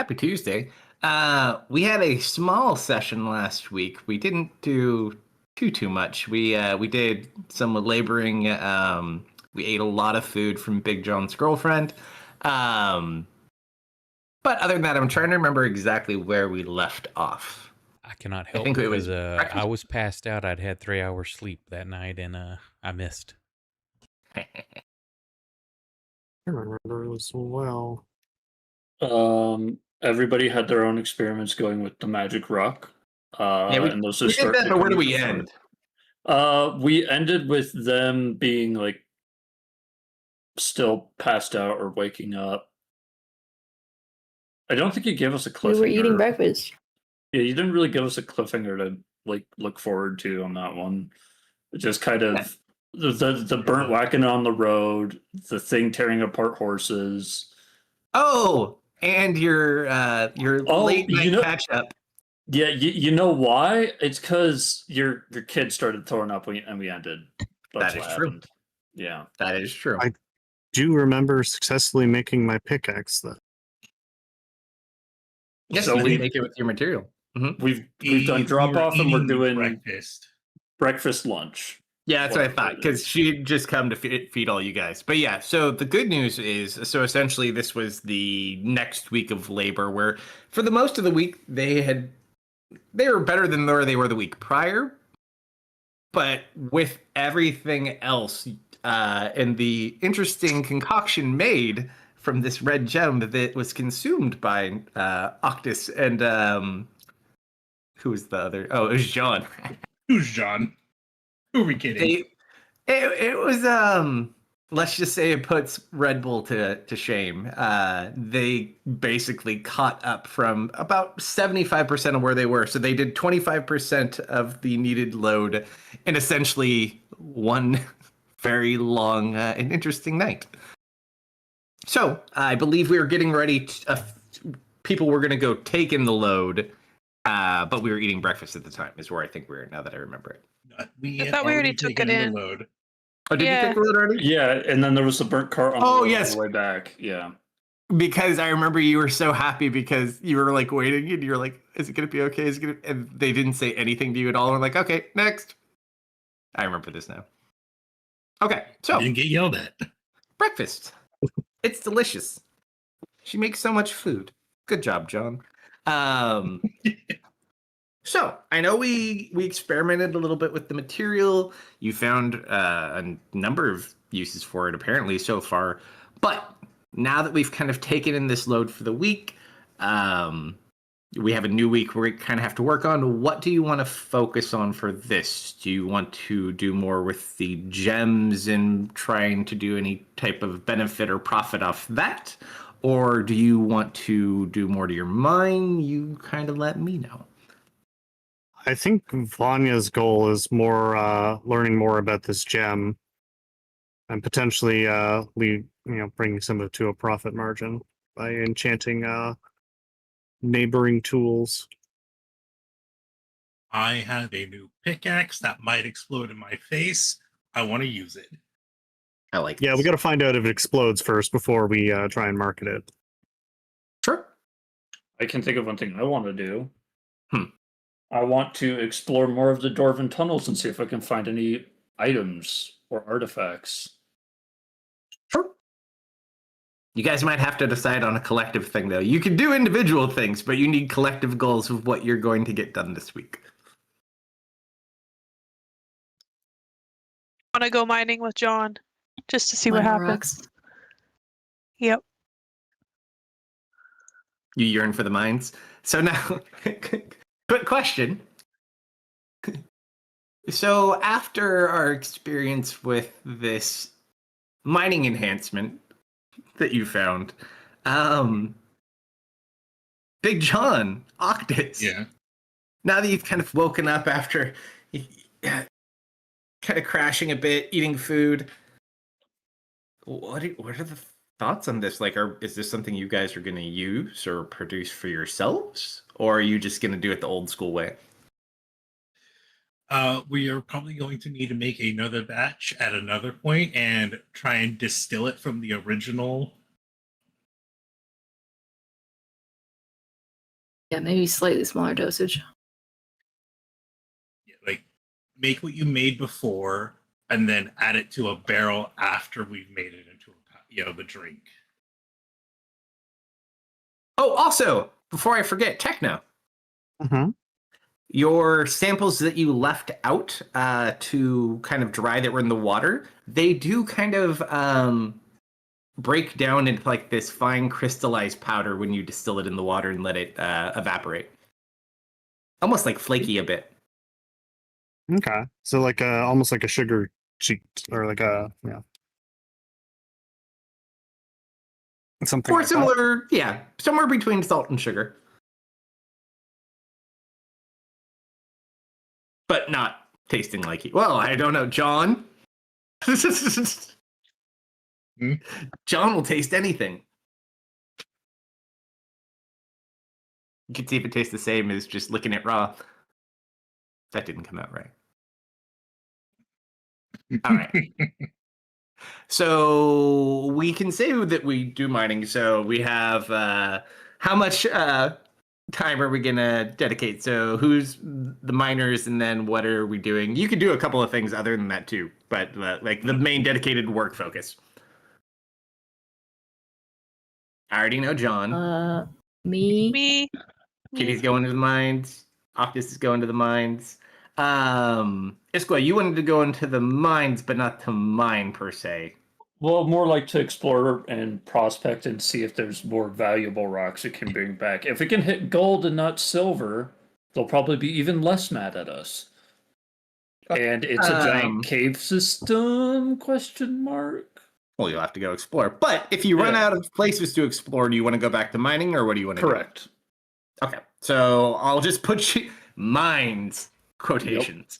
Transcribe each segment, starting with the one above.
Happy Tuesday. We had a small session last week. We didn't do too much. We did some laboring. We ate a lot of food from Big John's girlfriend. But other than that, I'm trying to remember exactly where we left off. I cannot I help think it because was breakfast. I was passed out. I'd had 3 hours sleep that night, and I missed. I remember as well. Everybody had their own experiments going with the magic rock. Yeah, and those we just did that, but where do we end? We ended with them being like still passed out or waking up. I don't think you gave us a cliffhanger. We were eating breakfast. Yeah, you didn't really give us a cliffhanger to like look forward to on that one. It just kind of the burnt whacking on the road, the thing tearing apart horses. Oh, and your late night catch up. Yeah, you know why? It's because your kid started throwing up and we ended. That is true. Happened. Yeah, that is true. I do remember successfully making my pickaxe, though. Yes, so we make it with your material. Mm-hmm. We've done drop off and we're doing breakfast lunch. Yeah, that's what I thought, because she'd just come to feed all you guys. But yeah, so the good news is, so essentially this was the next week of labor, where for the most of the week they were better than where they were the week prior. But with everything else and the interesting concoction made from this red gem that was consumed by Octus and who was the other? Oh, it was John. Who's John? Who are we kidding? It was let's just say it puts Red Bull to shame. They basically caught up from about 75% of where they were. So they did 25% of the needed load in essentially one very long and interesting night. So I believe we were getting ready. People were going to go take in the load, but we were eating breakfast at the time is where I think we were, now that I remember it. I thought we already took it in. Load. Oh, did you take the load already? Yeah, and then there was the burnt cart on the way back. Yeah. Because I remember you were so happy because you were like waiting and you're like, is it going to be okay? And they didn't say anything to you at all. We're like, okay, next. I remember this now. Okay, so. You didn't get yelled at. Breakfast. It's delicious. She makes so much food. Good job, John. So I know we experimented a little bit with the material. You found a number of uses for it apparently so far, but now that we've kind of taken in this load for the week, we have a new week where we kind of have to work on. What do you want to focus on for this? Do you want to do more with the gems and trying to do any type of benefit or profit off that? Or do you want to do more to your mind? You kind of let me know. I think Vanya's goal is more learning more about this gem and potentially bringing some of it to a profit margin by enchanting neighboring tools. I have a new pickaxe that might explode in my face. I want to use it. I like Yeah, this. we got to find out if it explodes first before we try and market it. Sure. I can think of one thing I want to do. I want to explore more of the Dwarven tunnels and see if I can find any items or artifacts. Sure. You guys might have to decide on a collective thing, though. You can do individual things, but you need collective goals of what you're going to get done this week. I want to go mining with John just to see what happens. Rocks. Yep. You yearn for the mines. So now, quick question. So after our experience with this mining enhancement that you found, Big John, Octus. Yeah. Now that you've kind of woken up after kind of crashing a bit, eating food, what are the thoughts on this? Like, is this something you guys are going to use or produce for yourselves? Or are you just going to do it the old school way? We are probably going to need to make another batch at another point and try and distill it from the original Yeah, maybe slightly smaller dosage. Yeah, like make what you made before, and then add it to a barrel after we've made it into the drink. Oh, also, before I forget, Techno. Mm-hmm. Your samples that you left out to kind of dry that were in the water, they do kind of break down into like this fine crystallized powder when you distill it in the water and let it evaporate. Almost like flaky a bit. Okay, so like almost like a sugar sheet, or like a something. Or like that. similar, yeah, somewhere between salt and sugar. But not tasting like it. Well, I don't know, John. Hmm? John will taste anything. You can see if it tastes the same as just licking it raw. That didn't come out right. All right. So we can say that we do mining. So we have how much time are we gonna dedicate? So who's the miners, and then what are we doing? You could do a couple of things other than that too, but like the main dedicated work focus. I already know John. Me. Me. Kitty's going to the mines. Octus is going to the mines. Isqua, you wanted to go into the mines, but not to mine per se. Well, more like to explore and prospect and see if there's more valuable rocks it can bring back. If it can hit gold and not silver, they'll probably be even less mad at us. And it's a giant cave system? Question mark. Well, you'll have to go explore. But if you run out of places to explore, do you want to go back to mining, or what do you want to do? Correct. Okay, so I'll just put you mines quotations.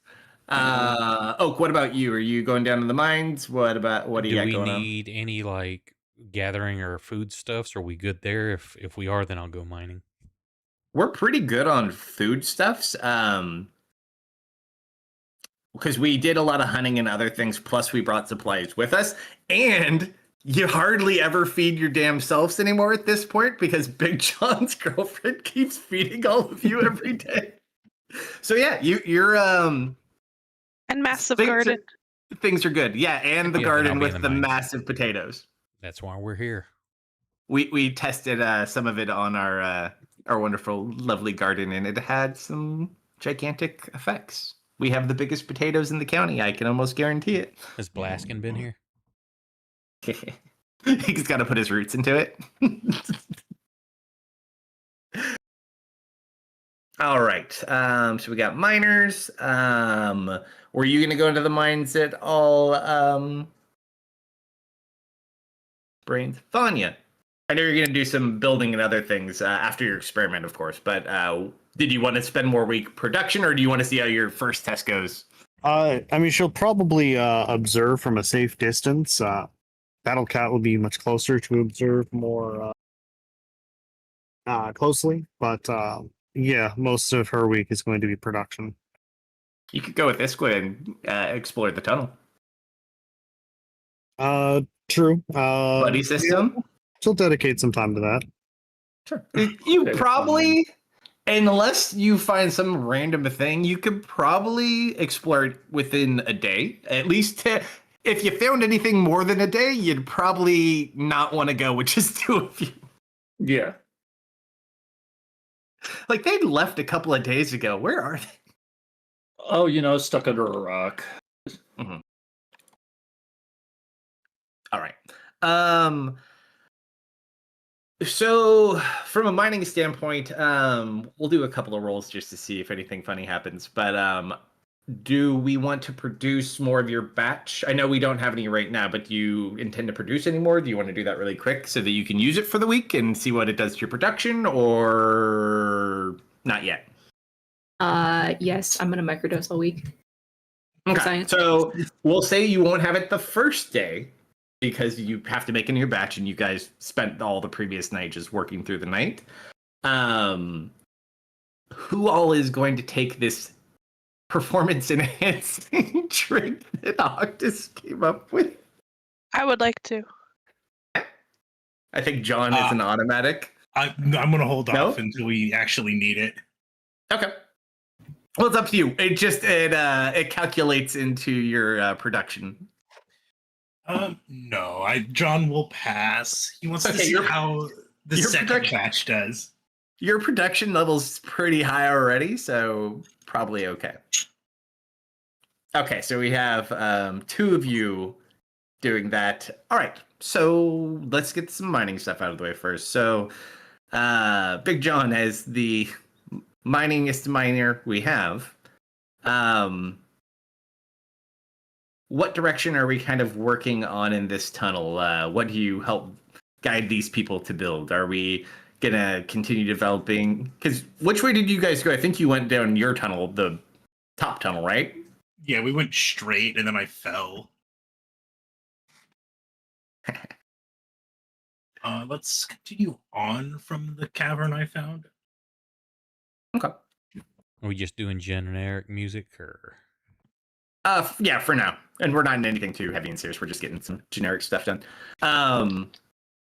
Oak, what about you? Are you going down to the mines? What do you got going on? Do we need any like gathering or foodstuffs? Are we good there? If we are, then I'll go mining. We're pretty good on foodstuffs. Because we did a lot of hunting and other things, plus we brought supplies with us, and you hardly ever feed your damn selves anymore at this point because Big John's girlfriend keeps feeding all of you every day. So yeah, you're And massive garden. Things are good. Yeah, and the Yeah, then I'll garden be in with the the mines. massive potatoes. That's why we're here. We tested some of it on our wonderful, lovely garden, and it had some gigantic effects. We have the biggest potatoes in the county. I can almost guarantee it. Has Blaskin been here? He's got to put his roots into it. All right. So we got miners. Were you going to go into the mines at all? Brains. Vanya. I know you're going to do some building and other things after your experiment, of course. But did you want to spend more week production, or do you want to see how your first test goes? I mean, she'll probably observe from a safe distance. Battle Cat will be much closer to observe more closely, but yeah, most of her week is going to be production. You could go with Isqua and explore the tunnel. True. Buddy system? Yeah, she'll dedicate some time to that. Sure. You probably, unless you find some random thing, you could probably explore it within a day. At least if you found anything more than a day, you'd probably not want to go with just two of you. Yeah. Like, they'd left a couple of days ago. Where are they? Oh, stuck under a rock. Mm-hmm. All right. So from a mining standpoint, we'll do a couple of rolls just to see if anything funny happens. But do we want to produce more of your batch? I know we don't have any right now, but do you intend to produce any more? Do you want to do that really quick so that you can use it for the week and see what it does to your production, or not yet? Yes, I'm gonna microdose all week. Okay, Science. so we'll say you won't have it the first day because you have to make a new batch and you guys spent all the previous night just working through the night. Who all is going to take this performance enhancing drink that Octus came up with? I would like to. I think John is an automatic. I'm gonna hold No? off until we actually need it. Okay. Well, it's up to you. It calculates into your production. No, John will pass. He wants to Okay, see how the your second production- batch does. Your production level's pretty high already, so probably okay. Okay, so we have two of you doing that. All right, so let's get some mining stuff out of the way first. So, Big John, as the miningest miner we have, what direction are we kind of working on in this tunnel? What do you help guide these people to build? Are we gonna continue developing? Because which way did you guys go? I think you went down your tunnel, the top tunnel, right? Yeah, we went straight and then I fell. Let's continue on from the cavern I found. Okay. Are we just doing generic music or? Yeah, for now. And we're not in anything too heavy and serious. We're just getting some generic stuff done.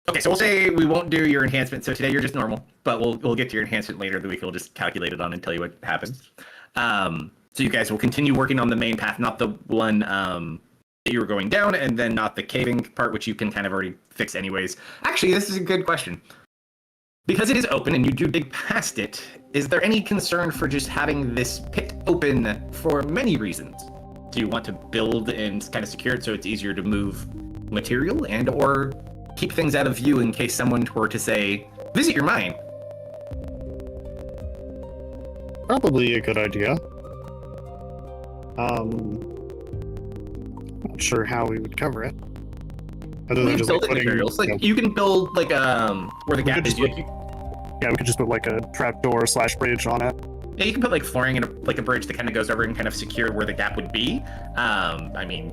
Okay, so we'll say we won't do your enhancement. So today you're just normal, but we'll get to your enhancement later in the week. We'll just calculate it on and tell you what happens. So you guys will continue working on the main path, not the one that you were going down, and then not the caving part, which you can kind of already fix anyways. Actually, this is a good question. Because it is open and you do dig past it, is there any concern for just having this pit open for many reasons? Do you want to build and kind of secure it so it's easier to move material and or keep things out of view in case someone were to say, visit your mine? Probably a good idea. Not sure how we would cover it. Other We than can just build putting, materials. you know, Like you can build like where the We gap could is. just yeah, we could just put like a trapdoor / bridge on it. Yeah, you can put like flooring and like a bridge that kind of goes over and kind of secure where the gap would be. I mean,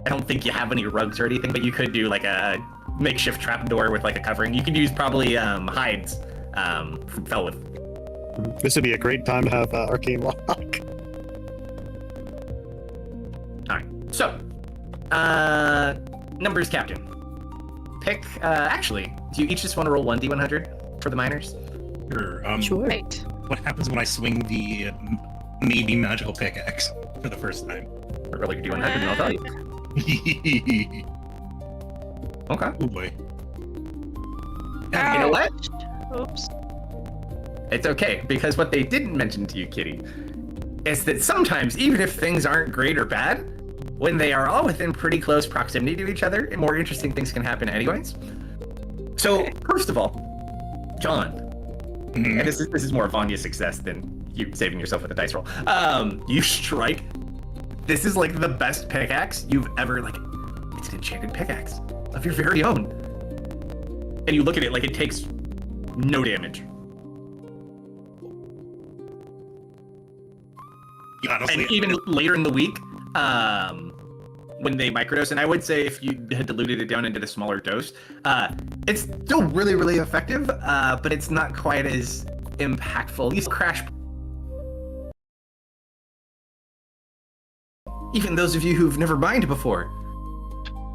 I don't think you have any rugs or anything, but you could do like a makeshift trapdoor with like a covering. You could use probably hides from Felwood. This would be a great time to have arcane lock. All right. So, numbers captain. Pick. Actually, do you each just want to roll 1d100 for the miners? Sure. Sure. Right. What happens when I swing the maybe magical pickaxe for the first time? Roll your d100 and I'll tell you. Okay. Oh boy. You know what? Oops. It's okay, because what they didn't mention to you, Kitty, is that sometimes, even if things aren't great or bad, when they are all within pretty close proximity to each other, more interesting things can happen anyways. So, first of all, John, Mhm. and this is more Vanya's success than you saving yourself with a dice roll. You strike. This is like the best pickaxe you've ever, like, it's an enchanted pickaxe of your very own. And you look at it like it takes no damage. Honestly, And even later in the week, when they microdose, and I would say if you had diluted it down into the smaller dose, it's still really, really effective, but it's not quite as impactful. These crash. Even those of you who've never mined before,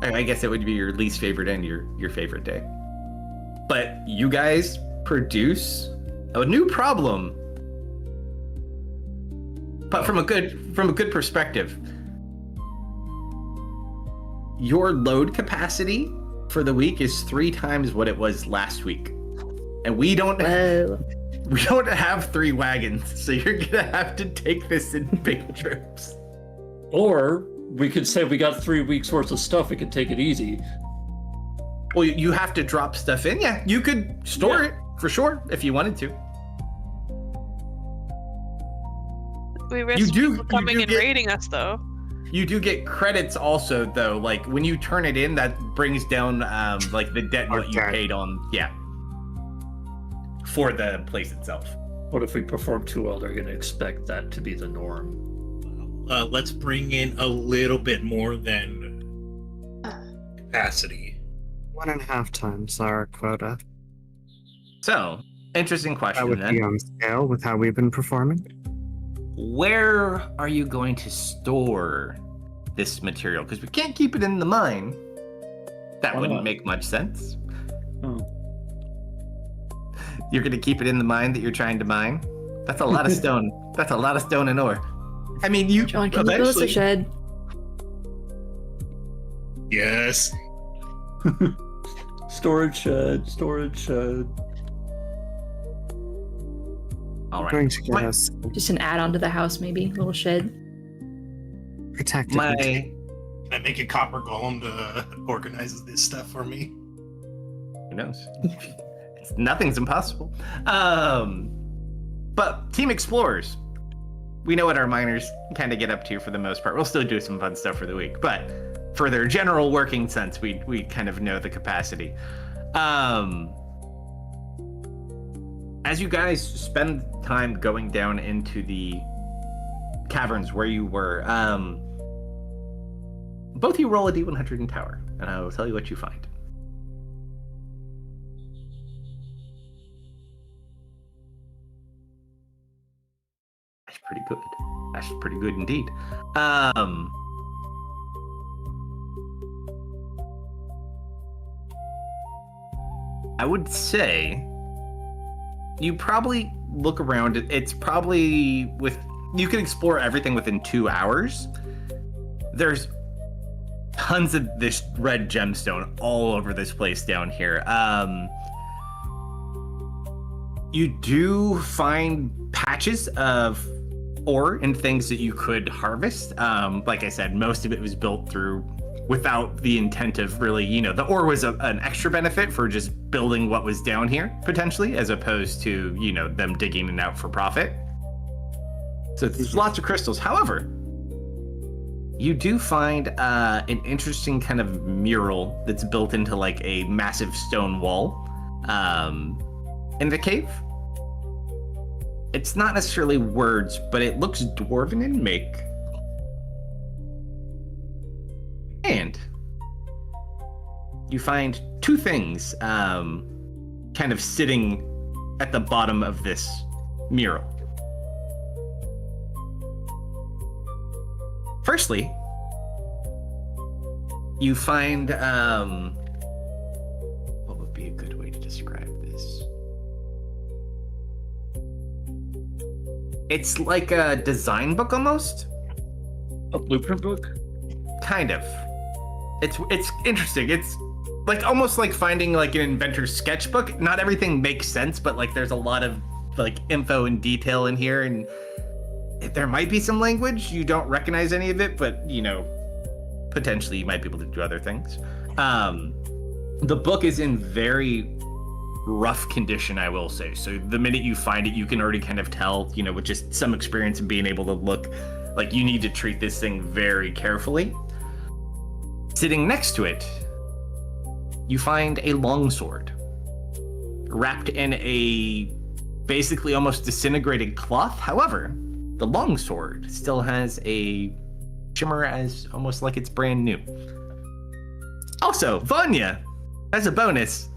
I guess it would be your least favorite and your favorite day. But you guys produce a new problem. But from a good perspective, your load capacity for the week is 3 times what it was last week, and we don't have 3 wagons, so you're gonna have to take this in big trips. Or we could say we got 3 weeks worth of stuff. We could take it easy. Well, you have to drop stuff in. Yeah, you could store it for sure if you wanted to. We risk do- people coming you and get- raiding us, though. You do get credits also, though. Like when you turn it in, that brings down like the debt what you Okay. paid on, yeah, for the place itself. What if we perform too well? They're going to expect that to be the norm. let's bring in a little bit more than capacity. 1.5 times our quota. So, interesting That question would be then. on scale with how we've been performing. Where are you going to store this material? Because we can't keep it in the mine. That Why wouldn't not? make much sense. Oh. You're gonna keep it in the mine that you're trying to mine? That's a lot of stone. That's a lot of stone and ore. I mean, you John, can you build us a shed? Yes. Storage shed, storage shed. All right. Going to get My- us Just an add-on to the house, maybe. A little shed. protected. My Can I make a copper golem to organize this stuff for me? who knows? Nothing's impossible. But Team Explorers, we know what our miners kind of get up to for the most part. We'll still do some fun stuff for the week, but for their general working sense, we kind of know the capacity. As you guys spend time going down into the caverns where you were, both of you roll a d100 in tower, and I will tell you what you find. That's pretty good. That's pretty good indeed. I would say you probably look around. It's probably you can explore everything within 2 hours. There's tons of this red gemstone all over this place down here. You do find patches of ore and things that you could harvest. Like I said, most of it was built through without the intent of really, the ore was an extra benefit for just building what was down here, potentially, as opposed to, them digging it out for profit. So there's lots of crystals. However, you do find an interesting kind of mural that's built into like a massive stone wall in the cave. It's not necessarily words, but it looks dwarven in make. And you find two things kind of sitting at the bottom of this mural. Firstly, you find what would be a good way to describe this? It's like a design book almost. A blueprint book? Kind of. It's interesting. It's like almost like finding like an inventor's sketchbook. Not everything makes sense, but like there's a lot of like info and detail in here, and there might be some language. You don't recognize any of it, but potentially you might be able to do other things. The book is in very rough condition, I will say. So the minute you find it, you can already kind of tell, with just some experience and being able to look, like you need to treat this thing very carefully. Sitting next to it, you find a longsword wrapped in a basically almost disintegrated cloth. However, the longsword still has a shimmer as almost like it's brand new. Also, Vanya, as a bonus,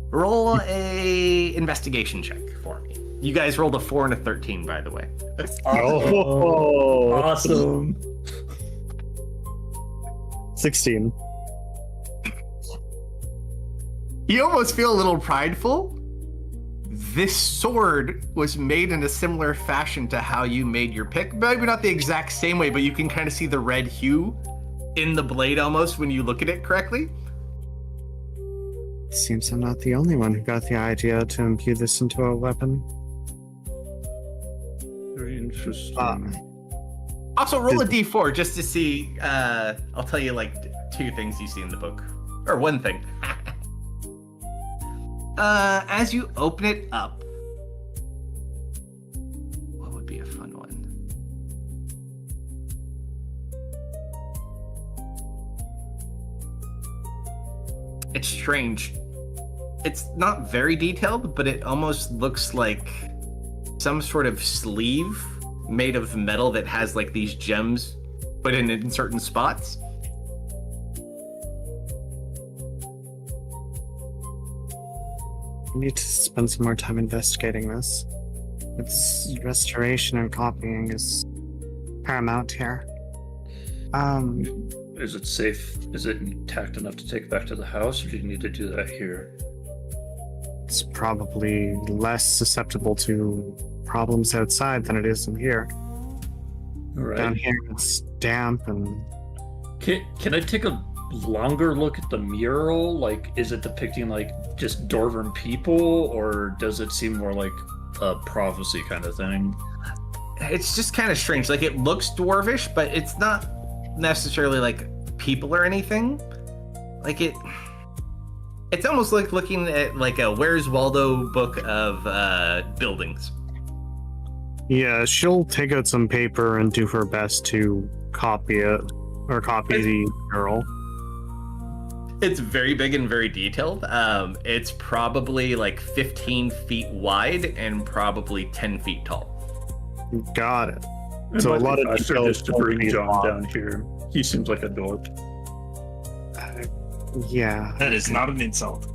roll a investigation check for me. You guys rolled a 4 and a 13, by the way. Oh, Awesome. 16. You almost feel a little prideful. This sword was made in a similar fashion to how you made your pick. Maybe not the exact same way, but you can kind of see the red hue in the blade almost when you look at it correctly. Seems I'm not the only one who got the idea to imbue this into a weapon. Very interesting. Also, roll a d4 just to see. I'll tell you like 2 things you see in the book, or 1 thing. As you open it up, what would be a fun one? It's strange. It's not very detailed, but it almost looks like some sort of sleeve made of metal that has like these gems put in certain spots. We need to spend some more time investigating this. Its restoration and copying is paramount here. Is it safe? Is it intact enough to take back to the house, or do you need to do that here? it's probably less susceptible to problems outside than it is in here. All right. Down here, it's damp and Can I take a longer look at the mural? Like, is it depicting like just Dwarven people, or does it seem more like a prophecy kind of thing? It's just kind of strange. Like, it looks dwarvish, but it's not necessarily like people or anything. Like, it's almost like looking at like a Where's Waldo book of buildings. yeah, she'll take out some paper and do her best to copy it or copy the mural. It's very big and very detailed. It's probably like 15 feet wide and probably 10 feet tall. Got it. It So a might be lot of faster details just to bring already John involved. down here. He seems like a dork. Yeah. That is not an insult.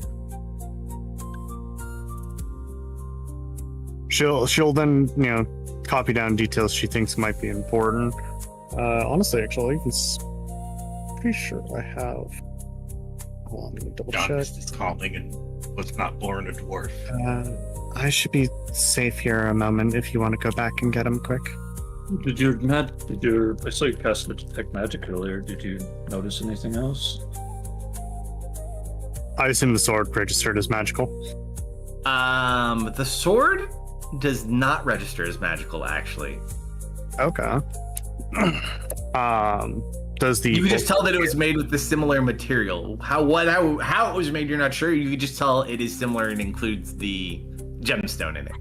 She'll then, copy down details she thinks might be important. Honestly, actually, pretty sure I have. Hold on, let me double John check. is calling and was not born a dwarf. I should be safe here a moment if you want to go back and get him quick. I saw you cast detect magic earlier. Did you notice anything else? I assume the sword registered as magical. The sword does not register as magical, actually. Okay. Does the You could just tell that it was made with the similar material. How it was made, you're not sure. You could just tell it is similar and includes the gemstone in it.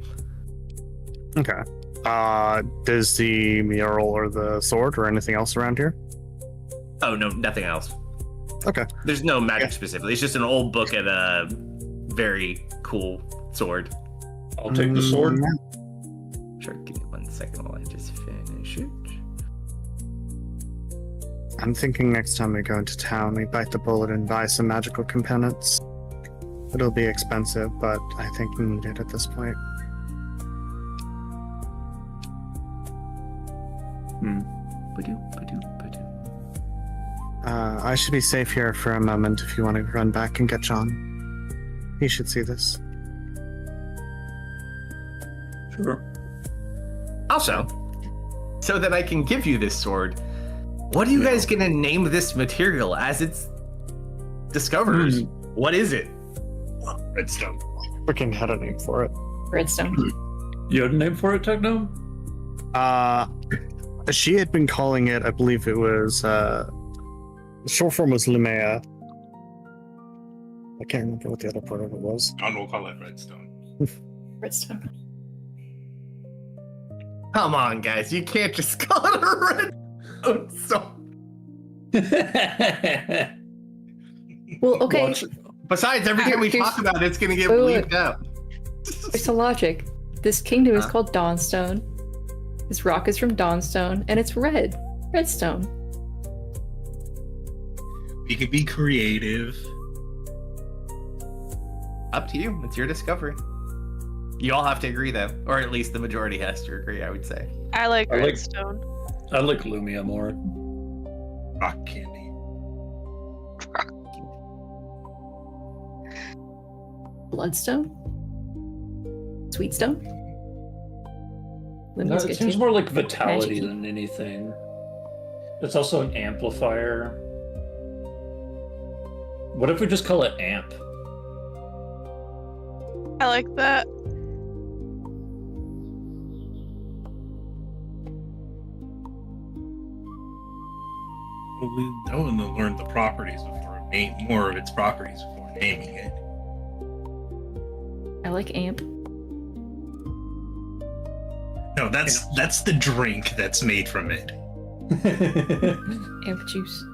Okay. Does the mural or the sword or anything else around here? Oh no, nothing else. Okay. There's no magic Yeah. specifically. It's just an old book and a very cool sword. I'll take the sword. Sure, give me 1 second while I just finish it. I'm thinking next time we go into town, we bite the bullet and buy some magical components. It'll be expensive, but I think we need it at this point. I should be safe here for a moment if you want to run back and get John. He should see this. Sure. Also, so that I can give you this sword, what are you guys gonna name this material as it's discovered? What is it? Redstone. Freaking had a name for it. Redstone. You had a name for it, Techno? She had been calling it, I believe it was, the short form was Lumea. I can't remember what the other part of it was. John will call it Redstone. Redstone. Come on, guys, you can't just call it a red. So, Well, okay. Watch- besides, every time we Here's- talk about it, it's gonna get Wait. bleeped out. There's the logic. This kingdom is Huh? called Dawnstone. This rock is from Dawnstone, and it's red. Redstone. We can be creative. Up to you. It's your discovery. You all have to agree, though, or at least the majority has to agree. I would say. I like I like- redstone. I like Lumia more. Rock candy. Bloodstone? Sweetstone? No, Lumia's it good seems too. more like vitality Magic-y. than anything. It's also an amplifier. What if we just call it amp? I like that. Well, we don't want to learn the properties before name more of its properties before naming it. I like amp. No, that's the drink that's made from it. Amp juice.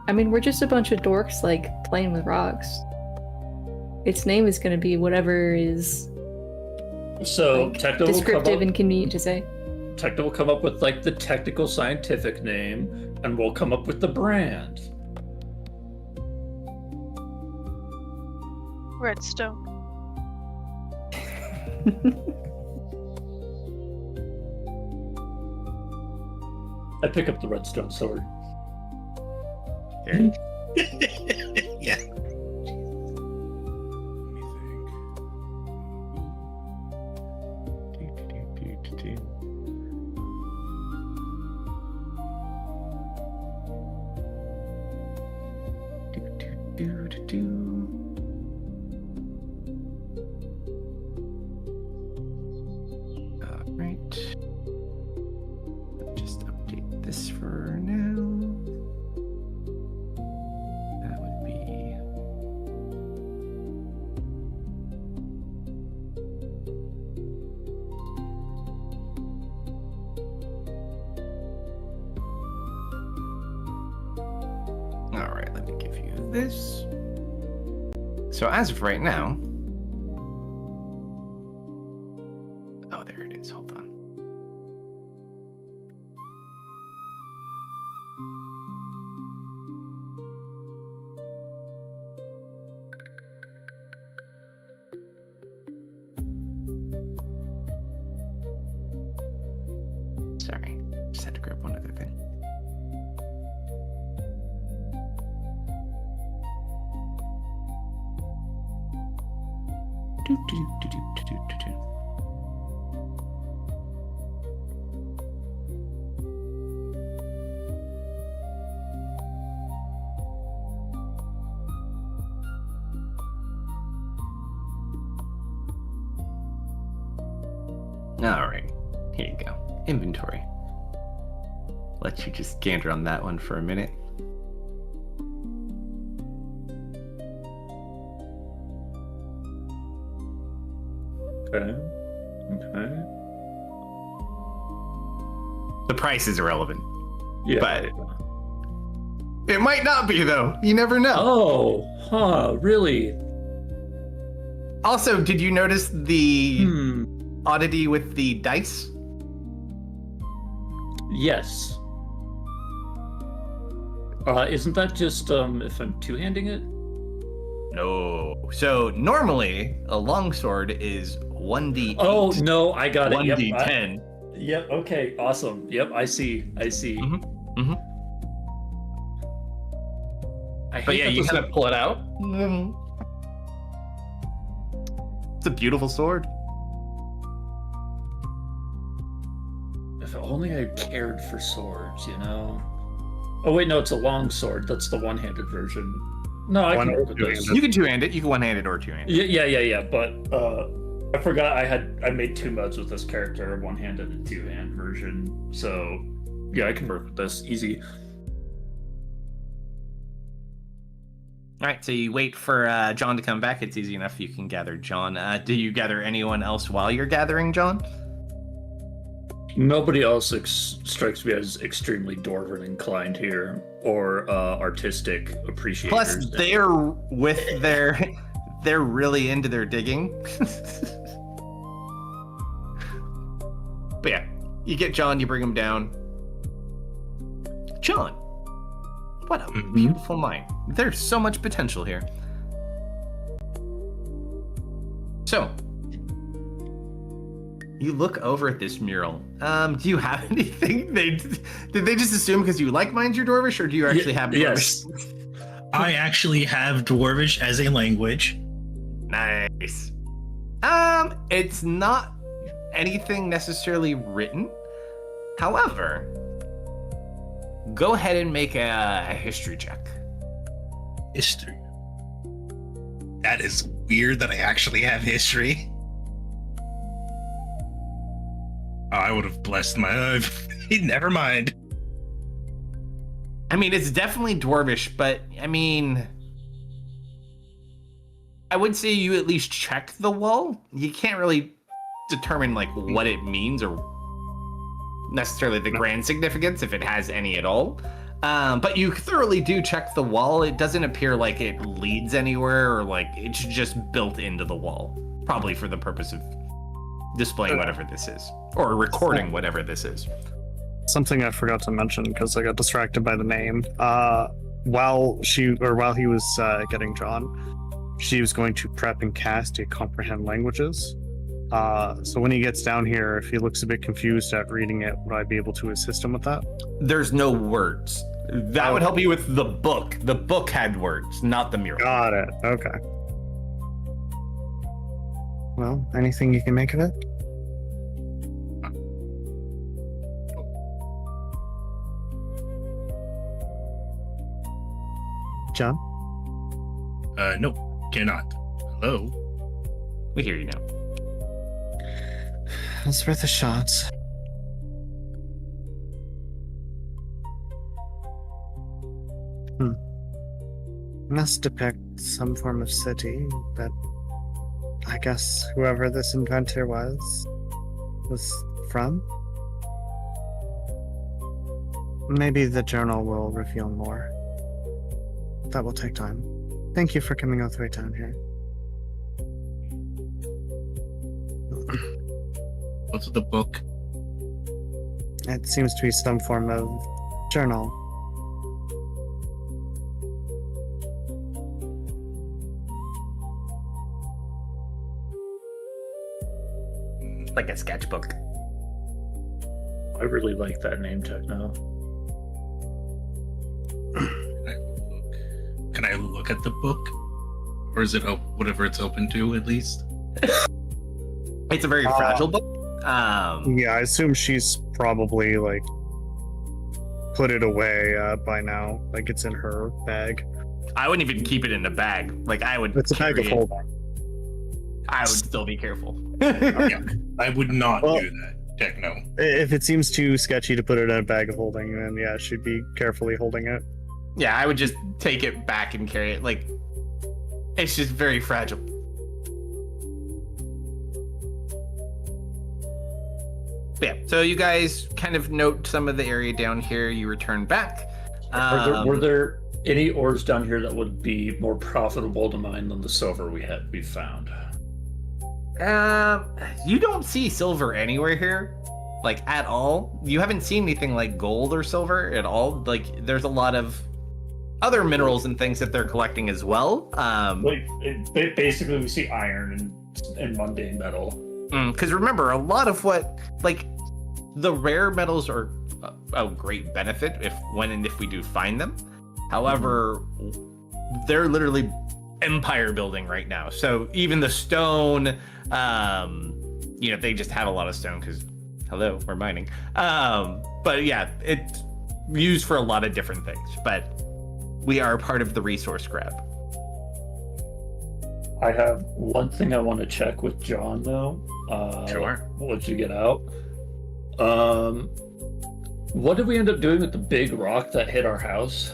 I mean, we're just a bunch of dorks, like, playing with rocks. Its name is gonna be whatever is So like, Techno will come descriptive up. and convenient to say. Techno will come up with like the technical scientific name, and we'll come up with the brand. Redstone. I pick up the redstone sword. Yeah. Let me think. All right. Just update this for now. That would be. All right, let me give you this. So as of right now, oh, there it is. Hold on. Sorry, just had to grab one other thing. Do, do, do, do, do, do, do, do. All right, here you go. Inventory. Let you just gander on that one for a minute. Okay. Okay. The price is irrelevant, Yeah. but it might not be though. You never know. Oh, huh, really? Also, did you notice the Hmm. oddity with the dice? Yes. Isn't that just if I'm two-handing it? No. So normally a longsword is 1d8. Oh no, I got it. Yep, 1d10. Yep. Okay. Awesome. Yep. I see. I see. Mhm. I hate But yeah, that you this- kind of pull it out. It's a beautiful sword. If only I cared for swords, you know. Oh wait, no, it's a long sword. That's the one-handed version. No, I One can or work with this. two-handed. You can two-hand it. You can one-hand it or two-handed. Yeah. But I forgot I made two modes with this character, a one-handed and two-hand version. So yeah, I can work with this easy. All right, so you wait for John to come back. It's easy enough. You can gather John. Do you gather anyone else while you're gathering John? Nobody else strikes me as extremely dwarven inclined here, or artistic appreciators. Plus, they're with their, they're really into their digging. But yeah, you get John, you bring him down. John, what a beautiful mind. There's so much potential here. So, you look over at this mural. Do you have anything? Did they just assume because you like Mind Your Dwarvish, or do you actually have yes. Dwarvish? I actually have Dwarvish as a language. Nice. It's not anything necessarily written. However, go ahead and make a history check. History. That is weird that I actually have history. I would have blessed my life. Never mind. I mean, it's definitely Dwarvish, but I mean, I would say you at least check the wall. You can't really determine like what it means or necessarily the grand significance, if it has any at all. But you thoroughly do check the wall. It doesn't appear like it leads anywhere or like it's just built into the wall, probably for the purpose of displaying whatever this is or recording whatever this is. Something I forgot to mention because I got distracted by the name. While he was getting John, she was going to prep and cast a comprehend languages. So when he gets down here, if he looks a bit confused at reading it, would I be able to assist him with that? There's no words. That would help you with the book. The book had words, not the mural. Got it. Okay. Well, anything you can make of it? John? No, cannot. Hello? We hear you now. It's worth a shot. Must depict some form of city, but I guess whoever this inventor was from? Maybe the journal will reveal more. That will take time. Thank you for coming all the way down here. What's the book? It seems to be some form of journal. Like a sketchbook. I really like that name, Techno. Can I look at the book? Or is it whatever it's open to, at least? It's a very fragile book. Yeah, I assume she's probably like put it away by now. Like it's in her bag. I wouldn't even keep it in a bag. Like I would. It's a bag of carry it. holding. I would still be careful. Yeah, I would not Well- do that, Techno. If it seems too sketchy to put it in a bag of holding, then yeah, she'd be carefully holding it. Yeah, I would just take it back and carry it. Like, it's just very fragile. But yeah, so you guys kind of note some of the area down here. You return back. Were there any ores down here that would be more profitable to mine than the silver we found? You don't see silver anywhere here, like at all. You haven't seen anything like gold or silver at all. Like, there's a lot of other minerals and things that they're collecting as well. Basically, we see iron and mundane metal. Because remember, a lot of what, like, the rare metals are a great benefit if we do find them. However, they're literally empire building right now. So even the stone, they just have a lot of stone because, hello, we're mining. But yeah, it's used for a lot of different things. But we are part of the resource grab. I have one thing I want to check with John, though. Sure. Once you get out. What did we end up doing with the big rock that hit our house?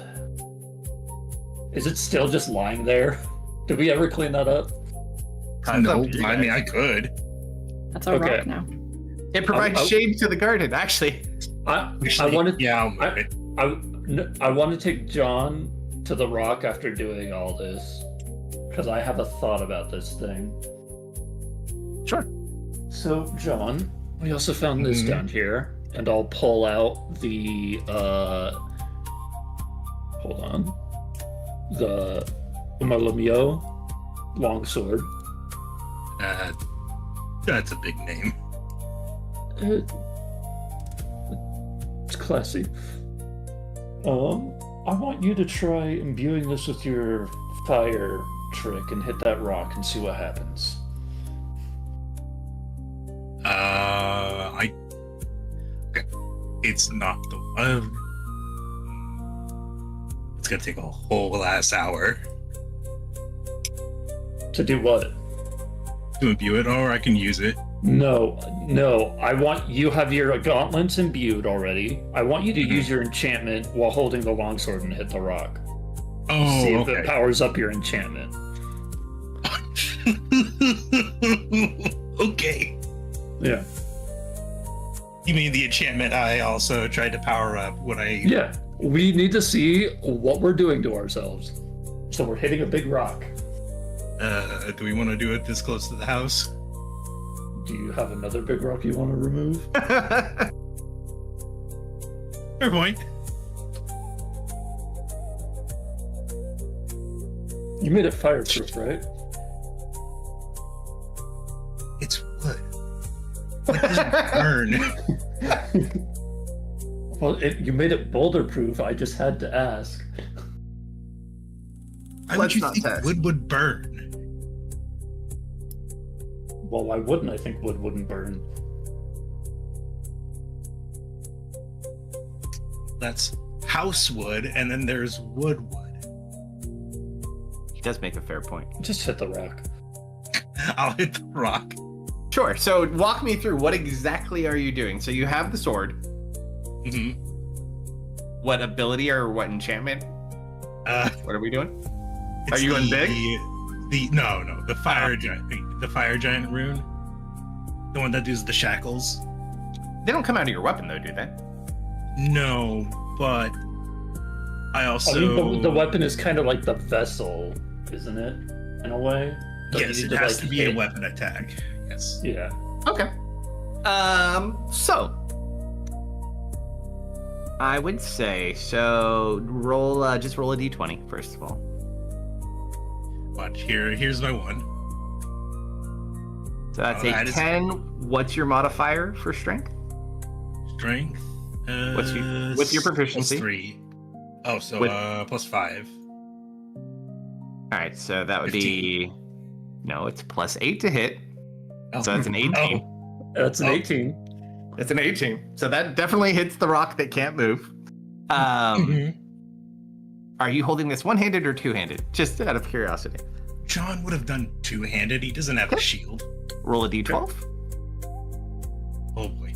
Is it still just lying there? Did we ever clean that up? No, I mean, I could. That's our Okay. rock now. It provides shade to the garden, actually. I Actually, wanted. yeah, I'll move it. I want to take John to the rock after doing all this because I have a thought about this thing. Sure. So, John, we also found this down here, and I'll pull out the hold on, the Umalamio longsword. That's a big name. It's classy. I want you to try imbuing this with your fire trick and hit that rock and see what happens. Okay. It's not the it's gonna take a whole last hour To do what? to imbue it, or I can use it. No. I want you have your gauntlets imbued already. I want you to use your enchantment while holding the longsword and hit the rock. Oh, See if it okay. powers up your enchantment. Okay. Yeah. You mean the enchantment I also tried to power up when I... Yeah. We need to see what we're doing to ourselves. So we're hitting a big rock. do we want to do it this close to the house? Do you have another big rock you want to remove? Fair point. You made it fireproof, right? It's wood. It doesn't burn. Well, you made it boulder proof. I just had to ask. Why would Let's you not think test. wood would burn? Well, why wouldn't I think wood wouldn't burn? That's house wood, and then there's wood. does make a fair point. Just hit the rock. I'll hit the rock. Sure. So walk me through what exactly are you doing? So you have the sword. hmm What ability or what enchantment? What are we doing? Are It's you going big? No, the fire giant, the fire giant rune, the one that does the shackles. They don't come out of your weapon though, do they? No, but I also I mean, the weapon is kind of like the vessel, isn't it? In a way. Don't yes, you it need has like, to be a hit- weapon attack. Yes. Yeah. Okay. So I would say roll just roll a d20 first of all. But here's my one. So that's Oh, a that is- 10. What's your modifier for strength? Strength. What's your proficiency? +3. Oh, so With- +5. All right, so that would 15. be no, it's +8 to hit. Oh. So that's an 18. Oh, That's an Oh. 18. It's an 18. So that definitely hits the rock that can't move. mhm. Are you holding this one-handed or two-handed? Just out of curiosity. John would have done two-handed. He doesn't have a shield. Roll a d12. Oh boy.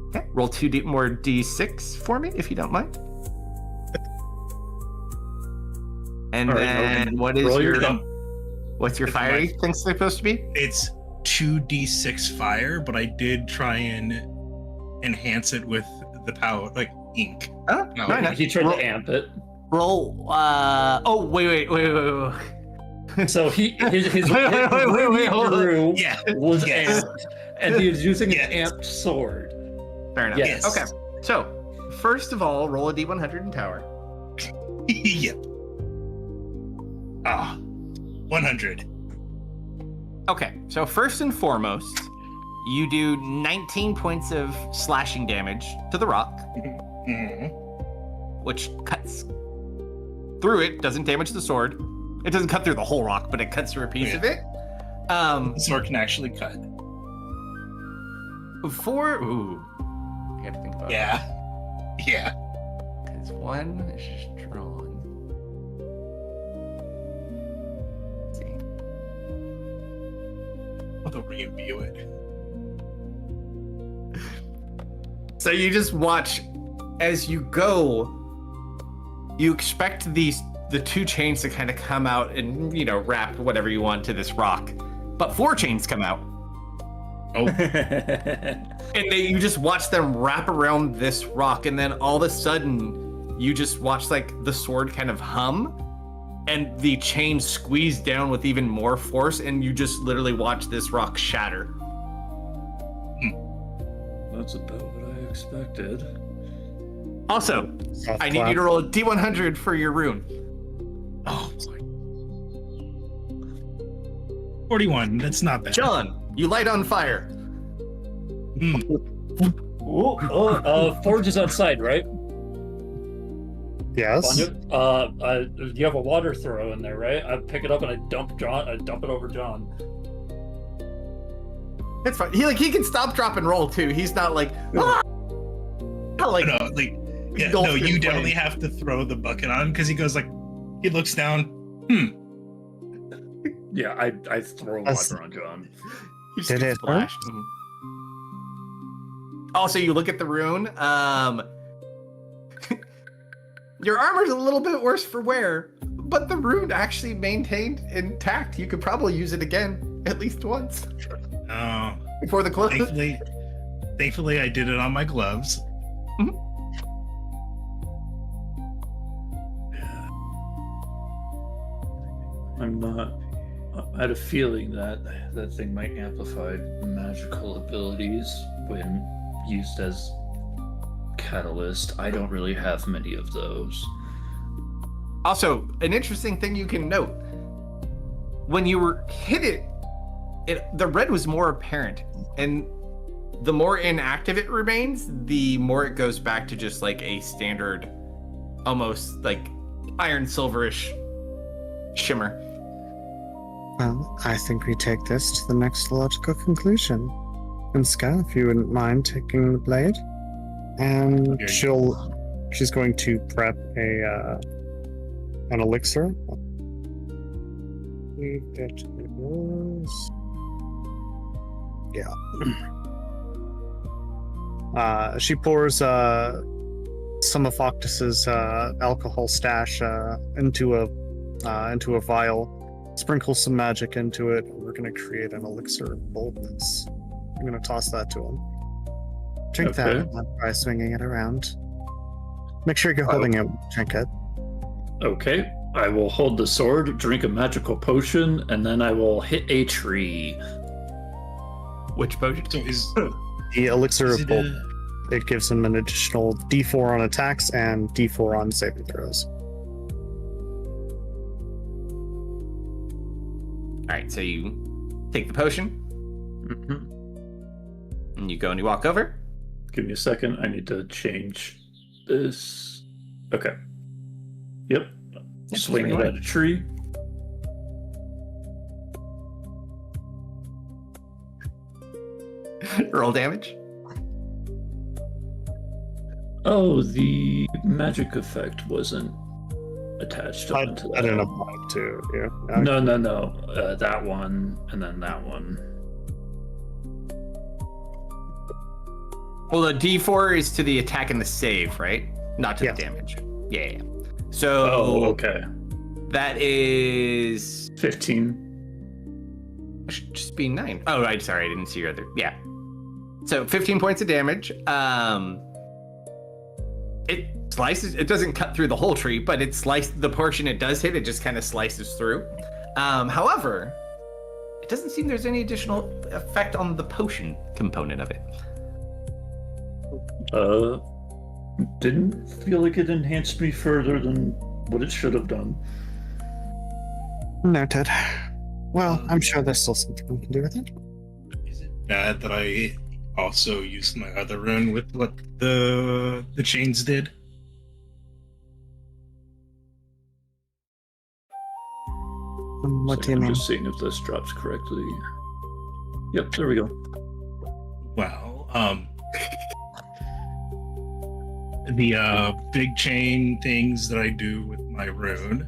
Okay. Roll more d6 for me, if you don't mind. And All right, then okay. what is Roll your your jump. what's your It's fiery my- thing supposed to be? It's 2d6 fire, but I did try and enhance it with the power, like ink. Oh, No, no, no. He tried Roll, to amp it. roll. Oh, wait. So his Wait, hold on. brew Yeah. was Yes. amped, and he was using Yes. an amped sword. Fair enough. Yes. Okay. So, first of all, roll a d100 in tower. Yep. 100. Okay. So first and foremost, you do 19 points of slashing damage to the rock, Mhm. which cuts through it, doesn't damage the sword. It doesn't cut through the whole rock, but it cuts through a piece Yeah. of it. The sword can actually cut. I gotta think about it. Yeah. Yeah. Because one is drawn. Let's see. I'll review it. So you just watch as you go. You expect the two chains to kind of come out and wrap whatever you want to this rock, but 4 chains come out, Oh, and you just watch them wrap around this rock, and then all of a sudden you just watch like the sword kind of hum, and the chain squeeze down with even more force, and you just literally watch this rock shatter. That's about what I expected. Also, Soft I need you clap. to roll a d100 for your rune. oh, boy. 41. That's not bad. John, you light on fire. Mm. Forge is outside, right? Yes. You have a water throw in there, right? I pick it up and I dump it over John. It's fine. He can stop, drop, and roll too. He's not like like No, like, yeah, engulfed no, in you flame. definitely have to throw the bucket on because he goes like, he looks down. Yeah, I throw That's- water on John. You just Did get it splashed. Mhm. Also, you look at the rune. Your armor's a little bit worse for wear, but the rune actually maintained intact. You could probably use it again at least once Oh, before the close. thankfully, I did it on my gloves. I had a feeling that that thing might amplify magical abilities when used as catalyst. I don't really have many of those. Also, an interesting thing you can note: when you were hit the red was more apparent, and the more inactive it remains, the more it goes back to just like a standard, almost like iron silverish shimmer. Well, I think we take this to the next logical conclusion. And Ska, if you wouldn't mind taking the blade, and Here you she'll she's going to prep an elixir. She pours some of Octus's alcohol stash into a vial, sprinkles some magic into it. We're going to create an elixir of boldness. I'm going to toss that to him. Drink that Okay. and try swinging it around. Make sure you're holding it. Drink it. Okay. I will hold the sword, drink a magical potion, and then I will hit a tree. Which potion? So is The elixir is of it boldness. It gives him an additional D4 on attacks and D4 on saving throws. All right, so you take the potion Mhm. and you go and you walk over. Give me a second. I need to change this. Okay. Yep. Swing it at a tree. Roll damage. Oh, the magic effect wasn't attached I onto didn't that. apply it to you. No. That one, and then that one. Well, the D4 is to the attack and the save, right? Not to Yeah. the damage. Yeah. So Oh, okay. that is 15. it should just be 9. Oh, right. Sorry, I didn't see your other. Yeah. So 15 points of damage. It slices. It doesn't cut through the whole tree, but it sliced the portion it does hit. It just kind of slices through. However, it doesn't seem there's any additional effect on the potion component of it. Didn't feel like it enhanced me further than what it should have done. Noted. Well, I'm sure there's still something we can do with it. is it bad that I also used my other rune with what the chains did? What do you I'm mean? just seeing if this drops correctly. Yep, there we go. Well, the big chain things that I do with my rune,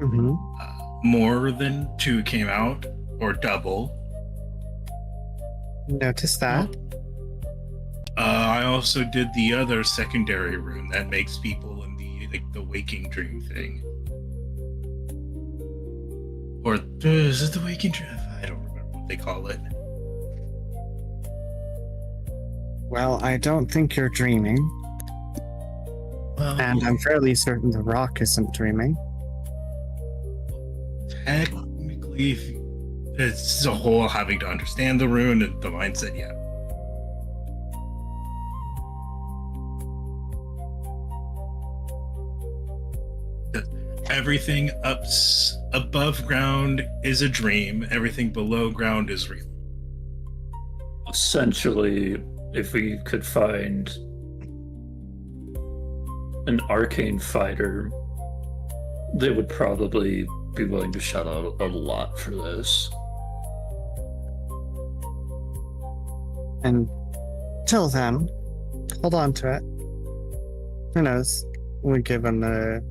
Mm-hmm. more than 2 came out, or double. Notice that. I also did the other secondary rune that makes people in the waking dream thing. Or is it the waking dream? I don't remember what they call it. Well, I don't think you're dreaming, Well, and I'm fairly certain the rock isn't dreaming. technically, it's a whole having to understand the rune and the mindset. Yeah. Everything above ground is a dream. Everything below ground is real. Essentially, if we could find an arcane fighter, they would probably be willing to shell out a lot for this. And till then, hold on to it. Who knows? We're given the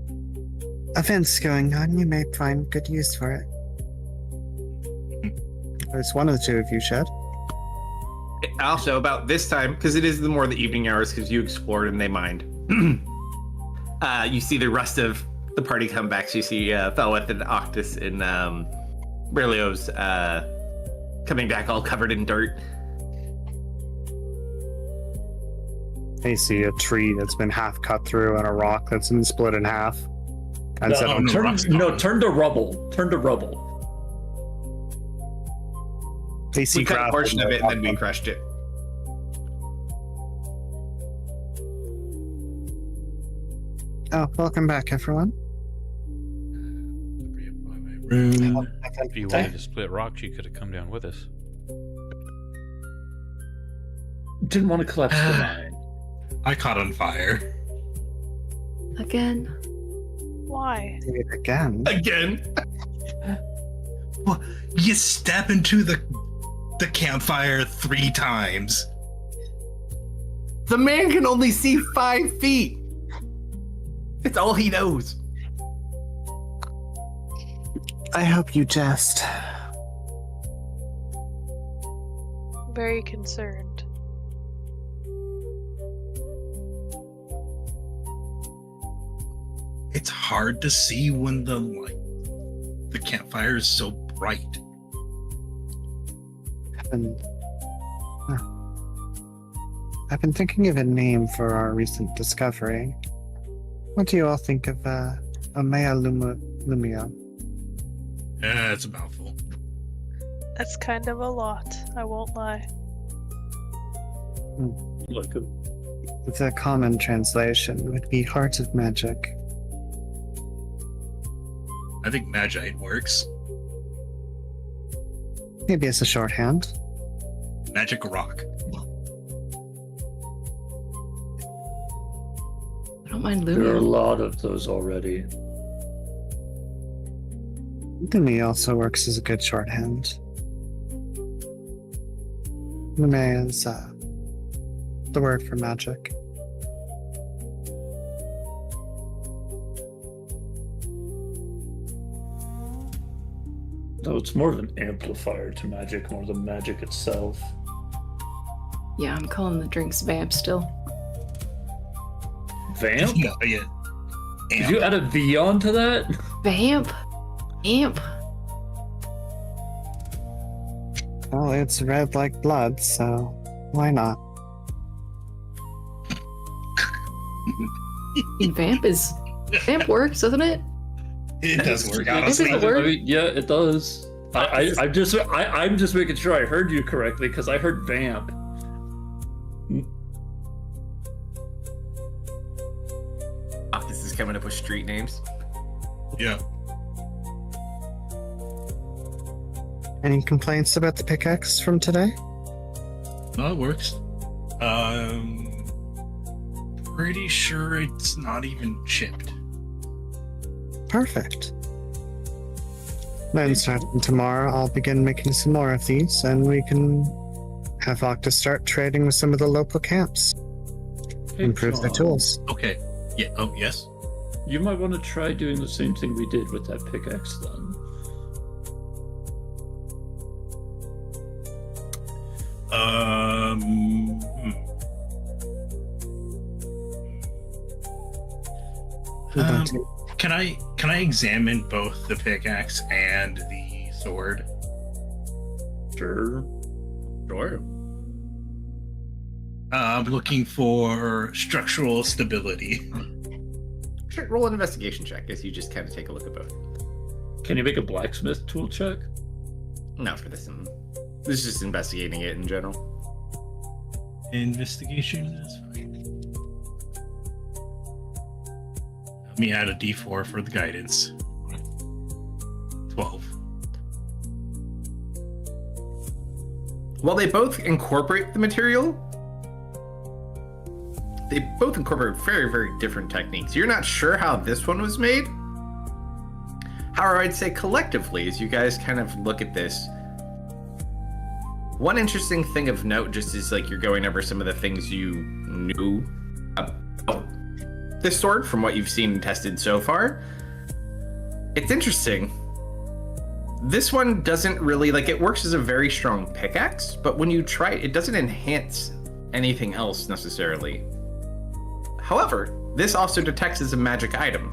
events going on, you may find good use for it. There's one of the two of you should. Also, about this time, because it is the more the evening hours, because you explored and they mined. You see the rest of the party come back. So you see Felweth and Octus and Berlioz coming back all covered in dirt. You see a tree that's been half cut through and a rock that's been split in half. And No, so no, rock's gone. turn to rubble. Turn to rubble. they see We cut a gravel portion of it and then we and crushed it. oh, welcome back, everyone. Reapply my rune. If you wanted to split rocks, you could have come down with us. Didn't want to collapse the mine. I caught on fire. Again. Why? Do it again. Again. Well, you step into the campfire 3 times. The man can only see 5 feet. It's all he knows. I hope you jest. Very concerned. It's hard to see when the campfire is so bright. I've been thinking of a name for our recent discovery. What do you all think of Omea Lumia? Yeah, it's a mouthful. That's kind of a lot, I won't lie. Like a The common translation would be Heart of Magic. I think Magite works. Maybe as a shorthand. Magic rock. I don't mind there are a Lumia. lot of those already. Lumi also works as a good shorthand. Lume is the word for magic. No, it's more of an amplifier to magic, more than magic itself. Yeah, I'm calling the drinks Vamp still. Vamp? Yeah, yeah. Did you add a V onto that? Vamp? Amp? Well, it's red like blood, so why not? Vamp works, doesn't it? It does work, Vamp honestly. is a word? I mean, yeah, it does. I'm just making sure I heard you correctly because I heard vamp. This is coming up with street names. Yeah. Any complaints about the pickaxe from today? No, it works. Pretty sure it's not even chipped. Perfect. Then starting tomorrow, I'll begin making some more of these, and we can have Octa start trading with some of the local camps. Improve their tools. Okay. Yeah. Oh, yes. You might want to try doing the same thing we did with that pickaxe then. Hmm. Can I examine both the pickaxe and the sword? Sure. Sure. I'm looking for structural stability. Sure. Roll an investigation check as you just kind of take a look at both. Can you make a blacksmith tool check? No, for this. This is just investigating it in general. Investigation, that's fine. Let me add a d4 for the guidance. 12. While they both incorporate the material, they both incorporate very, very different techniques. You're not sure how this one was made. However, I'd say collectively, as you guys kind of look at this, one interesting thing of note just is like you're going over some of the things you knew about this sword from what you've seen and tested so far. It's interesting. This one doesn't really, like, it works as a very strong pickaxe, but when you try it, it doesn't enhance anything else necessarily. However, this also detects as a magic item.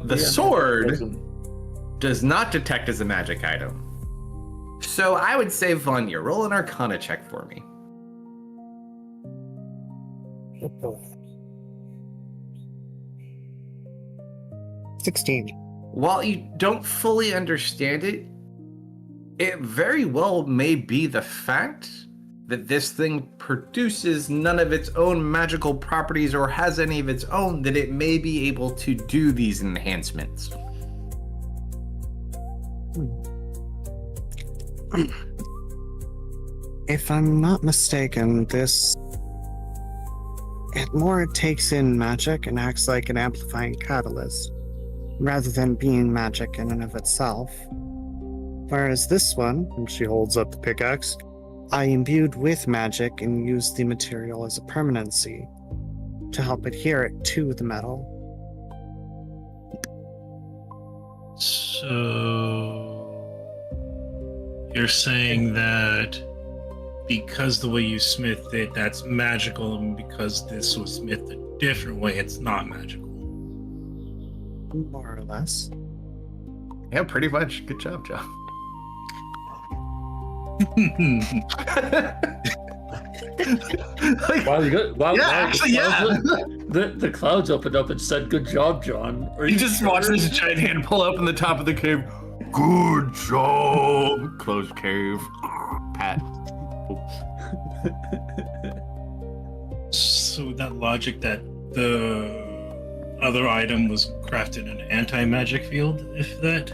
The sword does not detect as a magic item. So I would say, Vanya, roll an Arcana check for me. 16. While you don't fully understand it, it very well may be the fact that this thing produces none of its own magical properties or has any of its own, that it may be able to do these enhancements. If I'm not mistaken, this... It more takes in magic and acts like an amplifying catalyst, rather than being magic in and of itself. Whereas this one, and she holds up the pickaxe, I imbued with magic and used the material as a permanency. to help adhere it to the metal. So you're saying that because the way you smithed it, that's magical, and because this was smithed a different way, it's not magical. More or less. Yeah, pretty much. Good job, John. Like, Wow, you got wow, yeah, wow, actually, the clouds opened up and said, "Good job, John." Are you just watch this giant hand pull up in the top of the cave. Good job. Close cave. Pat. So with that logic, that the other item was crafted in an anti-magic field, if that.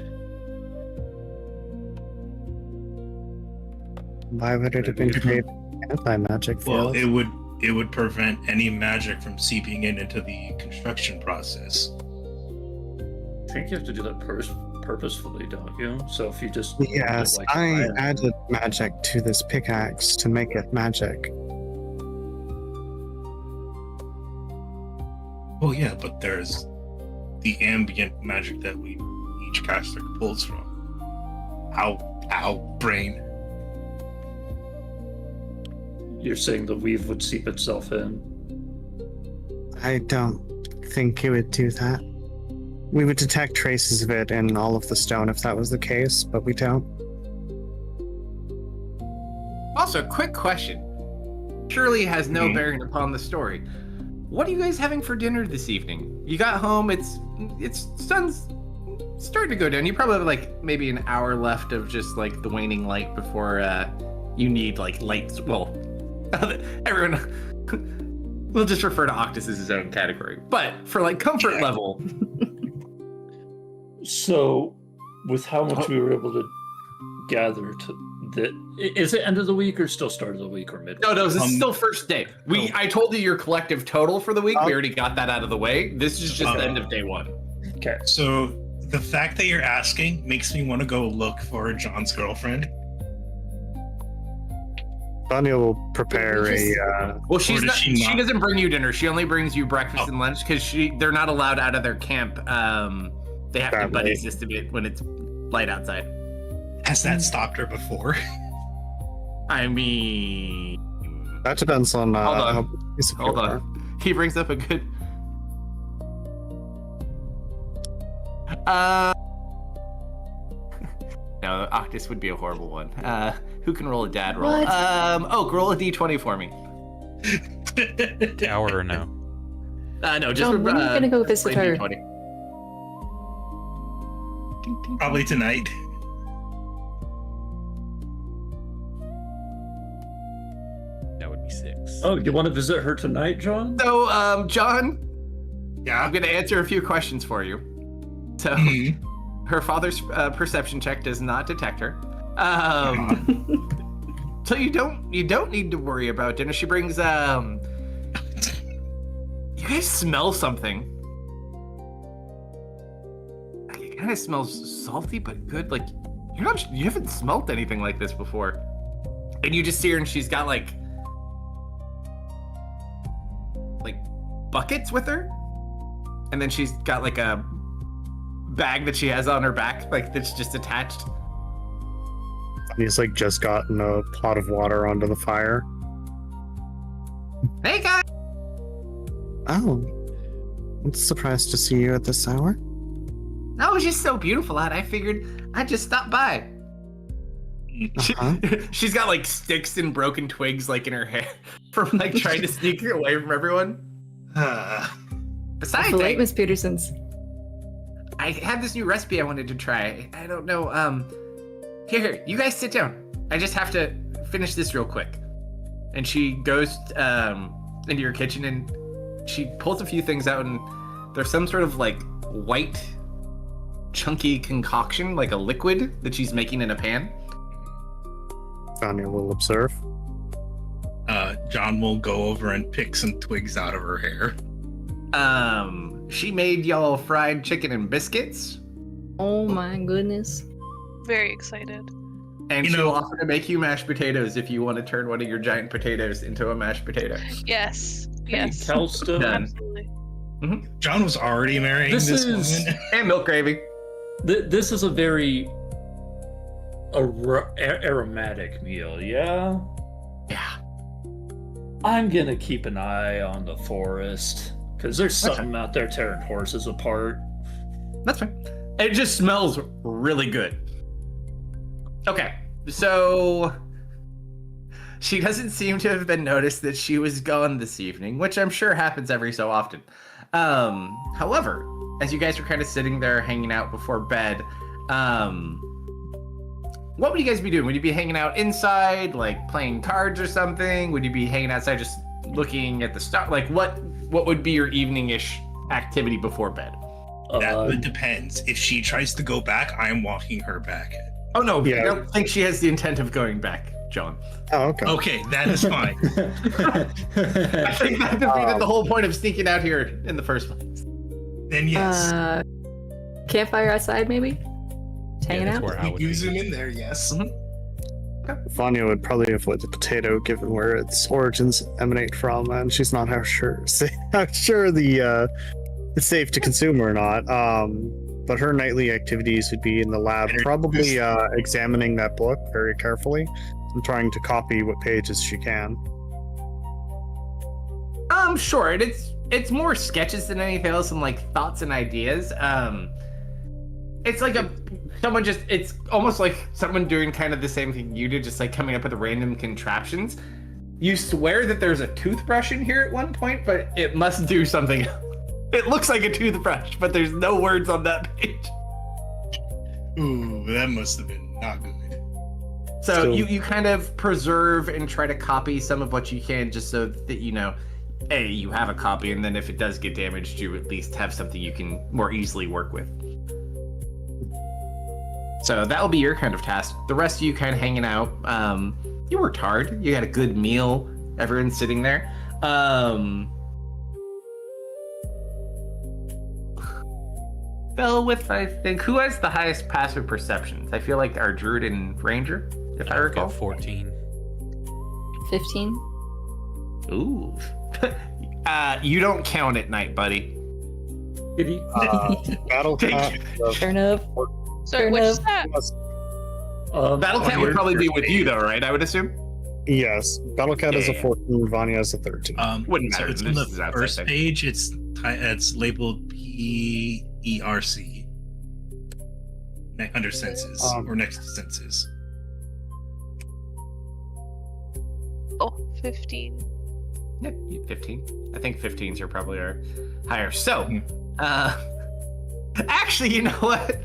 Why would it have been created anti-magic Well, field? it would prevent any magic from seeping into the construction process. I think you have to do that purposefully, don't you? So if you just Yes, like I iron- added magic to this pickaxe to make it magic. Well, yeah, but there's the ambient magic that each caster pulls from. Ow, brain. You're saying the weave would seep itself in. I don't think it would do that. We would detect traces of it in all of the stone if that was the case, but we don't. Also, quick question. Surely has no Mhm. bearing upon the story. What are you guys having for dinner this evening? You got home, it's sun's starting to go down. You probably have like maybe an hour left of just like the waning light before you need like lights. Well, everyone we'll just refer to Octus as his own category. But for like comfort level, So, with how much we were able to gather, is it end of the week or still start of the week or midweek? no, this is still first day. I told you your collective total for the week. We Oh. already got that out of the way. This is just the end of day one. Okay. So the fact that you're asking makes me want to go look for John's girlfriend. Sonia will prepare Well, she's does not, she she not? doesn't bring you dinner. She only brings you breakfast Oh. and lunch because they're not allowed out of their camp. They have to Sadly. buddy system it when it's light outside. Has that stopped her before? I mean, that depends on Hold on. how piece of hold you are. on. He brings up a good. No, Octus would be a horrible one. Who can roll a dad roll? What? Roll a d20 for me. Tower or no? No, just John, when are you gonna go visit plain her? D20. Ding, ding, Probably tonight. That would be 6. Oh, you want to visit her tonight, John? So, John, Yeah. I'm going to answer a few questions for you. So, Mhm. her father's perception check does not detect her. So you don't need to worry about dinner. She brings you guys smell something. Like, it kind of smells salty but good. Like you haven't smelt anything like this before. And you just see her and she's got like buckets with her. And then she's got like a bag that she has on her back, like that's just attached. He's like just gotten a pot of water onto the fire. Hey guys! Oh, I'm surprised to see you at this hour. That was just so beautiful out. I figured I'd just stop by. Uh-huh. She's got like sticks and broken twigs like in her hair from like trying to sneak away from everyone. Besides, The late Miss Peterson's. I had this new recipe I wanted to try. I don't know. Here, you guys sit down. I just have to finish this real quick. And she goes into your kitchen and she pulls a few things out, and there's some sort of like white, chunky concoction, like a liquid that she's making in a pan. Sonia will observe. John will go over and pick some twigs out of her hair. She made y'all fried chicken and biscuits, Oh my goodness. Very excited. and You she'll know- offer to make you mashed potatoes if you want to turn one of your giant potatoes into a mashed potato. Yes. Yes. Calstone. Done. Absolutely. John was already marrying This this is- woman. And milk gravy. This is a very aromatic meal, yeah? Yeah. I'm gonna keep an eye on the forest, because there's something out there tearing horses apart. That's fine. It just smells really good. Okay, so she doesn't seem to have been noticed that she was gone this evening, which I'm sure happens every so often. However, as you guys are kind of sitting there hanging out before bed, what would you guys be doing? Would you be hanging out inside, like playing cards or something? Would you be hanging outside just looking at the star? Like what would be your evening-ish activity before bed? That depends. If she tries to go back, I'm walking her back. Oh no, Yeah. I don't think she has the intent of going back, John. Oh, okay. Okay, that is fine. I think that defeated the whole point of sneaking out here in the first place. Then yes. Campfire outside, maybe? Just hanging that's out? where I We would do be. zoom in there, yes. Vanya would probably avoid the potato given where its origins emanate from, and she's not how sure the it's safe to consume or not. But her nightly activities would be in the lab, probably examining that book very carefully and trying to copy what pages she can. Sure. It's more sketches than anything else and like thoughts and ideas. It's like it's almost like someone doing kind of the same thing you did, just like coming up with random contraptions. You swear that there's a toothbrush in here at one point, but it must do something. It looks like a toothbrush, but there's no words on that page. Ooh, that must have been not good. So Still- you kind of preserve and try to copy some of what you can, just so that you have a copy, and then if it does get damaged, you at least have something you can more easily work with. So that'll be your kind of task. The rest of you kind of hanging out. You worked hard. You had a good meal. Everyone's sitting there. Fell with, I think, who has the highest passive perceptions? I feel like our druid and ranger, if I I've recall. got 14. 15? Ooh. You don't count at night, buddy. Battle Cat. Fair enough. So Fair which is enough. that? Battle Cat would probably be with you, though, right? I would assume. Yes, Battle Cat is a Yeah. 14, Vanya is a 13. Wouldn't So matter. it's on This is the outside first thing. page. It's labeled PERC. Under senses or next to senses. Oh, 15. Yeah, 15. I think 15s are probably our higher. So, actually, you know what?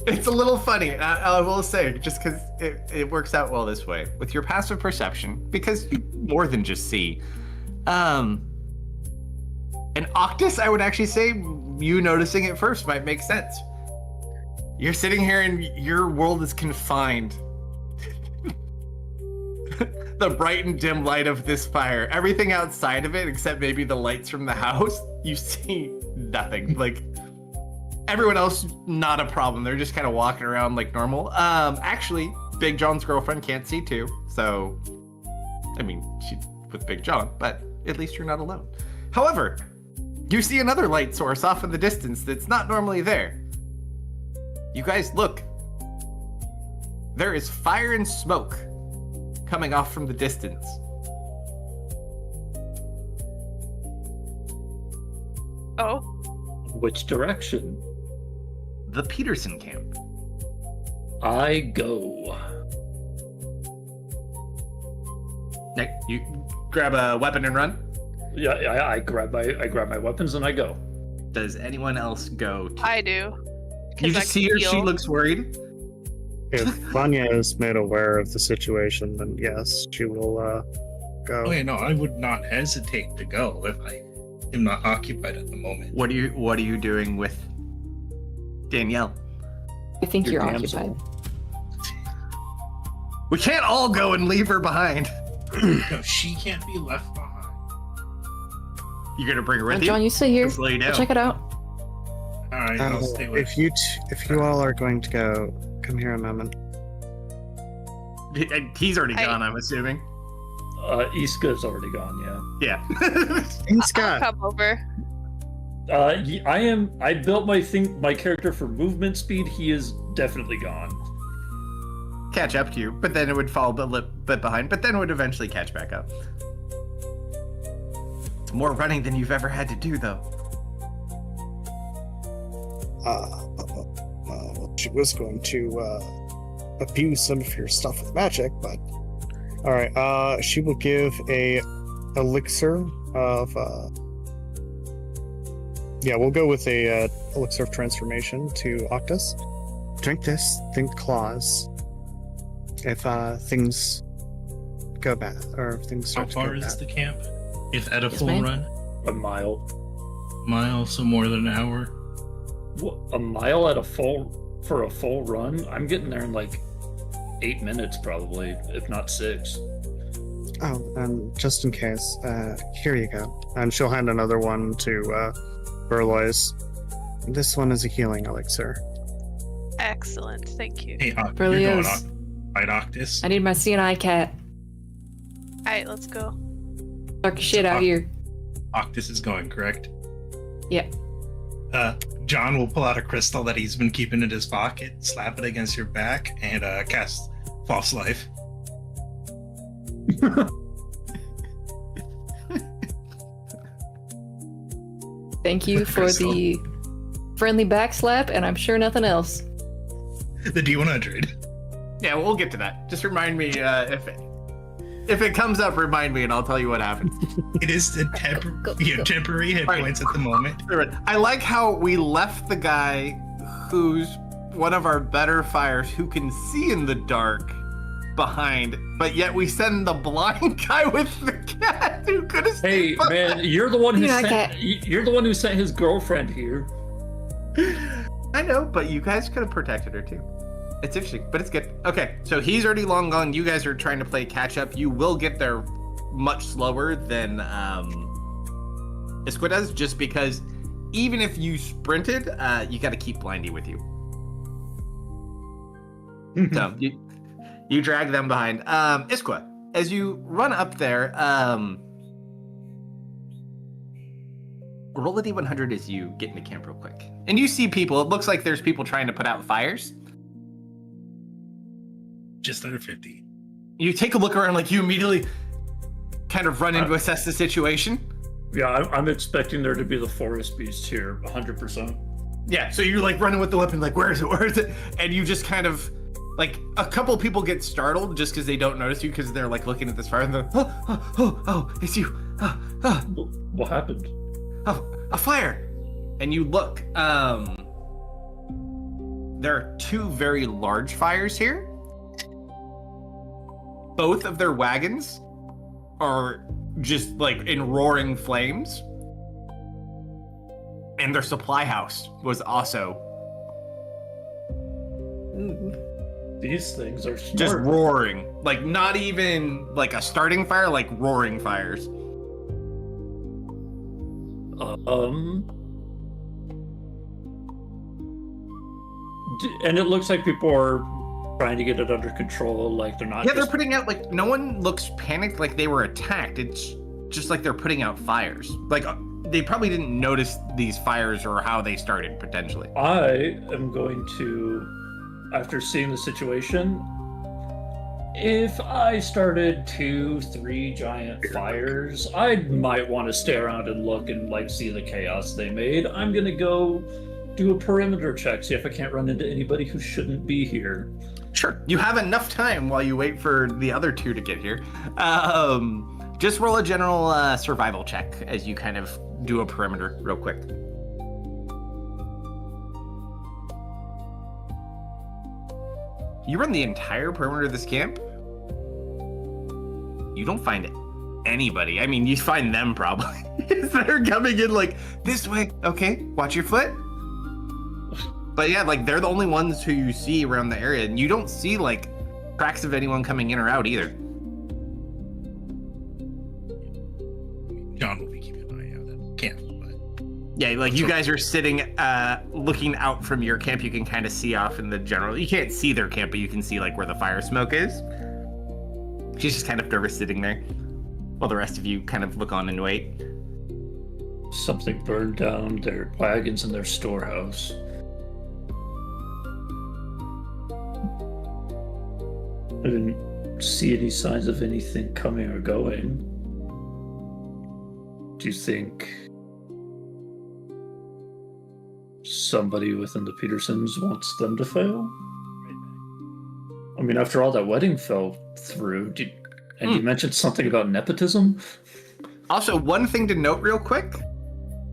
It's a little funny. I will say, just because it works out well this way with your passive perception, because you more than just see. An Octus, I would actually say, you noticing it first might make sense. You're sitting here and your world is confined. The bright and dim light of this fire. Everything outside of it, except maybe the lights from the house, you see nothing. Like, everyone else, not a problem. They're just kind of walking around like normal. Actually, Big John's girlfriend can't see too. So, I mean, she's with Big John, but at least you're not alone. However, you see another light source off in the distance that's not normally there. You guys look. There is fire and smoke coming off from the distance. Oh, Which direction? The Peterson camp. I go. Nick, you grab a weapon and run. Yeah, I grab my weapons and I go. Does anyone else go? I do. You 'Cause I just see can her. She feel- looks worried. If Vanya is made aware of the situation, then yes, she will go. Oh yeah, no, I would not hesitate to go if I am not occupied at the moment. What are you doing with Danielle? I think Your you're damsel. occupied. We can't all go and leave her behind. No, she can't be left behind. You're gonna bring her with John, you? you stay here. Just lay I'll down. check it out. All right, I'll stay with. If you all are going to go, come here a moment. He's already I- gone, I'm assuming. Iska's already gone. Yeah. Yeah. He's I'll got. come over. I built my character for movement speed. He is definitely gone. Catch up to you, but then it would fall a little bit behind, but then it would eventually catch back up. It's more running than you've ever had to do, though. Well, she was going to abuse some of your stuff with magic, but all right. She will give a elixir of. Yeah, we'll go with a elixir of transformation to Octus. Drink this. Think claws. If things go bad or if things How start to far go is bad. the camp? If at a Yes, full ma'am. run? A mile. Mile, so more than an hour. What, a mile at a full run? I'm getting there in like 8 minutes, probably, if not 6. Oh, and just in case, here you go. And she'll hand another one to Burlois. This one is a healing elixir. Excellent, thank you. Hey, you're going Berlioz. right, Octus? I need my CNI cat. Alright, let's go. Dark shit out here. Octus is going, correct? Yeah. John will pull out a crystal that he's been keeping in his pocket, slap it against your back, and cast False Life. Thank you for Crystal. the friendly backslap, and I'm sure nothing else. The D100. Yeah, we'll get to that. Just remind me if it comes up, remind me, and I'll tell you what happened. It is a you have temporary hit Right. points at the moment. I like how we left the guy who's one of our better fires who can see in the dark behind, but yet we send the blind guy with the cat who could have Hey, man, you're the one who Yeah, sent. You're the one who sent his girlfriend here. I know, but you guys could have protected her too. It's interesting, but it's good. Okay, so he's already long gone. You guys are trying to play catch up. You will get there much slower than Isqua does, just because even if you sprinted, you got to keep Blindy with you. So you drag them behind. Isqua, as you run up there, roll a D100 as you get into camp real quick. And you see people. It looks like there's people trying to put out fires. Just under 50. You take a look around, like you immediately kind of run in to assess the situation. Yeah, I'm expecting there to be the forest beast here, 100%. Yeah, so you're like running with the weapon, like, where is it? And you just kind of, like, a couple people get startled just because they don't notice you because they're like looking at this fire and they're, oh, it's you. What happened? Oh, a fire. And you look, there are 2 very large fires here. Both of their wagons are just like in roaring flames. And their supply house was also These things are smart. just roaring. Like not even like a starting fire, like roaring fires. And it looks like people are trying to get it under control. Like they're not. Yeah, they're just- putting out, like, no one looks panicked like they were attacked. It's just like they're putting out fires. Like, they probably didn't notice these fires or how they started, potentially. I am going to, after seeing the situation, if I started 2, 3 giant fires, I might want to stay around and look and like see the chaos they made. I'm gonna go do a perimeter check, see if I can't run into anybody who shouldn't be here. Sure. You have enough time while you wait for the other 2 to get here. Just roll a general survival check as you kind of do a perimeter real quick. You run the entire perimeter of this camp. You don't find anybody. I mean, you find them probably. They're coming in like, this way. Okay, watch your foot. But yeah, like they're the only ones who you see around the area, and you don't see like tracks of anyone coming in or out either. John will be keeping an eye out at camp, but Yeah, like you guys are sitting, looking out from your camp. You can kind of see off in the general. You can't see their camp, but you can see like where the fire smoke is. She's just kind of nervous sitting there. while the rest of you kind of look on and wait. Something burned down their wagons and their storehouse. I didn't see any signs of anything coming or going. Do you think somebody within the Petersons wants them to fail? I mean, after all, that wedding fell through. And you mentioned something about nepotism? Also, one thing to note real quick.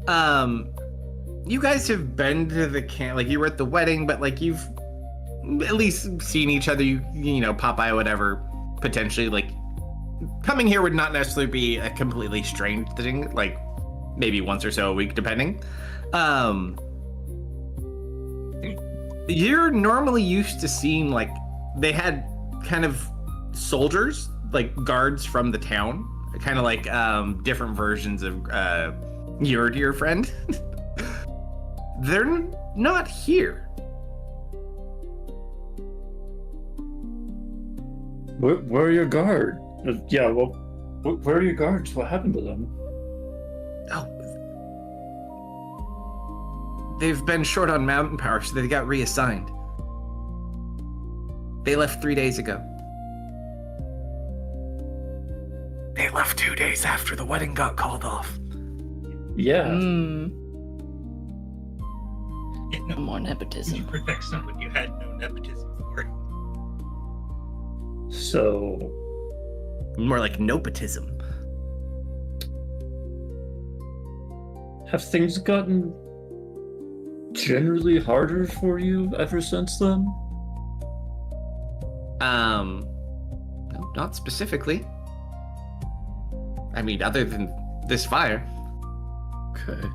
You guys have been to the camp, like you were at the wedding, but like you've at least seen each other, you know, pop by, whatever, potentially. Like, coming here would not necessarily be a completely strange thing, like maybe once or so a week, depending. You're normally used to seeing, like, they had kind of soldiers, like guards from the town, kind of like different versions of your dear friend. They're not here. Where are your guards? Yeah, well, where are your guards? What happened to them? Oh. They've been short on mountain power, so they got reassigned. They left 3 days ago. They left 2 days after the wedding got called off. Yeah. No more nepotism. You protect someone you had no nepotism for. So, More like nepotism. have things gotten generally harder for you ever since then? No, not specifically. I mean, other than this fire. Okay.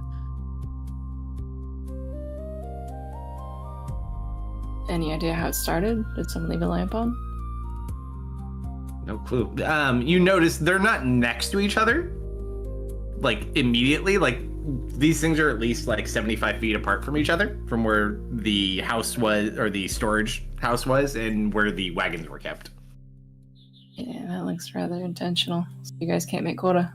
Any idea how it started? Did someone leave a lamp on? No clue. You notice they're not next to each other, like immediately. Like, these things are at least like 75 feet apart from each other, from where the house was, or the storage house was, and where the wagons were kept. Yeah, that looks rather intentional. So you guys can't make quota.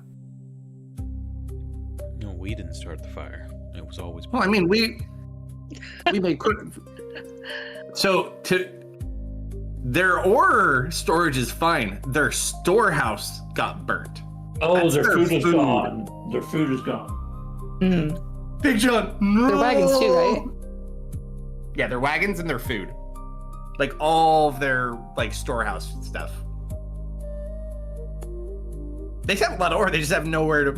No, we didn't start the fire. It was always. Well, I mean, we made quick. So their ore storage is fine. Their storehouse got burnt. Oh, That's their their food is food. gone. Their food is gone. Big John, no! Their wagons too, right? Yeah, their wagons and their food. Like, all of their, like, storehouse stuff. They have a lot of ore, they just have no way to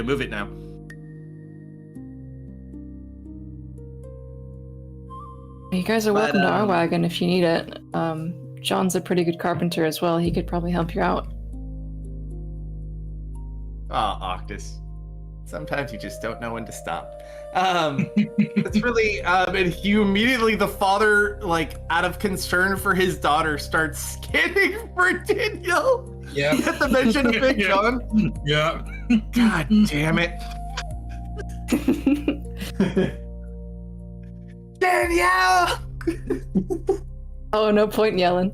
move it now. You guys are welcome to our wagon if you need it. John's a pretty good carpenter as well. He could probably help you out. Oh, Octus. Sometimes you just don't know when to stop. It's really, and he immediately, the father, like, out of concern for his daughter, starts scanning for Danielle. Yeah. At the mention of Big John. Yeah. God damn it. Danielle! Oh, no point in yelling.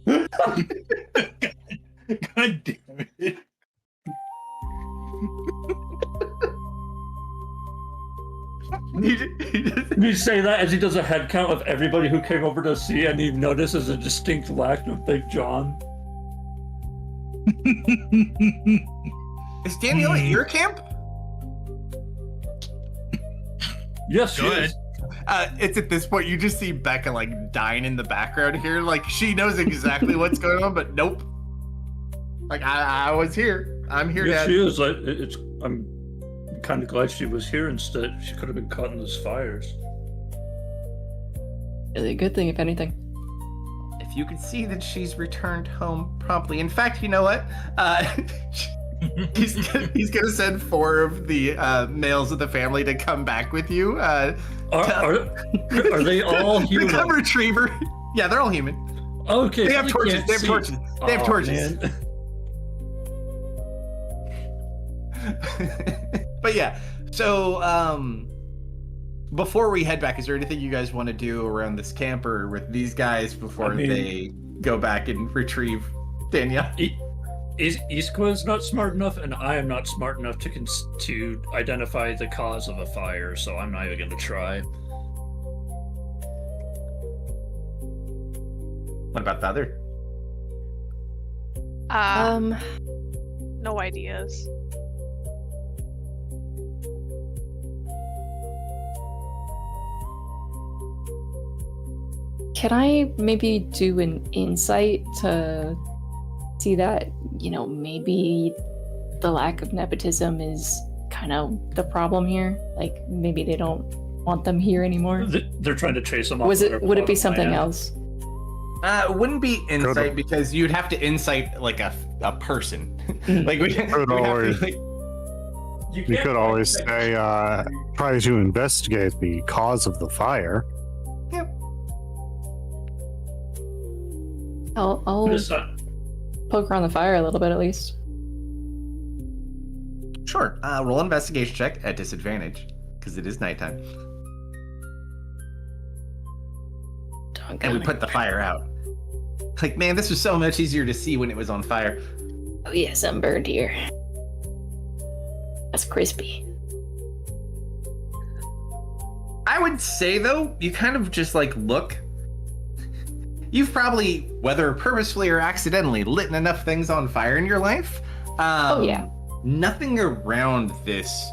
God damn it. You say that as he does a head count of everybody who came over to see, and he notices a distinct lack of Big John. Is Danielle at your camp? Yes, she Good. is. It's at this point you just see Becca like dying in the background here. Like, she knows exactly what's going on, but nope. Like, I was here. I'm here, Yes, Dad. she is. I'm kind of glad she was here instead. She could have been caught in those fires. Really a good thing, if anything. If you could see that she's returned home promptly. In fact, you know what? He's gonna send 4 of the males of the family to come back with you. Are they all human? To come retrieve her. Yeah, they're all human. Okay. They have torches. They have torches. They have torches. Man. But yeah, so before we head back, is there anything you guys want to do around this camp or with these guys before they go back and retrieve Danielle? Iskwa's not smart enough, and I am not smart enough to identify the cause of a fire, so I'm not even going to try. What about the other? No ideas. Can I maybe do an insight to see that, maybe the lack of nepotism is kind of the problem here? Like, maybe they don't want them here anymore? They're trying to chase them off. Would it be something else? It wouldn't be insight because you'd have to insight like a person. Like we Could always- You could always say, try to investigate the cause of the fire. I'll poke around the fire a little bit at least. Sure. Roll an investigation check at disadvantage because it is nighttime. And we put the fire out. Like, man, this was so much easier to see when it was on fire. Oh yes, I'm burned here. That's crispy. I would say though, you kind of just like look. You've probably, whether purposefully or accidentally, lit enough things on fire in your life. Oh yeah. Nothing around this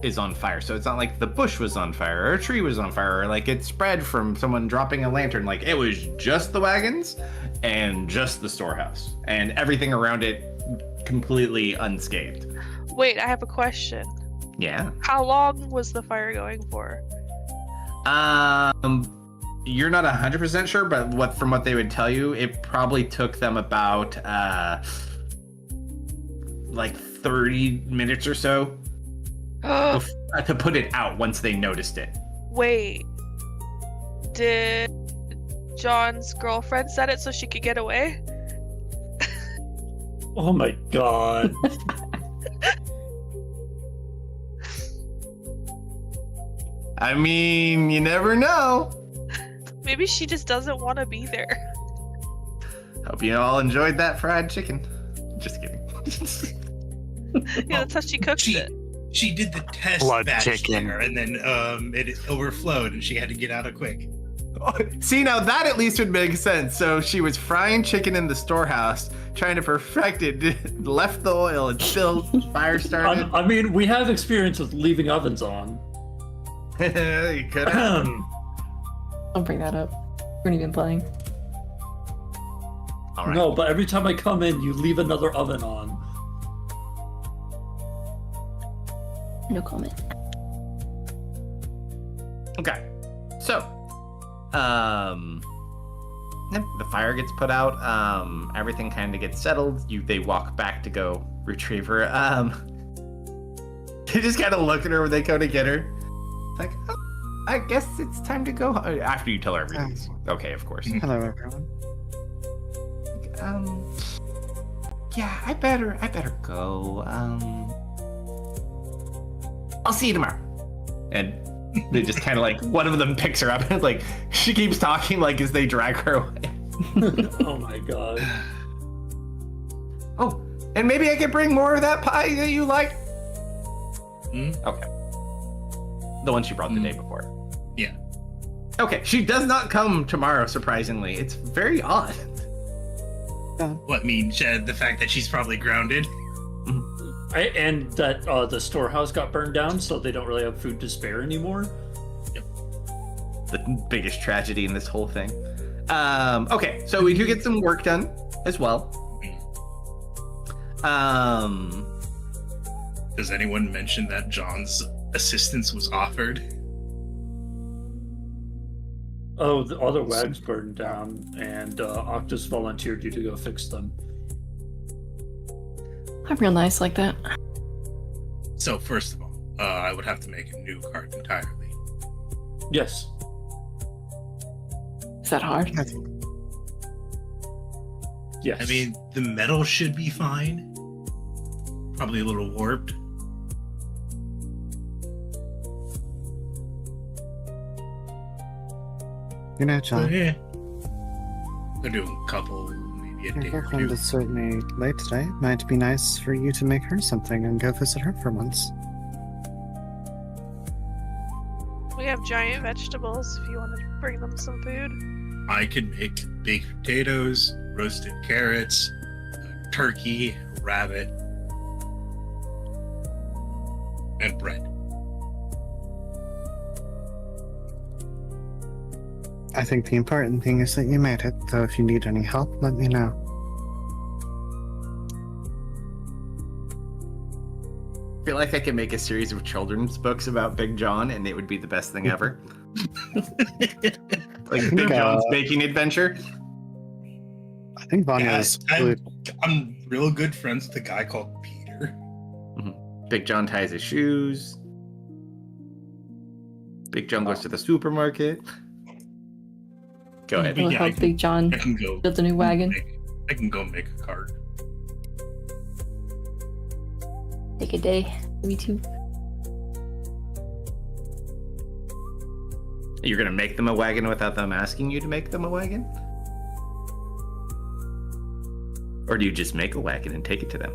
is on fire. So it's not like the bush was on fire or a tree was on fire or like it spread from someone dropping a lantern. Like it was just the wagons and just the storehouse and everything around it completely unscathed. Wait, I have a question. Yeah. How long was the fire going for? You're not 100% sure, but from what they would tell you, it probably took them about like 30 minutes or so to put it out once they noticed it. Wait. Did John's girlfriend set it so she could get away? Oh my god. I mean, you never know. Maybe she just doesn't want to be there. Hope you all enjoyed that fried chicken. Just kidding. Yeah, that's how she cooks it. She did the test Blood batch chicken. there, and then it overflowed, and she had to get out of quick. See, now that at least would make sense. So she was frying chicken in the storehouse, trying to perfect it, left the oil, and still fire started. I mean, we have experience with leaving ovens on. You could have. Don't bring that up. We weren't even playing. All right. No, but every time I come in, you leave another oven on. No comment. Okay. So, the fire gets put out. Everything kind of gets settled. They walk back to go retrieve her. They just kind of look at her when they go to get her. Like, oh, I guess it's time to go. After you tell her everything's okay, of course. Hello, everyone. Yeah, I better go. I'll see you tomorrow. And they just kind of like, one of them picks her up and like, she keeps talking like as they drag her away. Oh my god. Oh, and maybe I could bring more of that pie that you like. Okay. The one she brought the day before. Yeah. Okay, she does not come tomorrow, surprisingly. It's very odd. What means the fact that she's probably grounded? And that the storehouse got burned down, so they don't really have food to spare anymore. The biggest tragedy in this whole thing. Okay, so we do get some work done as well. Does anyone mention that John's assistance was offered? Oh, the other wags burned down, and Octus volunteered you to go fix them. I'm real nice like that. So first of all, I would have to make a new cart entirely. Yes. Is that hard? Yes. I mean, the metal should be fine. Probably a little warped. You know, But John, yeah. They're doing a couple, maybe maybe a Your day or girlfriend two. is certainly late today. Might be nice for you to make her something and go visit her for once. We have giant vegetables if you want to bring them some food. I can make baked potatoes, roasted carrots, turkey, rabbit, and bread. I think the important thing is that you made it, though if you need any help, let me know. I feel like I could make a series of children's books about Big John, and it would be the best thing ever. Like Big John's baking adventure. I think Vanya's I'm real good friends with a guy called Peter. Big John ties his shoes. Big John goes to the supermarket. Go ahead. We'll Yeah, help Big John I can go build a new wagon. I can go make a cart. Take a day, maybe 2. You're gonna make them a wagon without them asking you to make them a wagon? Or do you just make a wagon and take it to them?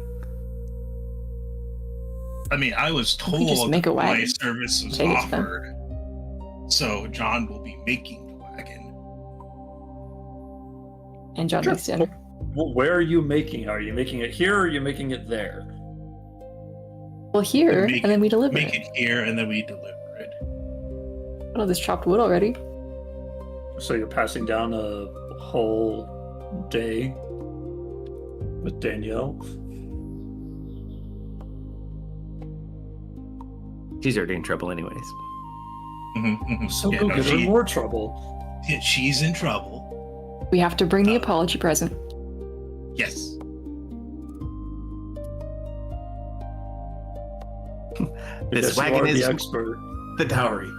I mean, I was We could just told make a my wagon, service was take it to them. offered. So John will be making the wagon. And John Sure. makes dinner. Well, where are you making it? Are you making it here or are you making it there? Well, here, Make and then we deliver Make it. it here and then we deliver it. Oh, there's chopped wood already. So you're passing down a whole day with Danielle? She's already in trouble anyways. So Yeah, go no, get her she- more trouble. Yeah, she's in trouble. We have to bring the apology present. Yes. This Because you wagon are is the expert. the dowry.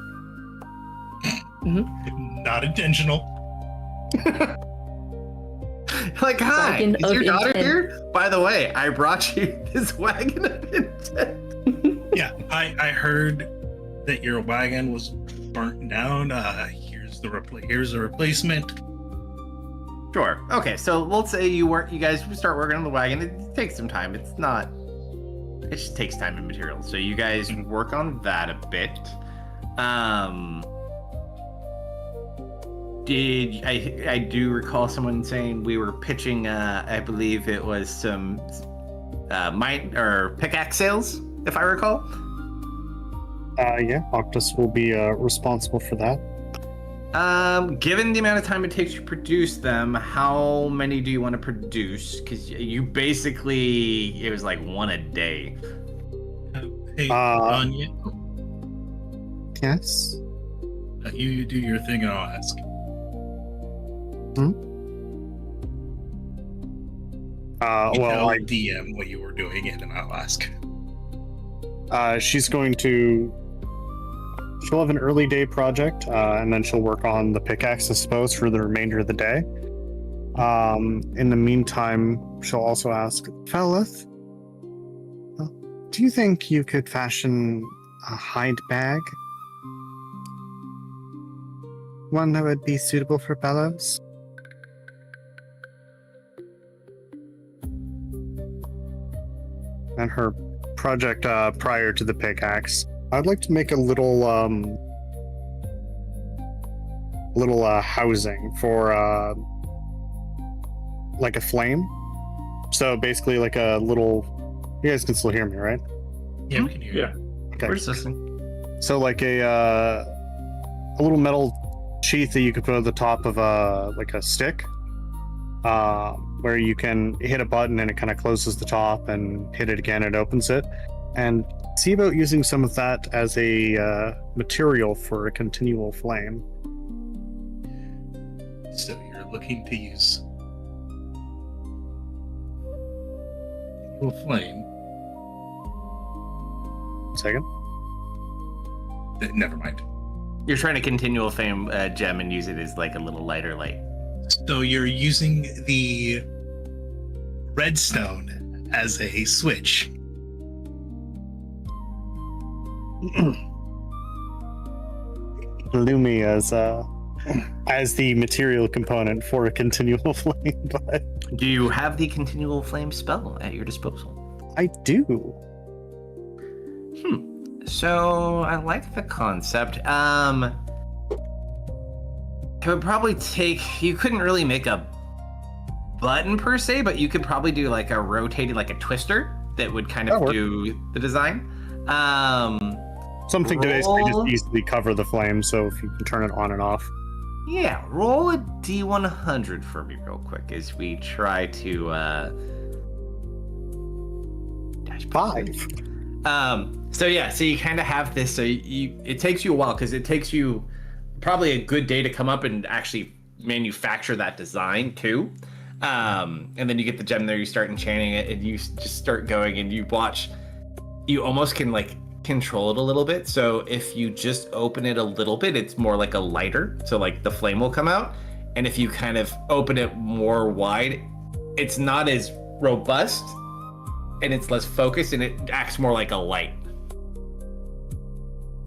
Not intentional. Like, hi, Wagon is of your daughter intent. here? By the way, I brought you this wagon of intent. Yeah, I heard that your wagon was burnt down. Here's the replacement. Sure. Okay, so let's say you guys start working on the wagon. It takes some time. It just takes time and materials. So you guys work on that a bit. I do recall someone saying we were pitching, I believe it was some mine or pickaxe sales, if I recall. Yeah, Octus will be responsible for that. Given the amount of time it takes to produce them, how many do you want to produce? Because you basically, it was like one a day. Hey, Uh, Anya, Yes? you do your thing and I'll ask. You Well, tell I DM what you were doing and then I'll ask. she's going to. She'll have an early day project, and then she'll work on the pickaxe, I suppose, for the remainder of the day. In the meantime, she'll also ask, Felith, do you think you could fashion a hide bag? One that would be suitable for Bellows? And her project prior to the pickaxe, I'd like to make a little housing for like a flame. So basically like a little, you guys can still hear me, right? Yeah, we can hear you. Yeah. Okay. We're just listening. So like a little metal sheath that you could put at the top of like a stick, where you can hit a button and it kind of closes the top, and hit it again, it opens it. And see about using some of that as a material for a continual flame. So you're looking to use a flame. Second. Never mind. You're trying to continual flame gem and use it as like a little lighter light. So you're using the redstone as a switch. Lumia's as the material component for a continual flame, but Do you have the continual flame spell at your disposal? I do. So I like the concept. It would probably take. You couldn't really make a button per se, but you could probably do like a rotated, like a twister that would kind of do the design. Something to basically just Roll. easily cover the flame, so if you can turn it on and off. Yeah, roll a D100 for me real quick as we try to dash 5. So you kind of have this. So it takes you a while because it takes you probably a good day to come up and actually manufacture that design too. And then you get the gem there, you start enchanting it, and you just start going, and you watch. You almost can like control it a little bit. So if you just open it a little bit, it's more like a lighter. So like the flame will come out, and if you kind of open it more wide, it's not as robust, and it's less focused, and it acts more like a light.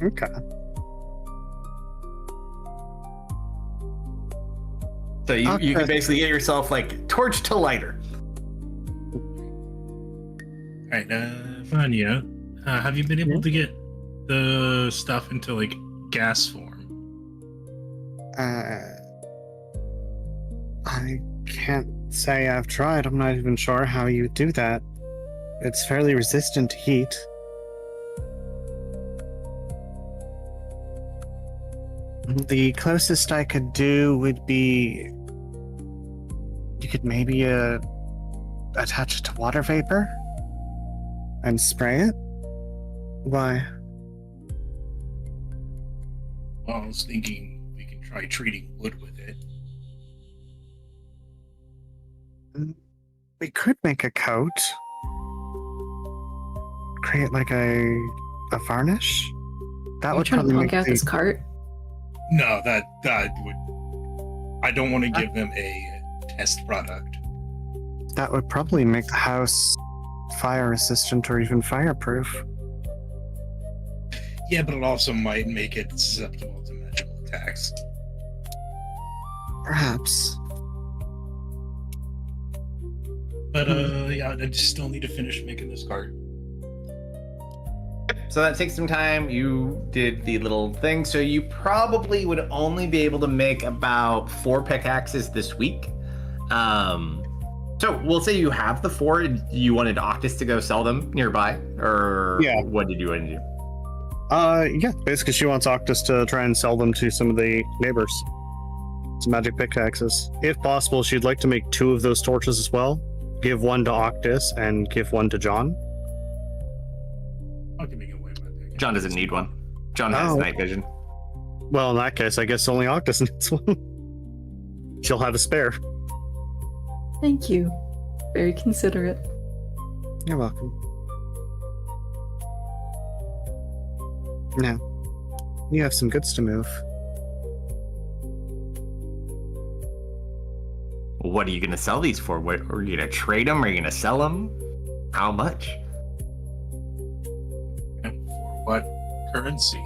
Okay. So you can basically get yourself like torch to lighter. All right, Vanya, have you been able to get the stuff into like gas form? I can't say I've tried. I'm not even sure how you do that. It's fairly resistant to heat. The closest I could do would be you could maybe attach it to water vapor and spray it. Why? Well, I was thinking we can try treating wood with it. We could make a coat. Create like a varnish. That Are you would trying probably to make punk out the, this cart? No, that would. I don't want to give them a test product. that would probably make the house fire resistant or even fireproof. Yeah, but it also might make it susceptible to magical attacks. Perhaps. But yeah, I just still need to finish making this cart. So that takes some time. You did the little thing. So you probably would only be able to make about 4 pickaxes this week. So we'll say you have the 4. You wanted Octus to go sell them nearby, or Yeah. what did you want to do? Yeah, basically she wants Octus to try and sell them to some of the neighbors. Some magic pickaxes. If possible, she'd like to make 2 of those torches as well. Give 1 to Octus and give 1 to John. I can make it way my pick. John doesn't need one. John has Oh. night vision. Well, in that case, I guess only Octus needs one. She'll have a spare. Thank you. Very considerate. You're welcome. Now, you have some goods to move. What are you going to sell these for? What, are you going to trade them? Are you going to sell them? How much? And for what currency?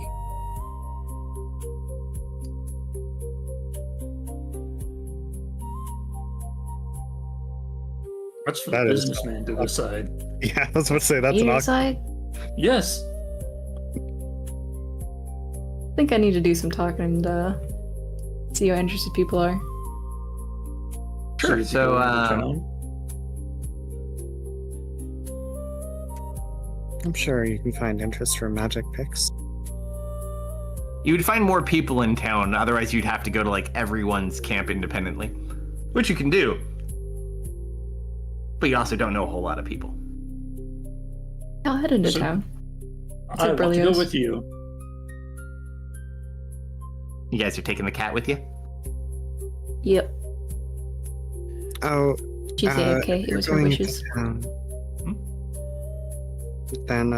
That's for That the is- businessman to decide. Yeah, I was about to say that's an You Octus. decide? Yes. I think I need to do some talking and see how interested people are. Sure. So, I'm sure you can find interest for magic picks. you would find more people in town. Otherwise, you'd have to go to like everyone's camp independently, which you can do. But you also don't know a whole lot of people. I'll head into So- town. I Say want to go Berlioz. with you. You guys are taking the cat with you? Yep. Oh, She's okay. It you're was her going wishes. to town. Then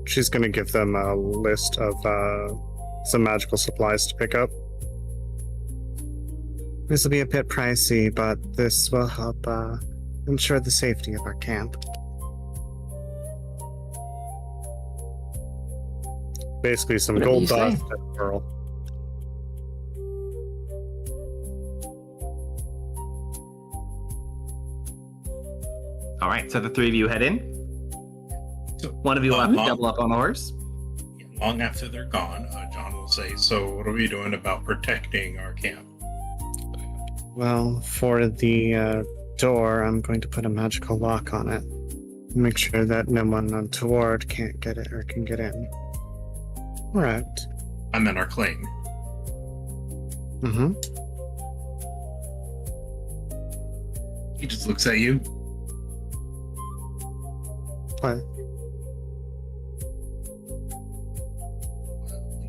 she's going to give them a list of some magical supplies to pick up. This will be a bit pricey, but this will help ensure the safety of our camp. Basically, some Whatever gold you say. dust and pearl. All right, so the three of you head in. So, One of you will have to long- double up on the horse. Long after they're gone, John will say, "So, what are we doing about protecting our camp?" Well, for the door, I'm going to put a magical lock on it. Make sure that no one untoward can't get it or can get in. Alright. I meant our claim. Mm-hmm. He just looks at you. What?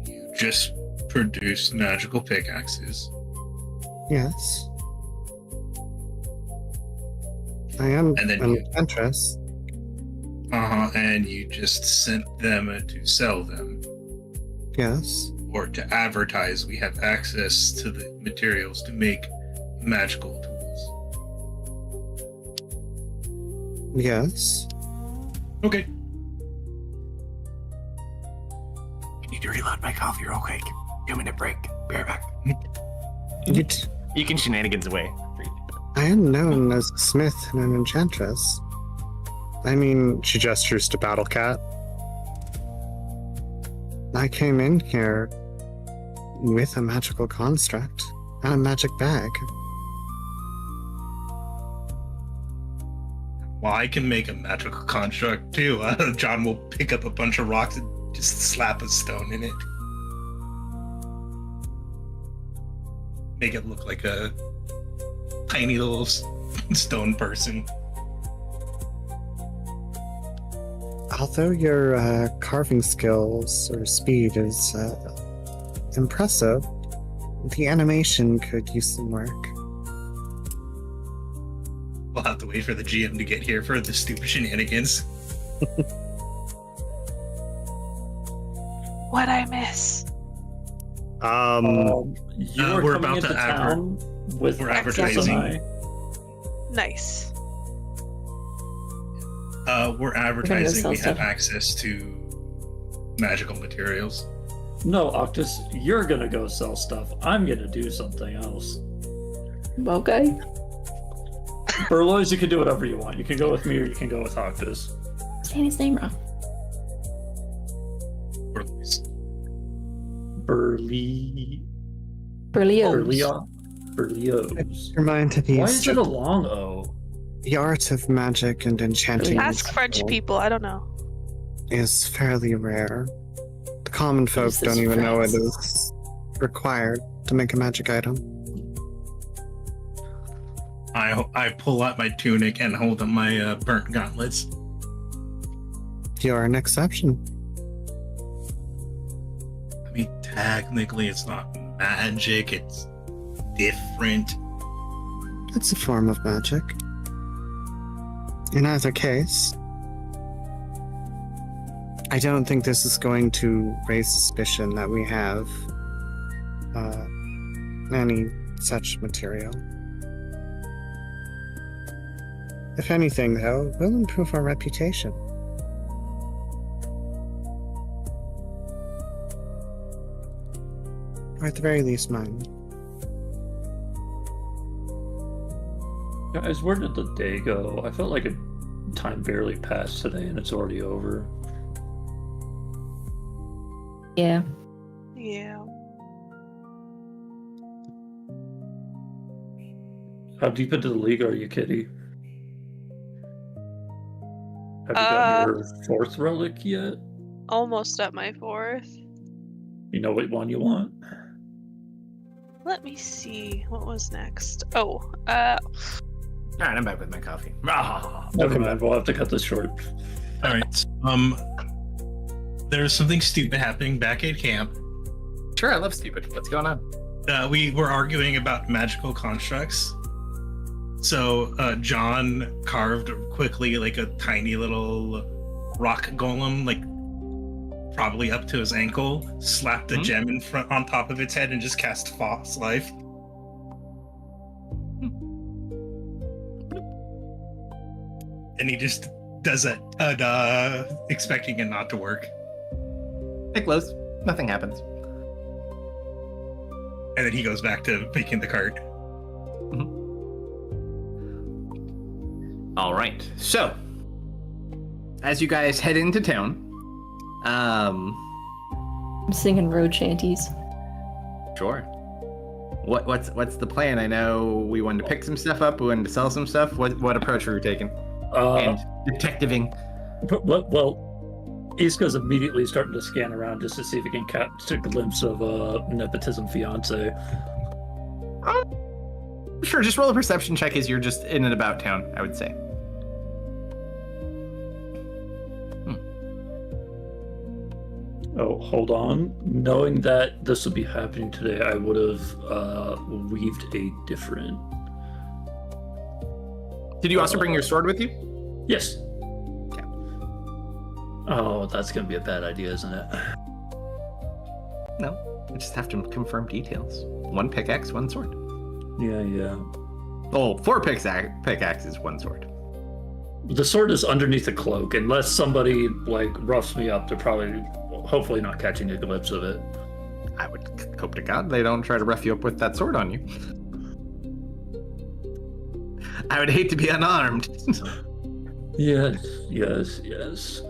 You just produced magical pickaxes. Yes. I am And then an you- enchantress. And you just sent them to sell them. Yes. Or to advertise we have access to the materials to make magical tools. Yes. Okay. I need to reload my coffee real quick. 2-minute break. Be right back. You can shenanigans away. I am known as a smith and an enchantress. I mean, she gestures to Battle Cat. I came in here with a magical construct and a magic bag. Well, I can make a magical construct too. John will pick up a bunch of rocks and just slap a stone in it. Make it look like a tiny little stone person. Although your carving skills or speed is impressive, the animation could use some work. We'll have to wait for the GM to get here for the stupid shenanigans. What'd I miss? You are we're coming about into to town with we're Axis advertising. and I. Nice. We're advertising sell we have stuff. access to magical materials. No, Octus, you're gonna go sell stuff. I'm gonna do something else. Okay. Burlois, you can do whatever you want. You can go with me or you can go with Octus. Saying his name wrong. Berlioz. Berlioz. Remind me Why is it a long O? the art of magic and enchanting Ask French people. I don't know. is fairly rare. The common folk This is don't even know it France. is required to make a magic item. I pull out my tunic and hold up my burnt gauntlets. You're an exception. I mean, technically, it's not magic. It's different. It's a form of magic. In either case, I don't think this is going to raise suspicion that we have any such material. If anything, though, it will improve our reputation. Or at the very least, mine. Guys, where did the day go? I felt like time barely passed today and it's already over. Yeah. Yeah. How deep into the league are you, Kitty? Have you got your 4th relic yet? Almost at my 4th. You know what one you want? Let me see. What was next? Oh, All right, I'm back with my coffee. Never mind, we'll have to cut this short. All right. There's something stupid happening back at camp. Sure, I love stupid. What's going on? We were arguing about magical constructs. So John carved quickly like a tiny little rock golem, like probably up to his ankle, slapped a gem in front on top of its head, and just cast Fox Life. And he just does it, expecting it not to work. Hey, close. Nothing happens. And then he goes back to making the cart. All right. So, as you guys head into town, I'm singing road shanties. sure. What's the plan? I know we wanted to pick some stuff up. We wanted to sell some stuff. What approach are we taking? And detectiving. Well, Iska's immediately starting to scan around just to see if he can catch a glimpse of nepotism fiance. Sure. Just roll a perception check as you're just in and about town, I would say. Oh, hold on. Knowing that this would be happening today, I would have weaved a different. Did you also bring your sword with you? Yes. Okay. Oh, that's gonna be a bad idea, isn't it? No. We just have to confirm details. 1 pickaxe, 1 sword. Yeah. Oh, 4 pickaxes, 1 sword. The sword is underneath the cloak. Unless somebody like roughs me up, they're probably, hopefully, not catching a glimpse of it. I would hope to God they don't try to rough you up with that sword on you. I would hate to be unarmed. Yes.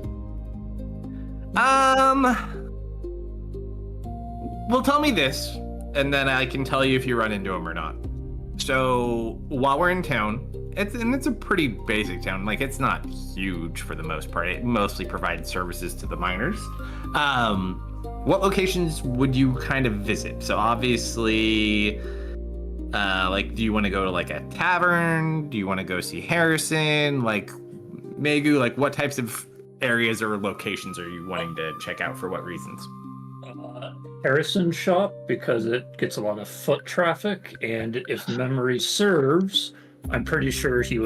Well, tell me this, and then I can tell you if you run into him or not. So, while we're in town, it's a pretty basic town. Like, it's not huge for the most part. It mostly provides services to the miners. What locations would you kind of visit? So, obviously, like, do you want to go to, like, a tavern? Do you want to go see Harrison? Like, Megu? Like, what types of areas or locations are you wanting to check out for what reasons? Harrison shop, because it gets a lot of foot traffic, and if memory serves, I'm pretty sure he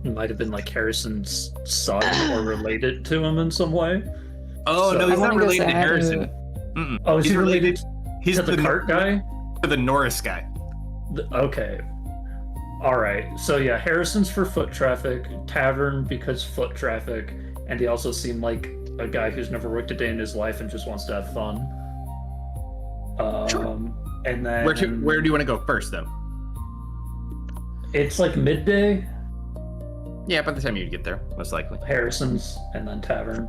might have been like Harrison's son or related to him in some way. Oh, So- no, he's I not wanna go related to say Harrison. Mm-mm. Oh, is he related He's to the cart guy? To the Norris guy. Okay. All right. So yeah, Harrison's for foot traffic, tavern because foot traffic, and he also seemed like a guy who's never worked a day in his life and just wants to have fun. Sure. And then Where do you want to go first, though? it's like midday, Yeah, by the time you get there, most likely. Harrison's, and then tavern.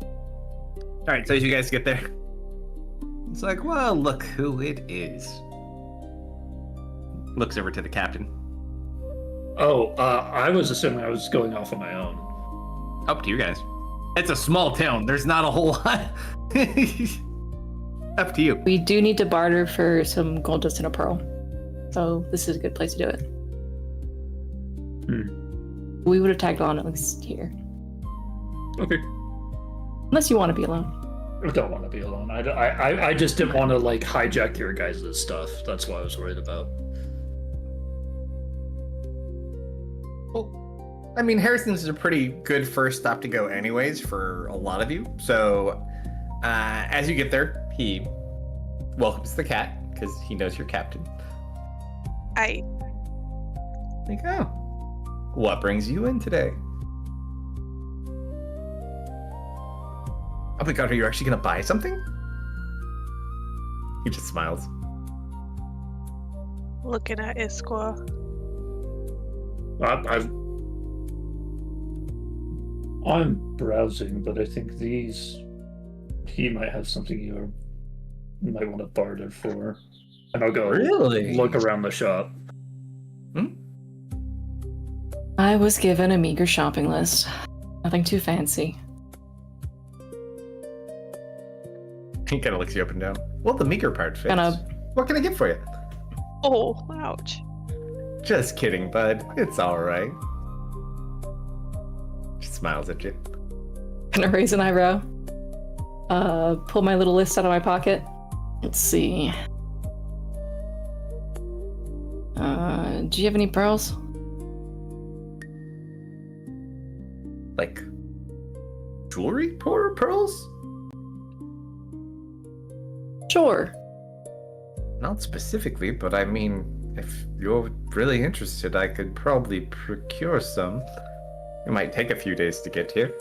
All right, so as you guys get there, it's like, well, look who it is. Looks over to the captain. Oh, I was assuming I was going off on my own. Up to you guys. It's a small town. There's not a whole lot. Up to you. We do need to barter for some gold dust and a pearl. So this is a good place to do it. We would have tagged on at least here. Okay. Unless you want to be alone. I don't want to be alone. I just didn't want to like hijack your guys' stuff. That's what I was worried about. Well, I mean, Harrison's is a pretty good first stop to go anyways for a lot of you. So as you get there, he welcomes the cat because he knows you're captain. I Like, oh, what brings you in today? Oh my God, are you actually gonna buy something? He just smiles. looking at Isqua. I'm browsing, but I think he might have something you might want to barter for. And I'll go Really? look around the shop. I was given a meager shopping list. Nothing too fancy. He kind of looks you up and down. Well, the meager part fits. What can I get for you? Oh, ouch. Just kidding, bud. It's all right. She smiles at you. Gonna raise an eyebrow. Pull my little list out of my pocket. Let's see. Do you have any pearls? Like jewelry? Pearls? Sure. Not specifically, but I mean, if you're really interested, I could probably procure some. It might take a few days to get here.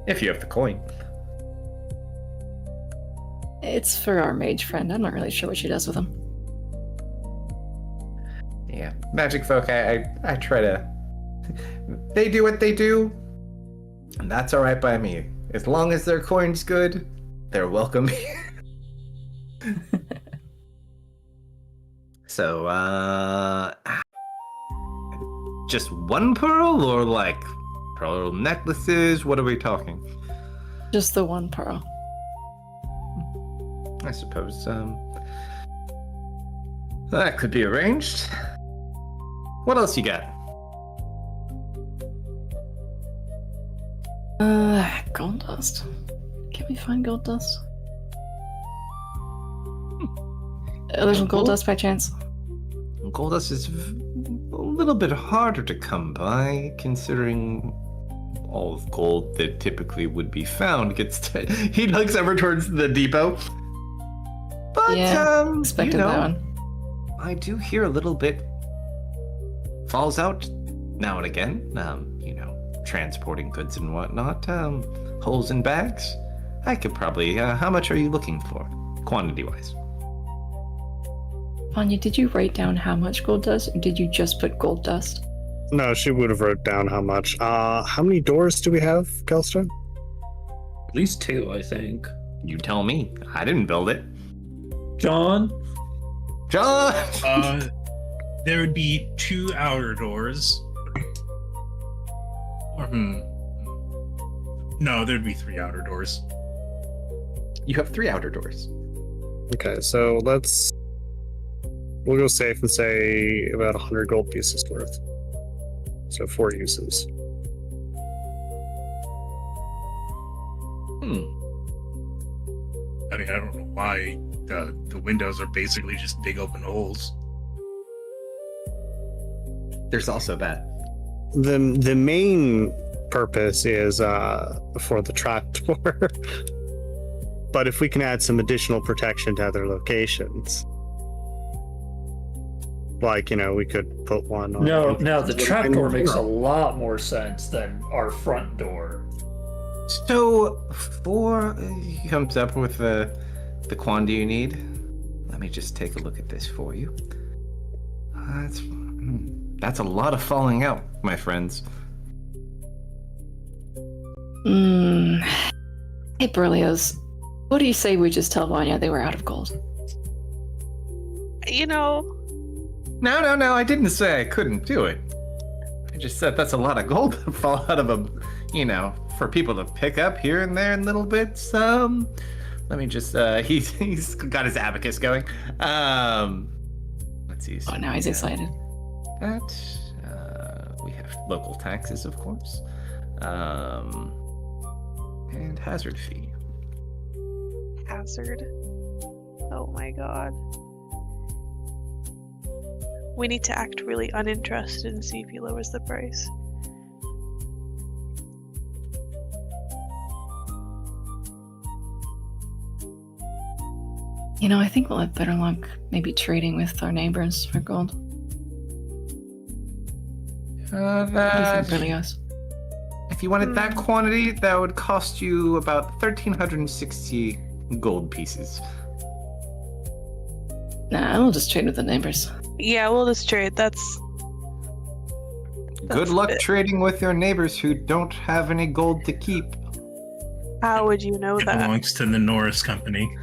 If you have the coin. It's for our mage friend. I'm not really sure what she does with them. yeah, magic folk. I try to. They do what they do, and that's all right by me. As long as their coin's good, they're welcome here. So, just one pearl, or like pearl necklaces? What are we talking? Just the one pearl. I suppose that could be arranged. What else you got? Gold dust. Can we find gold dust? There's some gold dust by chance. Gold dust is a little bit harder to come by, considering all of gold that typically would be found gets. He looks over towards the depot. But Expected that one. I do hear a little bit falls out now and again. Transporting goods and whatnot. Holes in bags. I could probably. How much are you looking for, quantity-wise? Vanya, did you write down how much gold dust, or did you just put gold dust? No, she would have wrote down how much. How many doors do we have, Kelstone? At least 2, I think. You tell me. I didn't build it. John? There would be 2 outer doors. Or no, there'd be 3 outer doors. You have 3 outer doors. Okay, so we'll go safe and say about 100 gold pieces worth. So 4 uses. I mean, I don't know why the windows are basically just big open holes. There's also that. The main purpose is for the trapdoor. But if we can add some additional protection to other locations, like, we could put one on. No, the trapdoor makes a lot more sense than our front door. So, he comes up with the quantity you need. Let me just take a look at this for you. That's a lot of falling out, my friends. Hey, Berlioz. What do you say we just tell Vanya they were out of gold? No, I didn't say I couldn't do it. I just said that's a lot of gold to fall out of them, for people to pick up here and there in little bits. Let me just, he's got his abacus going. Let's see. Oh, now he's excited. That, we have local taxes, of course. And hazard fee. Hazard. Oh my god. We need to act really uninterested and see if he lowers the price. I think we'll have better luck maybe trading with our neighbors for gold. Berlioz. If you wanted that quantity, that would cost you about 1,360 gold pieces. Nah, we'll just trade with the neighbors. Yeah, we'll just trade. That's Good luck trading with your neighbors who don't have any gold to keep. How would you know It that? belongs to the Norris Company.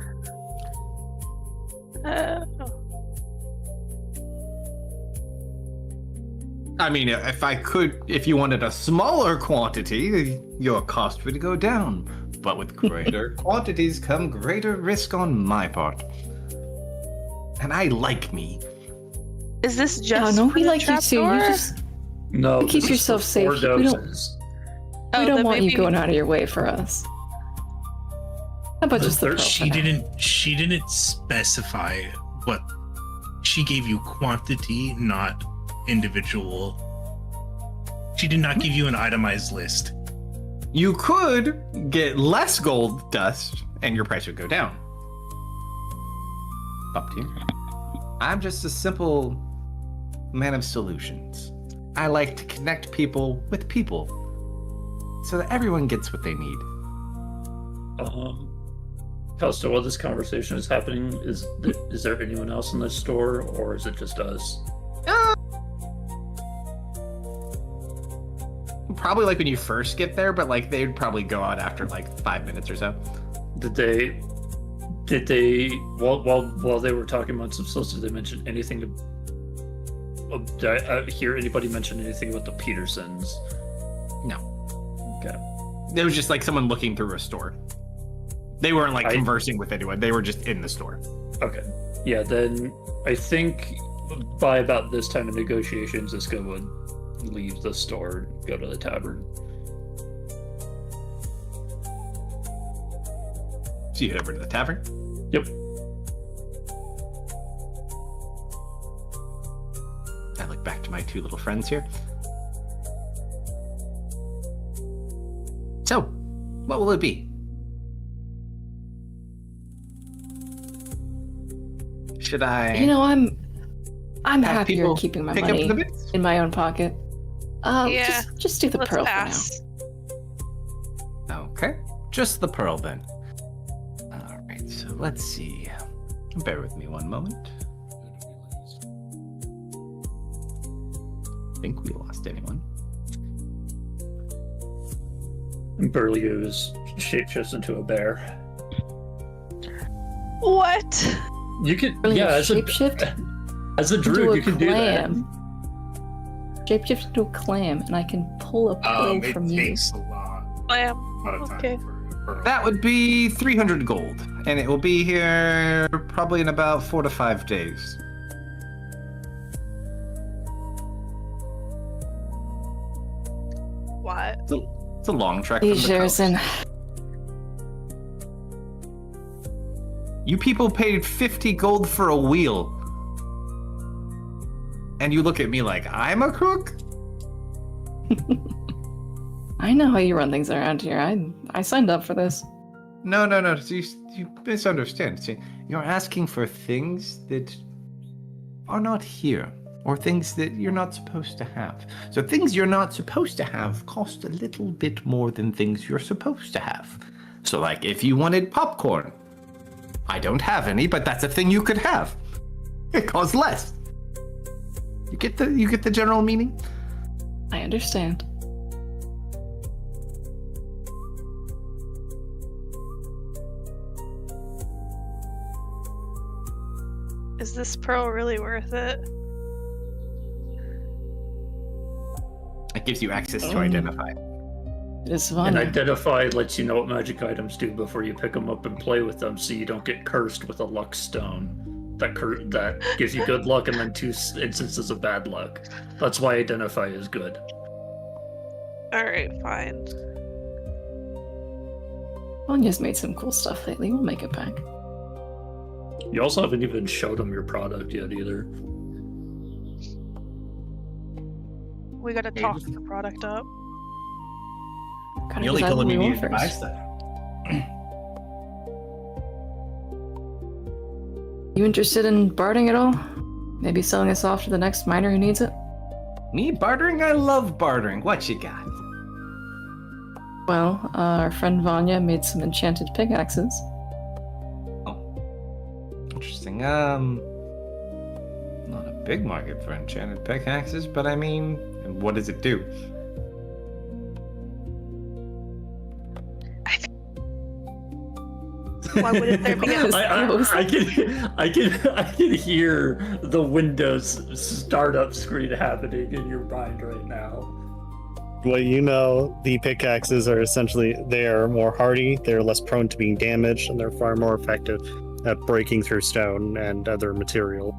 I mean, if you wanted a smaller quantity, your cost would go down. But with greater quantities come greater risk on my part. And I like me. Is this just no, for we the like you too. You trapdoor? just No, keep this is yourself for safe. 4 We don't- doses. we don't then want you maybe- going out of your way for us. How about just the pearl? She didn't specify what. She gave you quantity, not individual. She did not give you an itemized list. You could get less gold dust and your price would go down. Up to you. I'm just a simple man of solutions. I like to connect people with people so that everyone gets what they need. Costa, while this conversation is happening, is there anyone else in the store, or is it just us? probably like when you first get there, but like they'd probably go out after like 5 minutes or so. Did they while they were talking about some stuff, did they mention anything? Did I hear anybody mention anything about the Petersons? No. Okay. It was just like someone looking through a store. They weren't like conversing with anyone. They were just in the store. Okay. Yeah, then I think by about this time of negotiations, Iska would leave the store, go to the tavern. So you head over to the tavern? Yep. I look back to my two little friends here. So, what will it be? Should I? You know, I'm have happier people keeping my pick up money the bits? in my own pocket. Yeah, just do the Let's pearl pass. Okay, just the pearl then. All right, so let's see. Bear with me one moment. I think we lost anyone. And Burley is shapeshifts into a bear. What? You can, for now. yeah, As shapeshift as a into druid, a you can do that. clam. Shapeshift into a clam, and I can pull a pearl It from you. takes a lot of time Okay. for a pearl. That would be 300 gold, and it will be here probably in about 4 to 5 days. What? It's a long trek from the coast. And You people paid 50 gold for a wheel. And you look at me like I'm a crook? I know how you run things around here. I signed up for this. No. You misunderstand. See, you're asking for things that are not here, or things that you're not supposed to have. So things you're not supposed to have cost a little bit more than things you're supposed to have. So like if you wanted popcorn, I don't have any, but that's a thing you could have. It costs less. You get the general meaning? I understand. Is this pearl really worth it? It gives you access to identify. It is And fun. identify lets you know what magic items do before you pick them up and play with them, so you don't get cursed with a luck stone. That gives you good luck and then 2 instances of bad luck. That's why identify is good. Alright, fine. Vanya's made some cool stuff lately. We'll make it back. You also haven't even showed them your product yet either. We gotta Yeah, talk just- the product up. Gotta You only decide told what him we you want needed to buy first. stuff. You interested in barding at all? Maybe selling this off to the next miner who needs it? Me bartering? I love bartering. What you got? Well, our friend Vanya made some enchanted pickaxes. Interesting. Not a big market for enchanted pickaxes, but I mean, what does it do? Why wouldn't there be a I can hear the Windows startup screen happening in your mind right now. Well, you know, the pickaxes are essentially, they are more hardy, they're less prone to being damaged, and they're far more effective at breaking through stone and other material.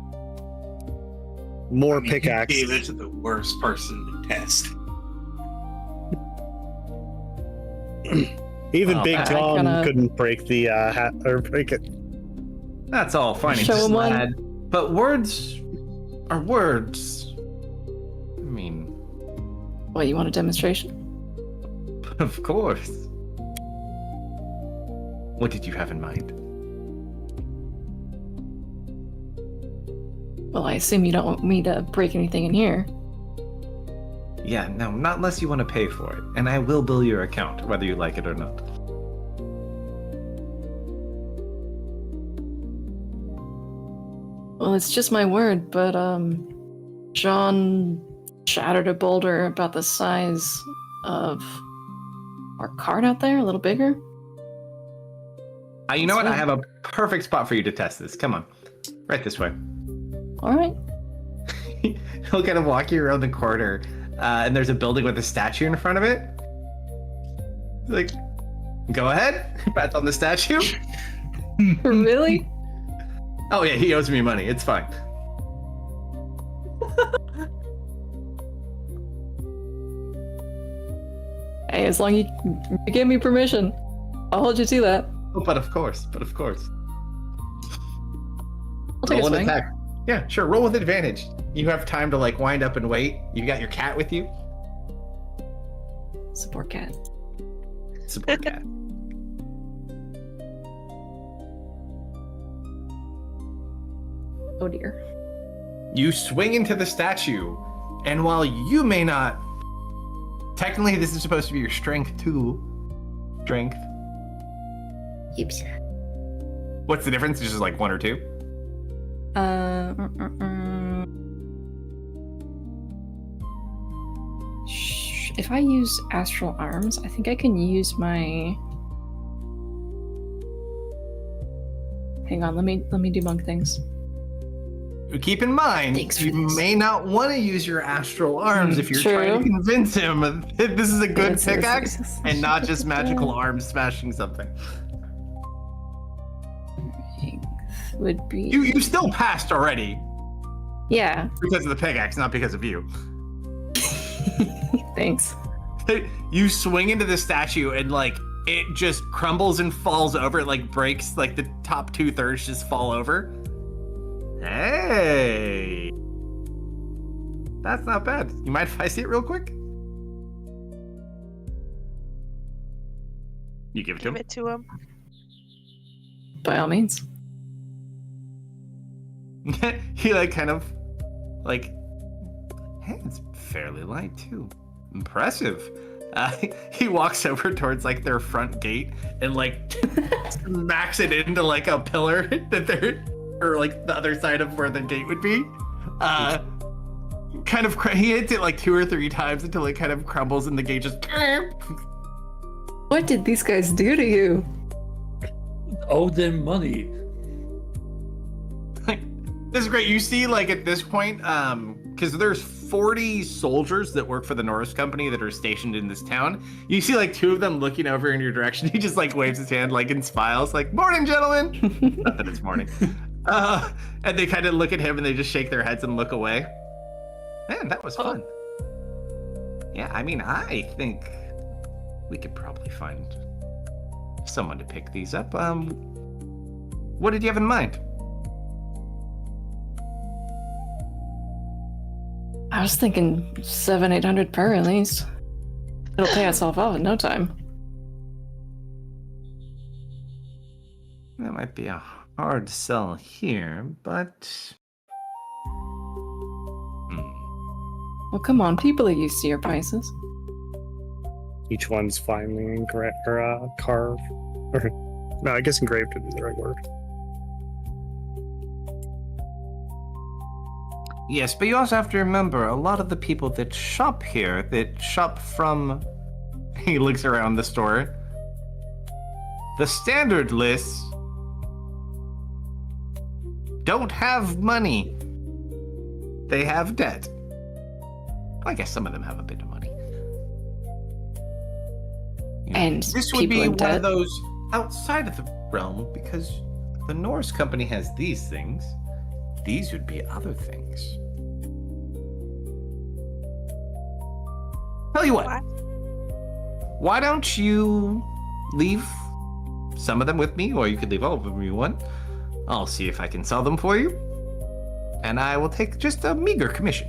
More I mean, pickaxe. You gave it to the worst person to test. Even Oh, Big I John kinda- couldn't break the hat or break it. That's all fine and Show 'em one. sad, but words are words. I mean, What, you want a demonstration? of course. What did you have in mind? Well, I assume you don't want me to break anything in here. Yeah, no, not unless you want to pay for it, and I will bill your account, whether you like it or not. Well, it's just my word, but, John shattered a boulder about the size of our cart out there, a little bigger. You know what? I Sweet. have a perfect spot for you to test this. Come on. Right this way. All right. He'll kind of walk you around the corner, and there's a building with a statue in front of it. Like, go ahead. Pats on the statue. Really? Oh, yeah, he owes me money. It's fine. Hey, as long as you give me permission, I'll hold you to that. Oh, but of course. I'll take a Roll an swing. attack. Yeah, sure. Roll with advantage. You have time to like wind up and wait. You got your cat with you. Support cat. Support cat. Oh dear. You swing into the statue, and while you may not, technically this is supposed to be your strength too. Strength. Yips. What's the difference? It's just like 1 or 2. If I use astral arms, I think I can use my. Hang on, let me debunk things. Keep in mind, Thanks for you this. may not want to use your astral arms if you're trying to True. convince him that this is a good Yes, pickaxe yes. and not just magical arms smashing something. Would be. You still passed already Yeah. because of the pickaxe, not because of you. Thanks. You swing into the statue and like it just crumbles and falls over. It like breaks, like the top 2/3 just fall over. Hey, that's not bad. You mind if I see it real quick? You give it to Give him. it to him. By all means. He like kind of like, hey, it's fairly light too. Impressive. He walks over towards like their front gate and like smacks it into like a pillar that they're, or like the other side of where the gate would be. Kind of, he hits it like 2 or 3 times until it kind of crumbles and the gate just. What did these guys do to you? Owe them money. This is great. You see, like at this point, because there's 40 soldiers that work for the Norris company that are stationed in this town. You see, like 2 of them looking over in your direction. He just like waves his hand, like and smiles, like "Morning, gentlemen." Not that it's morning. And they kind of look at him and they just shake their heads and look away. Man, that was fun. Yeah, I mean, I think we could probably find someone to pick these up. What did you have in mind? I was thinking 700-800 per at least. It'll pay itself off in no time. That might be a hard sell here, but... Well, come on, people are used to your prices. Each one's finely carved. Or, no, I guess engraved would be the right word. Yes, but you also have to remember, a lot of the people that shop here, that shop from... He looks around the store. The standard lists don't have money. They have debt. I guess some of them have a bit of money. You know, And this would people be in one debt. of those outside of the realm, because the Norse company has these things. These would be other things. Tell you what. Why don't you leave some of them with me, or you could leave all of them if you want. I'll see if I can sell them for you. And I will take just a meager commission.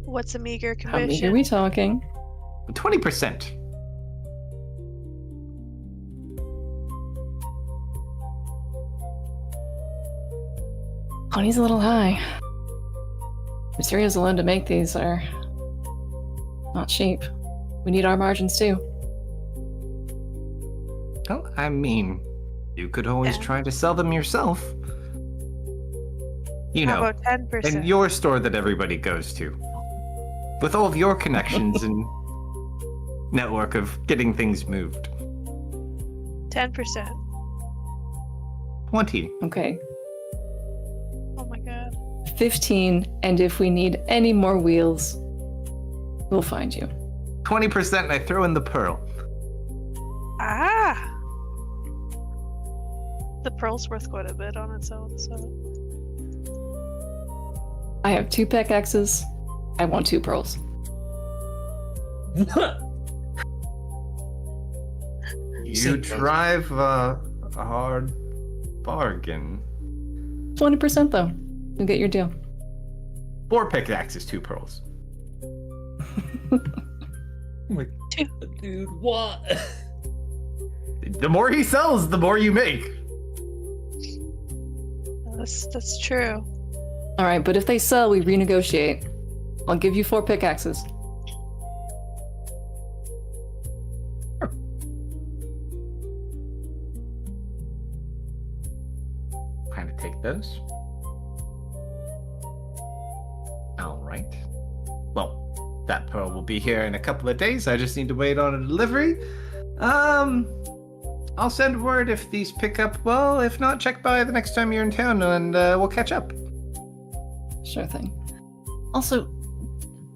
What's a meager How meager commission? are we talking? 20%. Honey's a little high. Materials alone to make these are not cheap. We need our margins too. Well, I mean, you could always Yeah. try to sell them yourself. You How know, about 10%? in your store that everybody goes to. with all of your connections and network of getting things moved. 10%. 20. Okay. Oh my god. 15, and if we need any more wheels, we'll find you. 20%, and I throw in the pearl. Ah! The pearl's worth quite a bit on its own, so. I have 2 pickaxes. I want 2 pearls. You drive a hard bargain. 20% though. You'll get your deal. 4 pickaxes, 2 pearls. Dude, what? The more he sells, the more you make. That's true. All right, but if they sell, we renegotiate. I'll give you 4 pickaxes. Kind of take those. All right. Well, that pearl will be here in a couple of days. I just need to wait on a delivery. I'll send word if these pick up well. If not, check by the next time you're in town and we'll catch up. Sure thing. Also,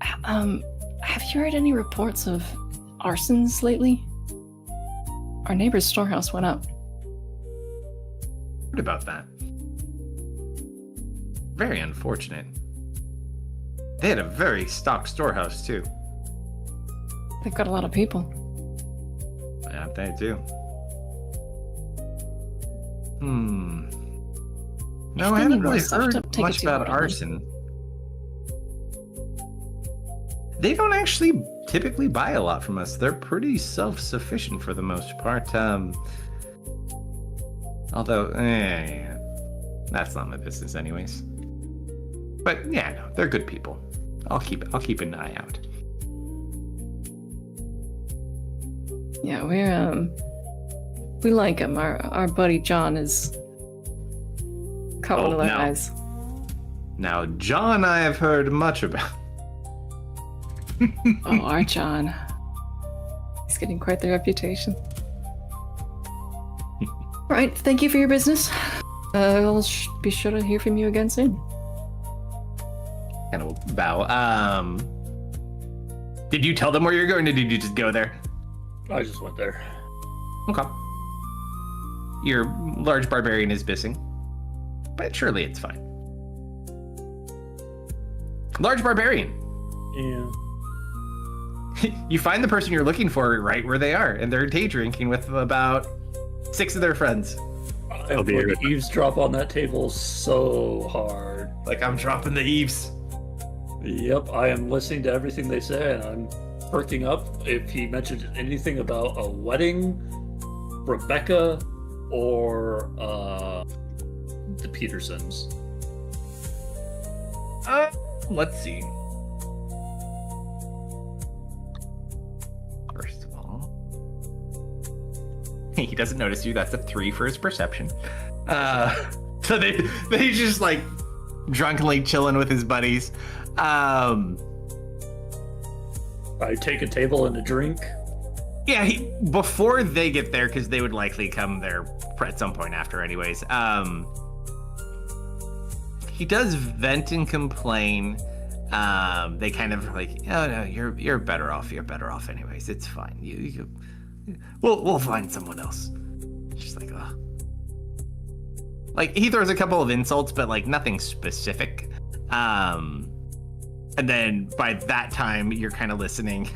have you heard any reports of arsons lately? Our neighbor's storehouse went up. What about that? Very unfortunate. They had a very stocked storehouse, too. They've got a lot of people. Yeah, they do. No, I haven't really heard much about arson. They don't actually typically buy a lot from us. They're pretty self-sufficient for the most part. Although, that's not my business anyways. But yeah, no, they're good people. I'll keep an eye out. Yeah, we like him. Our buddy John is caught one of the guys. Now, John, I have heard much about. Oh, our John. He's getting quite the reputation. Right, thank you for your business. I'll be sure to hear from you again soon. Kind of bow. Did you tell them where you're going, or did you just go there? I just went there. Okay. Your large barbarian is missing, but surely it's fine. Large barbarian. Yeah. You find the person you're looking for right where they are, and they're day drinking with about 6 of their friends. I'll be eavesdrop on that table so hard. Like I'm dropping the eaves. Yep, I am listening to everything they say, and I'm perking up if he mentions anything about a wedding, Rebecca, or the Petersons. Let's see. First of all, he doesn't notice you. That's a 3 for his perception. So they just like drunkenly chilling with his buddies. I take a table and a drink. Yeah, before they get there, because they would likely come there at some point after anyways. He does vent and complain. They kind of like, oh no, you're better off. You're better off anyways. It's fine. We'll find someone else. Just like, ugh. Like he throws a couple of insults, but like nothing specific. And then by that time, you're kind of listening.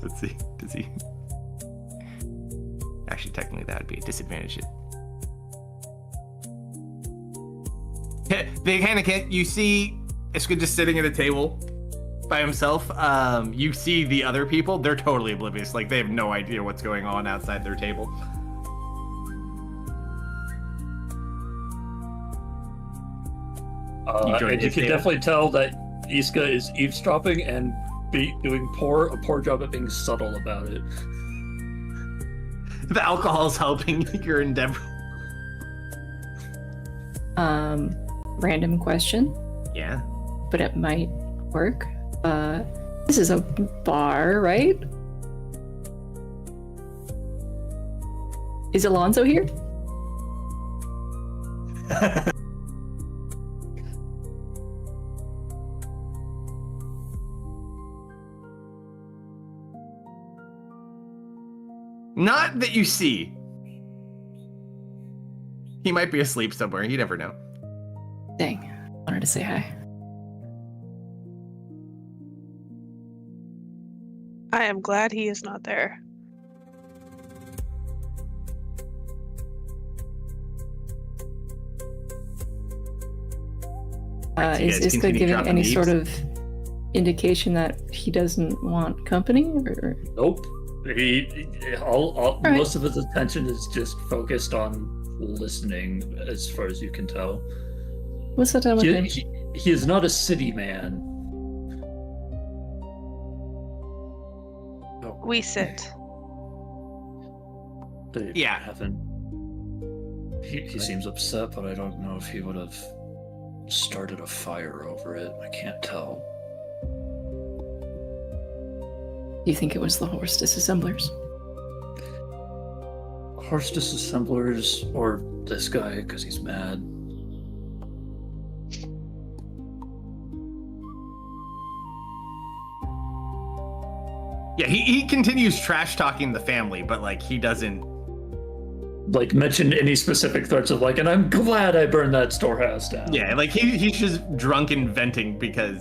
Let's see. Does he? Actually, technically, that would be a disadvantage. They kind of can't. You see, Iska just sitting at a table by himself. You see the other people. They're totally oblivious. Like they have no idea what's going on outside their table. And you can definitely tell that Iska is eavesdropping and doing a poor job at being subtle about it. The alcohol's helping your endeavor. Random question. Yeah. But it might work. This is a bar, right? Is Alonso here? Not that you see. He might be asleep somewhere. You never know. Dang, I wanted to say hi. I am glad he is not there. Right, so you Is guys Iska continue giving dropping any leaves? sort of indication that he doesn't want company? Or Nope. Right. Most of his attention is just focused on listening, as far as you can tell. what's that done with him? He is not a city man. We sit. They Yeah. haven't. He seems upset, but I don't know if he would have started a fire over it. I can't tell. Do you think it was the horse disassemblers? Horse disassemblers or this guy because he's mad. Yeah, he continues trash talking the family, but like he doesn't. Like mention any specific threats of like, and I'm glad I burned that storehouse down. Yeah, like he's just drunk and venting because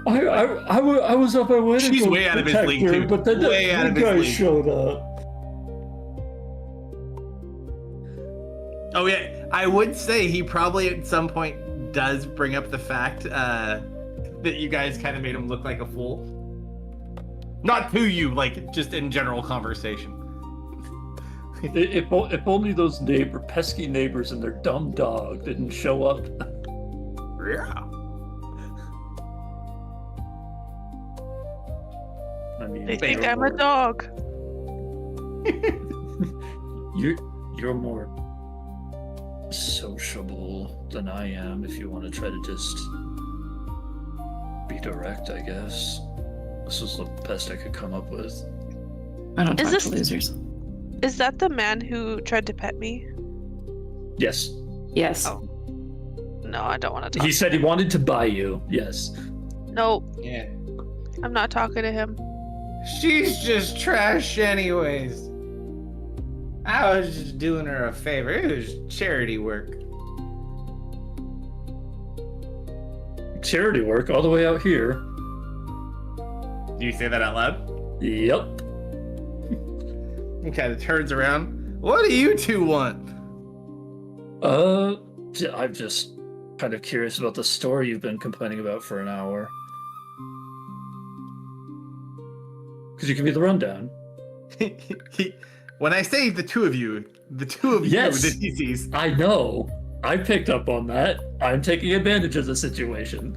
I was up my way to She's go way out of his protect league, her, too. but then Way out the of his guy league. showed up. Oh yeah, I would say he probably at some point does bring up the fact that you guys kind of made him look like a fool. Not to you, like just in general conversation. If only those pesky neighbors and their dumb dog didn't show up. Yeah. I mean, They think I'm a dog. You're more sociable than I am. If you want to try to just be direct, I guess. This was the best I could come up with. I don't Is talk this- to losers. Is that the man who tried to pet me? Yes, Yes. Oh. No, I don't want to talk. he said he wanted to buy you. Yes. Nope, Yeah. I'm not talking to him. She's just trash anyways. I was just doing her a favor. It was charity work. Charity work all the way out here. Do you say that out loud? Yep. He kind of turns around. What do you two want? I'm just kind of curious about the story you've been complaining about for an hour. Could you give me the rundown? When I say the two of you, Yes. the DCs. I know. I picked up on that. I'm taking advantage of the situation.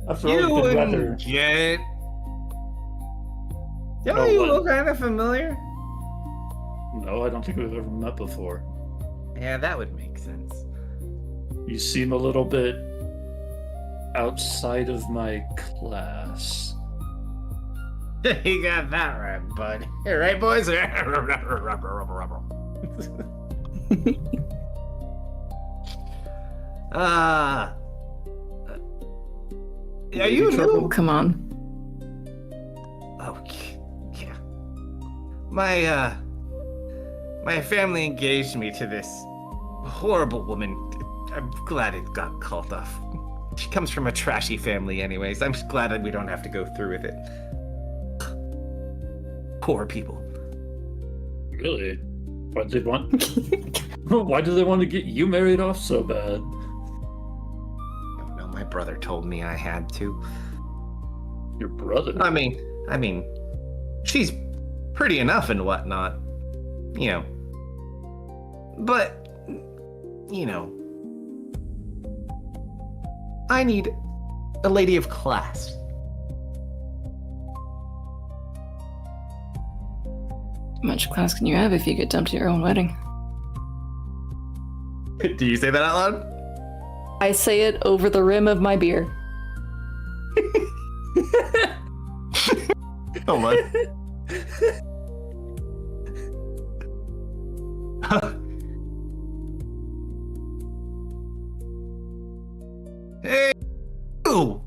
After all, You you've been wouldn't rather... get it. Don't Oh, you what? look kind of familiar? No, I don't think we've ever met before. Yeah, that would make sense. You seem a little bit outside of my class. You got that right, bud. Hey, right, boys? Are you Oh, new? come on. Oh, yeah. My family engaged me to this horrible woman. I'm glad it got called off. She comes from a trashy family anyways. I'm just glad that we don't have to go through with it. Poor people. Really? Why do they want? Why do they want to get you married off so bad? No, my brother told me I had to. Your brother? I mean, she's pretty enough and whatnot, you know. But, you know, I need a lady of class. How much class can you have if you get dumped at your own wedding? Do you say that out loud? I say it over the rim of my beer. Hold on. Hey, you!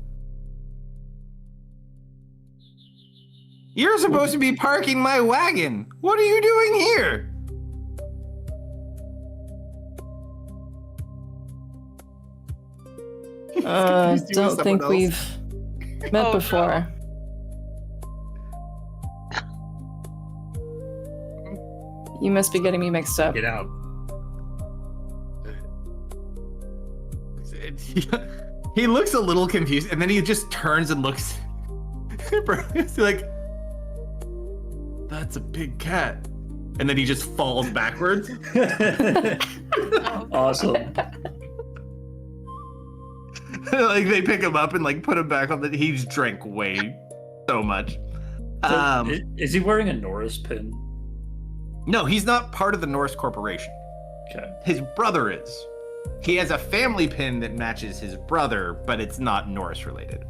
You're supposed to be parking my wagon. What are you doing here? confused you with Don't think someone we've met Oh, before. You must be getting me mixed up. Get out. He looks a little confused, and then he just turns and looks. He's like, "That's a big cat," and then he just falls backwards. Oh, Awesome. Like they pick him up and like put him back on the. He's drank way so much. Is he wearing a Norris pin? No, he's not part of the Norse Corporation. Okay. His brother is. He has a family pin that matches his brother, but it's not Norse related.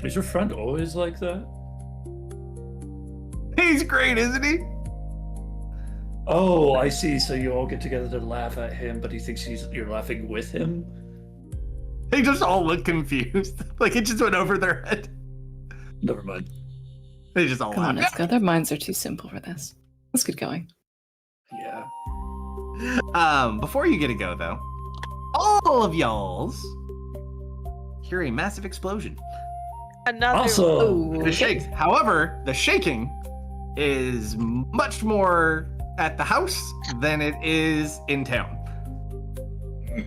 Is your friend always like that? He's great, isn't he? Oh, I see. So you all get together to laugh at him, but he thinks you're laughing with him? They just all look confused. Like it just went over their head. Never mind. They just all Come on, laugh. let's go. Their minds are too simple for this. Let's get going. Yeah. Before you get to go though, all of y'all's hear a massive explosion. another Awesome. Oh, It shakes. However, the shaking is much more at the house than it is in town.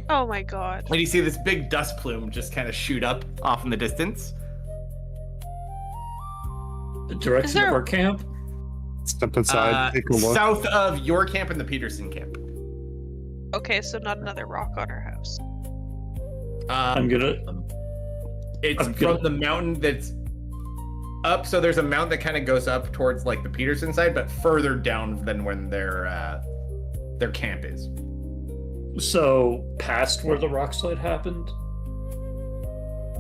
Oh my god. And you see this big dust plume just kind of shoot up off in the distance. The direction Is there- of our camp? Step inside, take a look. South of your camp and the Peterson camp. Okay, so not another rock on our house. I'm gonna. It's I'm from gonna- the mountain that's up. So there's a mountain that kind of goes up towards like the Peterson side, but further down than when their camp is. So past where the rock slide happened.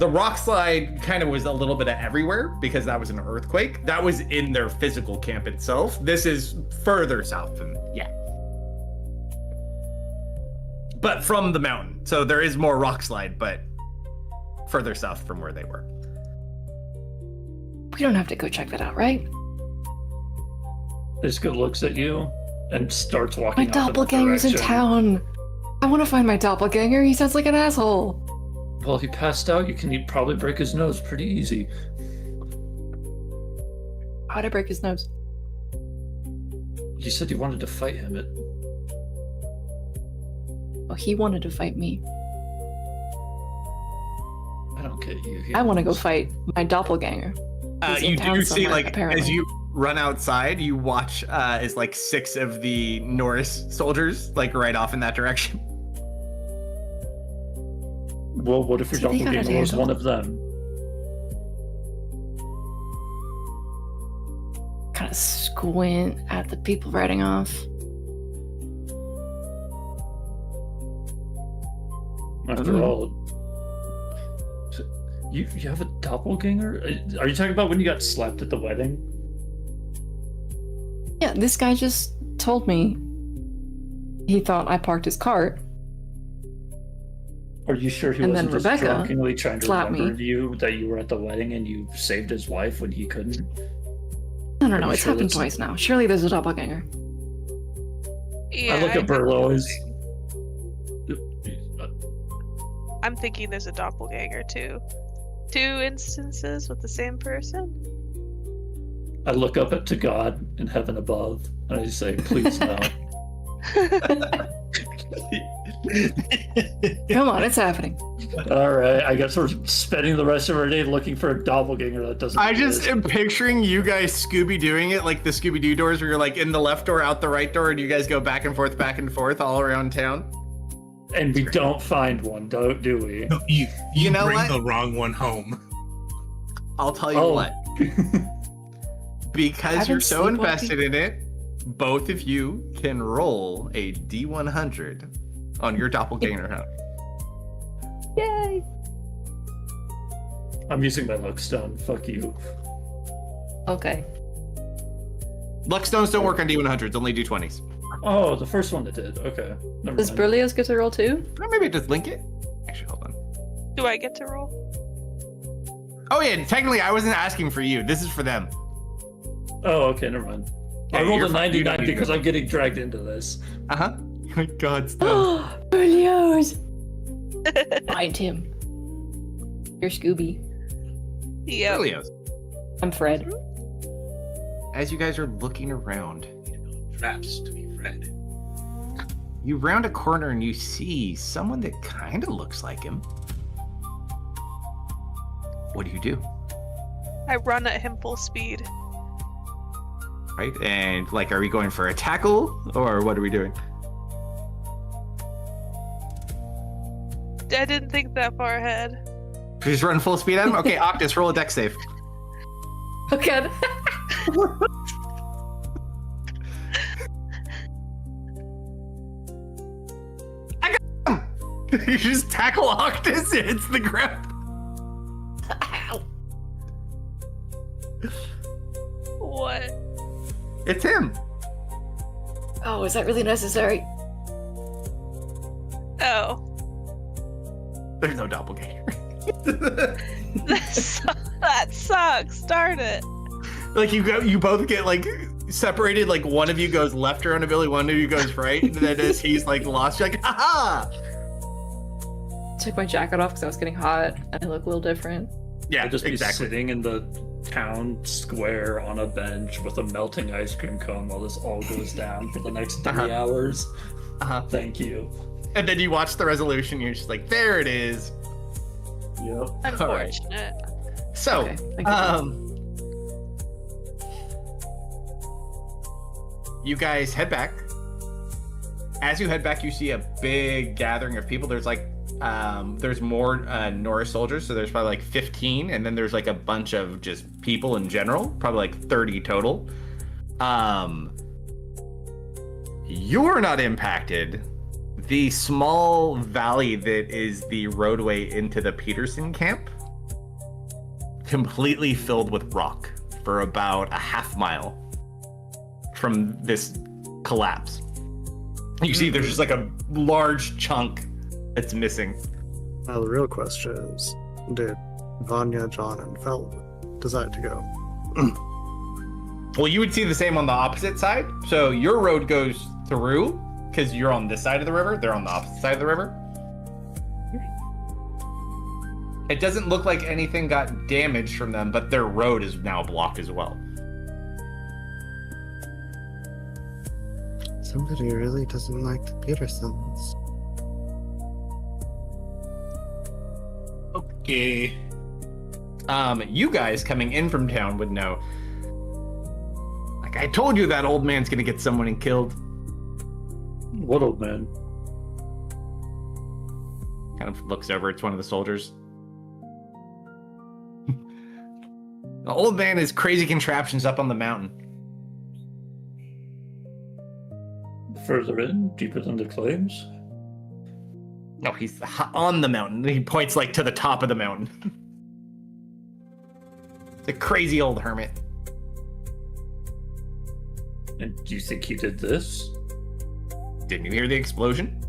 The rock slide kind of was a little bit of everywhere because that was an earthquake. That was in their physical camp itself. This is further south than, yeah. But from the mountain. So there is more rock slide, but further south from where they were. we don't have to go check that out, right? Iska looks at you and starts My walking. off in the doppelganger's in direction. town. I want to find my doppelganger. He sounds like an asshole. Well, if he passed out, you can probably break his nose pretty easy. How'd I break his nose? You said you wanted to fight him. Oh, he wanted to fight me. I don't get you. I want to go fight my doppelganger. He's in You town do see, somewhere, like, apparently. as you run outside, you watch as like 6 of the Norris soldiers, like, right off in that direction. Well, what if your So they got a doppelganger was handle. one of them? Kind of squint at the people riding off. After all, you have a doppelganger? Are you talking about when you got slapped at the wedding? Yeah, this guy just told me he thought I parked his cart. Are you sure he And wasn't then just Rebecca drunkenly trying to slapped me. remember you that you were at the wedding and you saved his wife when he couldn't? I don't know, Pretty it's sure happened that's- twice now. Surely there's a doppelganger. Yeah, I look at think- Burlois. I'm thinking there's a doppelganger too. 2 instances with the same person? I look up to God in heaven above and I say, please no. Come on, it's happening. Alright, I guess we're spending the rest of our day looking for a doppelganger that doesn't I just exist. am picturing you guys Scooby-Dooing it, like the Scooby-Doo doors where you're like in the left door, out the right door, and you guys go back and forth all around town. And we don't find one, do we? No, you You know bring what? the wrong one home. I'll tell you Oh. what. Because I've you're been so sleepwalking. invested in it, both of you can roll a D100 on your doppelganger hunt. Yay! I'm using my luck stone. Fuck you. Okay. Luck stones don't work on D100s, only D20s. Oh, the first one it did. Okay. Never Does mind. Berlioz get to roll too? Or maybe just link it. Actually, hold on. Do I get to roll? Oh yeah, technically I wasn't asking for you. This is for them. Oh, okay, never mind. Yeah, I rolled you're a fine. You don't 99 need to because go. I'm getting dragged into this. Uh-huh. Oh my god, stop. Berlioz! Find him. You're Scooby. Yep. Berlioz. I'm Fred. As you guys are looking around, Traps to be read. you round a corner and you see someone that kind of looks like him. What do? I run at him full speed. Right? And like, are we going for a tackle or what are we doing? I didn't think that far ahead. We just run full speed at him? Okay, Octus, roll a dex save. Oh god. You just tackle Octus and hits the ground. What? It's him. Oh, is that really necessary? Oh. There's no doppelganger. That sucks. Darn it. Like you both get like separated. Like one of you goes left around ability, one of you goes right, and then as he's like lost, you're like, ha! Took my jacket off because I was getting hot and I look a little different. Yeah, I'd just be exactly. sitting in the town square on a bench with a melting ice cream cone while this all goes down for the next 3 Uh-huh. hours. Uh-huh. Thank you. And then you watch the resolution. You're just like, there it is. Yep. Unfortunate. So, Okay, thank you. You guys head back. As you head back, you see a big gathering of people. There's like, there's more Norrath soldiers, so there's probably like 15, and then there's like a bunch of just people in general, probably like 30 total. You're not impacted. The small valley that is the roadway into the Peterson camp, completely filled with rock for about a half mile from this collapse. You see there's just like a large chunk that's missing. Now the real question is, did Vanya, John, and Fel decide to go? Well, you would see the same on the opposite side. So your road goes through because you're on this side of the river. They're on the opposite side of the river. It doesn't look like anything got damaged from them, but their road is now blocked as well. Somebody really doesn't like the Petersons. Okay. You guys coming in from town would know. Like, I told you that old man's gonna get someone and killed. What old man? Kind of looks over. It's one of the soldiers. The old man has crazy contraptions up on the mountain. Further in? Deeper than the claims? No, he's on the mountain. He points like to the top of the mountain. The crazy old hermit. And do you think he did this? Didn't you hear the explosion?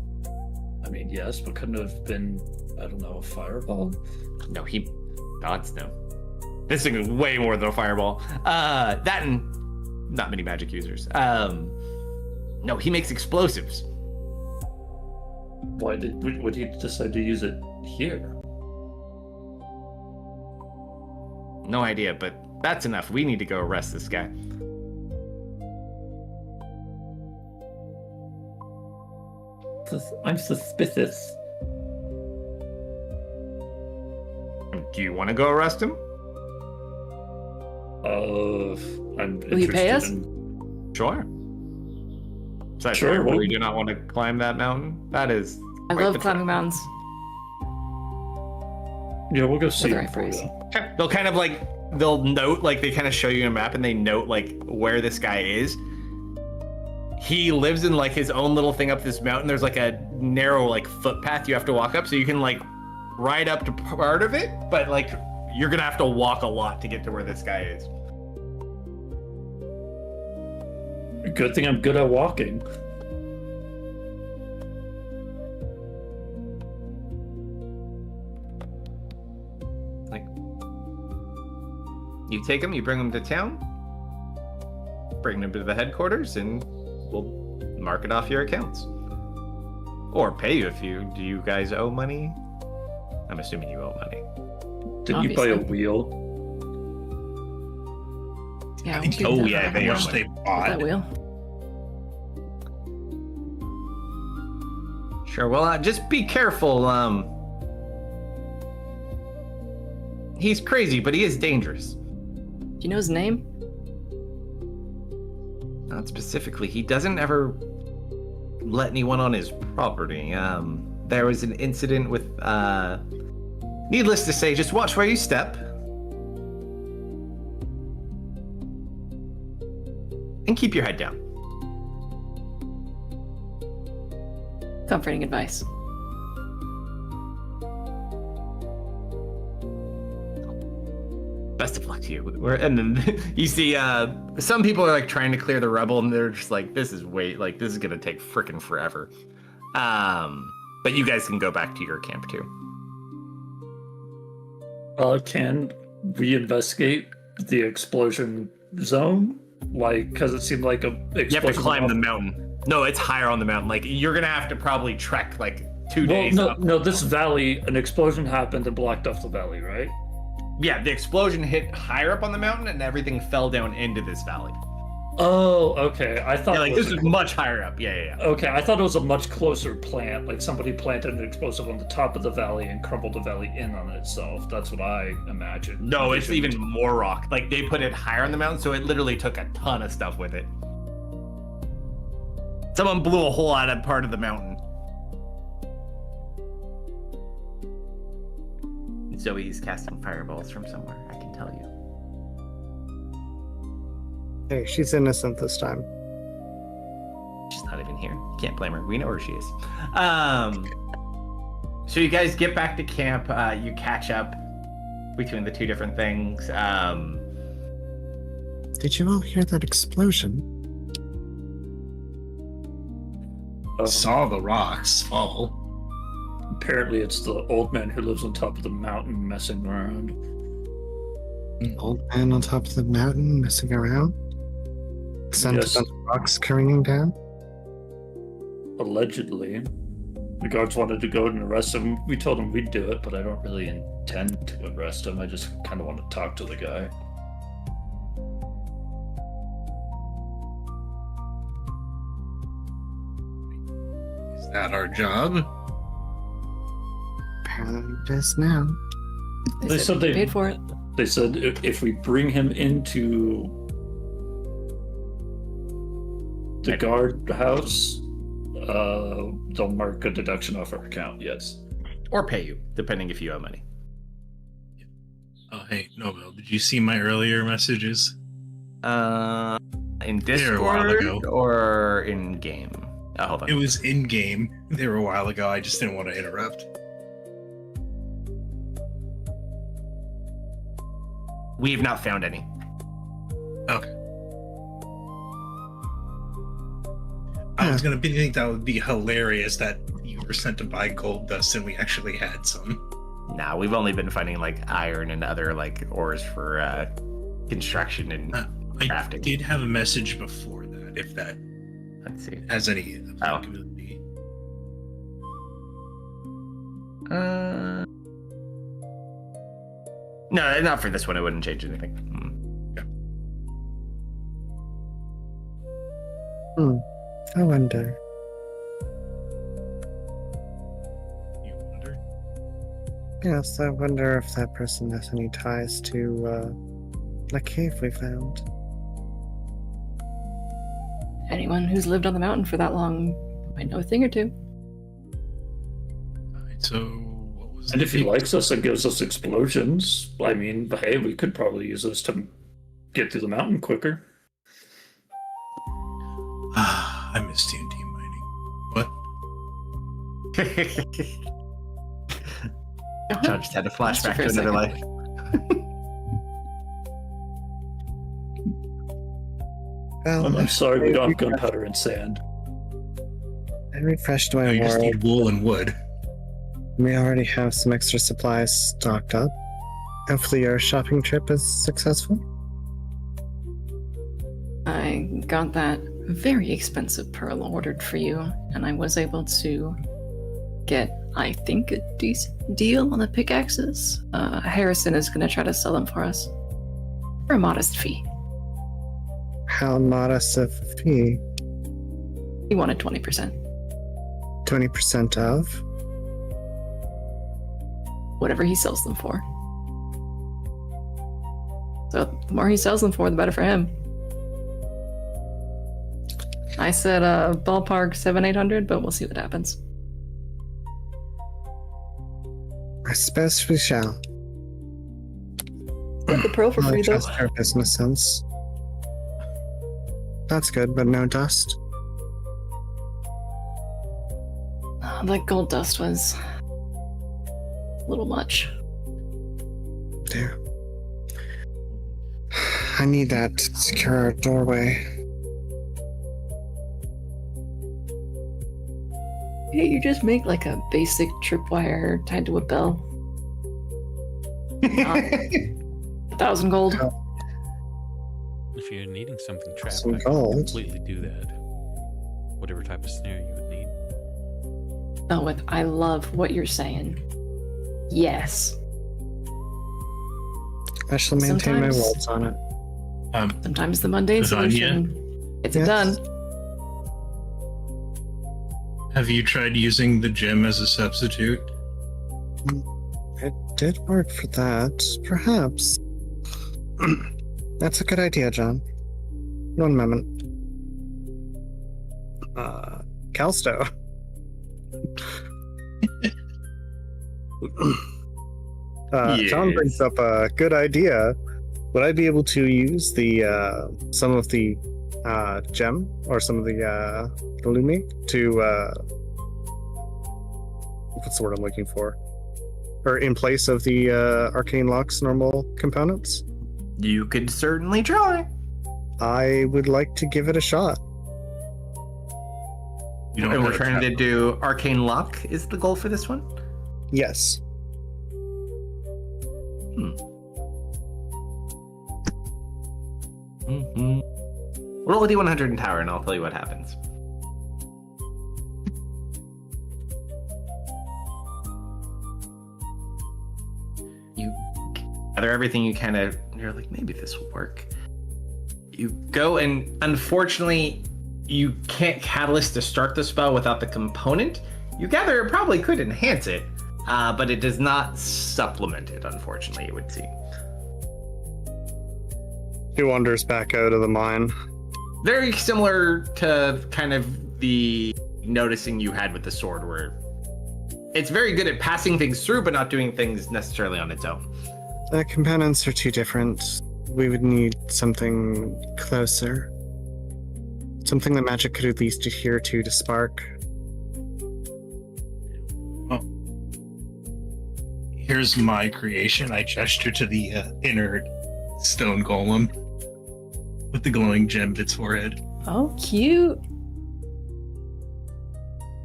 I mean, yes, but couldn't it have been, I don't know, a fireball? No, he. Gods no. This thing is way more than a fireball. That and not many magic users. No, he makes explosives. Would he decide to use it here? No idea, but that's enough. We need to go arrest this guy. I'm suspicious. Do you want to go arrest him? I'm Will you pay interested us? in- Sure. Besides, Sure, I really well- do not want to climb that mountain. That is. I quite love the climbing trek. mountains. Yeah, we'll go see the him right for price. you. Okay. They'll kind of like they'll note like they kind of show you a map and they note like where this guy is. He lives in like his own little thing up this mountain. There's like a narrow like footpath you have to walk up, so you can like ride up to part of it, but like you're gonna have to walk a lot to get to where this guy is. Good thing I'm good at walking. You take him, you bring him to town, bring him to the headquarters, and we'll mark it off your accounts. Or pay you if you... Do you guys owe money? I'm assuming you owe money. Did you buy a Obviously. wheel? Yeah. I think Oh, you yeah, how they much are. they That bought. wheel. Sure, well, just be careful. He's crazy, but he is dangerous. Do you know his name? Not specifically. He doesn't ever let anyone on his property. There was an incident with, needless to say, just watch where you step. And keep your head down. Comforting advice. Best of luck to you. And then you see some people are like trying to clear the rubble, and they're just like, this is gonna take frickin' forever. But you guys can go back to your camp too. Can we investigate the explosion zone? Like, because it seemed like a explosion. You have to climb the mountain. No, it's higher on the mountain. Like, you're gonna have to probably trek like 2 days. No, up. no. This valley, an explosion happened and blocked off the valley, right? Yeah, the explosion hit higher up on the mountain, and everything fell down into this valley. Oh, okay. I thought Yeah, like it was this is much higher up. Yeah. Okay, I thought it was a much closer plant. Like somebody planted an explosive on the top of the valley and crumbled the valley in on itself. That's what I imagined. No, it's even more rock. Like they put it higher on the mountain, so it literally took a ton of stuff with it. Someone blew a hole out of part of the mountain. Zoe's casting fireballs from somewhere, I can tell you. Hey, she's innocent this time. She's not even here. Can't blame her. We know where she is. So you guys get back to camp. You catch up between the two different things. Did you all hear that explosion? Saw the rocks fall. Apparently, it's the old man who lives on top of the mountain messing around. Old man on top of the mountain messing around? Sent Yes. a bunch of rocks carrying down? Allegedly. The guards wanted to go and arrest him. We told him we'd do it, but I don't really intend to arrest him. I just kind of want to talk to the guy. Is that our job? Apparently it is now. They said they- paid for it. They said if we bring him into the guard house, they'll mark a deduction off our account. Yes. Or pay you, depending if you owe money. Oh, hey, Nobel, did you see my earlier messages? In They were a while Discord ago. or in game? Oh, hold on. It was in game. They were a while ago. I just didn't want to interrupt. We have not found any. Okay. I was gonna think that would be hilarious that you were sent to buy gold dust and we actually had some. Nah, we've only been finding like iron and other like ores for construction and I crafting. did have a message before that, if that Let's see. has any Oh. applicability. No, not for this one. It wouldn't change anything. I wonder. You wonder? Yes, I wonder if that person has any ties to the cave we found. Anyone who's lived on the mountain for that long might know a thing or two. Alright, so what was And the if he date? likes us and gives us explosions, I mean, hey, we could probably use this to get through the mountain quicker. I miss TNT mining. What? John just had a flashback to for a another second. life. Well, I'm sorry we don't have gunpowder and sand. I refreshed No, my you just world. need wool and wood. We already have some extra supplies stocked up. Hopefully your shopping trip is successful. I got that very expensive pearl ordered for you, and I was able to get, I think, a decent deal on the pickaxes. Harrison is going to try to sell them for us for a modest fee. How modest of a fee? He wanted 20%. 20% of? Whatever he sells them for. So the more he sells them for, the better for him. I said ballpark 700-800, but we'll see what happens. I suppose we shall. Get the pearl for Well, I free though. trust your business sense. That's good, but no dust. That gold dust was a little much. Dear. I need that to secure our doorway. Yeah, you just make like a basic tripwire tied to a bell. 1,000 gold. If you're needing something trapped, Some I can gold. completely do that. Whatever type of snare you would need. Oh, I love what you're saying. Yes. I shall maintain my Sometimes- words on it. Sometimes the mundane Lasagna? solution gets it Yes. done. Have you tried using the gem as a substitute? It did work for that, perhaps. That's a good idea, John. One moment. Calsto. John brings up a good idea. Would I be able to use the some of the gem or some of the lumi to what's the word I'm looking for? Or in place of the arcane lock's normal components? You could certainly try. I would like to give it a shot. You don't And we're have trying to to- do arcane lock is the goal for this one. Yes. Mm-hmm. Roll a d100 in tower, and I'll tell you what happens. You gather everything you kind of. You're like, maybe this will work. You go, and unfortunately, you can't catalyst to start the spell without the component. You gather it probably could enhance it, but it does not supplement it, unfortunately, it would seem. He wanders back out of the mine. Very similar to kind of the noticing you had with the sword, where it's very good at passing things through, but not doing things necessarily on its own. The components are too different. We would need something closer. Something that magic could at least adhere to spark. Here's my creation. I gesture to the inner stone golem with the glowing gem at its forehead. Oh, cute.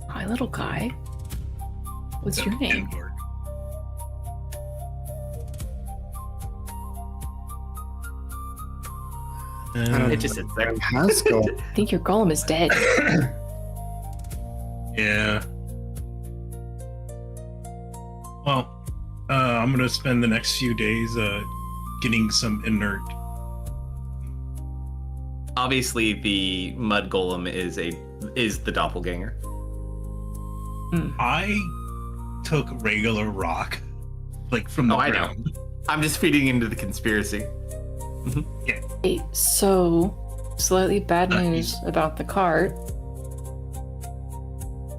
Hi, little guy. What's your name? Didn't work. It just sits there. Haskell. I think your golem is dead. Yeah. Well, I'm gonna spend the next few days getting some inert. Obviously, the mud golem is the doppelganger. I took regular rock, like from the Oh, I know. ground. I'm just feeding into the conspiracy. Hey, so slightly bad news about the cart.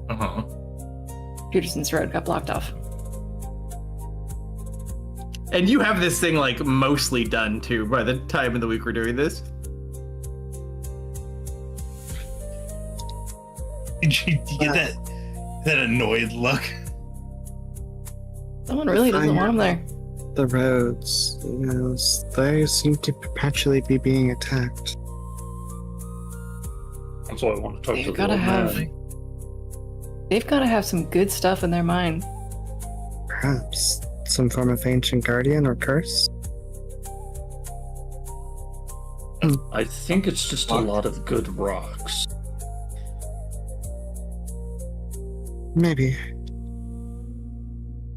Uh huh. Peterson's road got blocked off. And you have this thing like mostly done too by the time of the week we're doing this. Did you get that annoyed look? Someone really doesn't want him there. the roads, they seem to perpetually be being attacked. That's why I want to talk to They've the gotta old have. man. They've gotta have some good stuff in their mind. Perhaps some form of ancient guardian or curse? I think it's just a lot of good rocks. Maybe.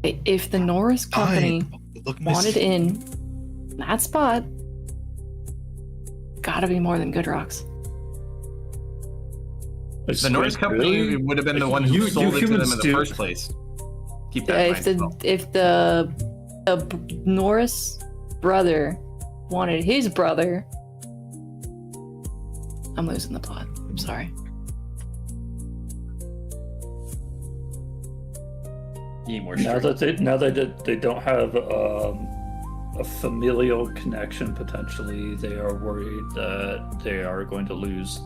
If the Norris company Look wanted missing. in that spot, gotta be more than good rocks. The Norris company Really? would have been the Like, one who you sold it to them humans in the do- first place. Keep that in If mind. the Norris brother wanted his brother, I'm losing the plot. I'm sorry. Need more Now strength. that they don't have a familial connection potentially, they are worried that they are going to lose.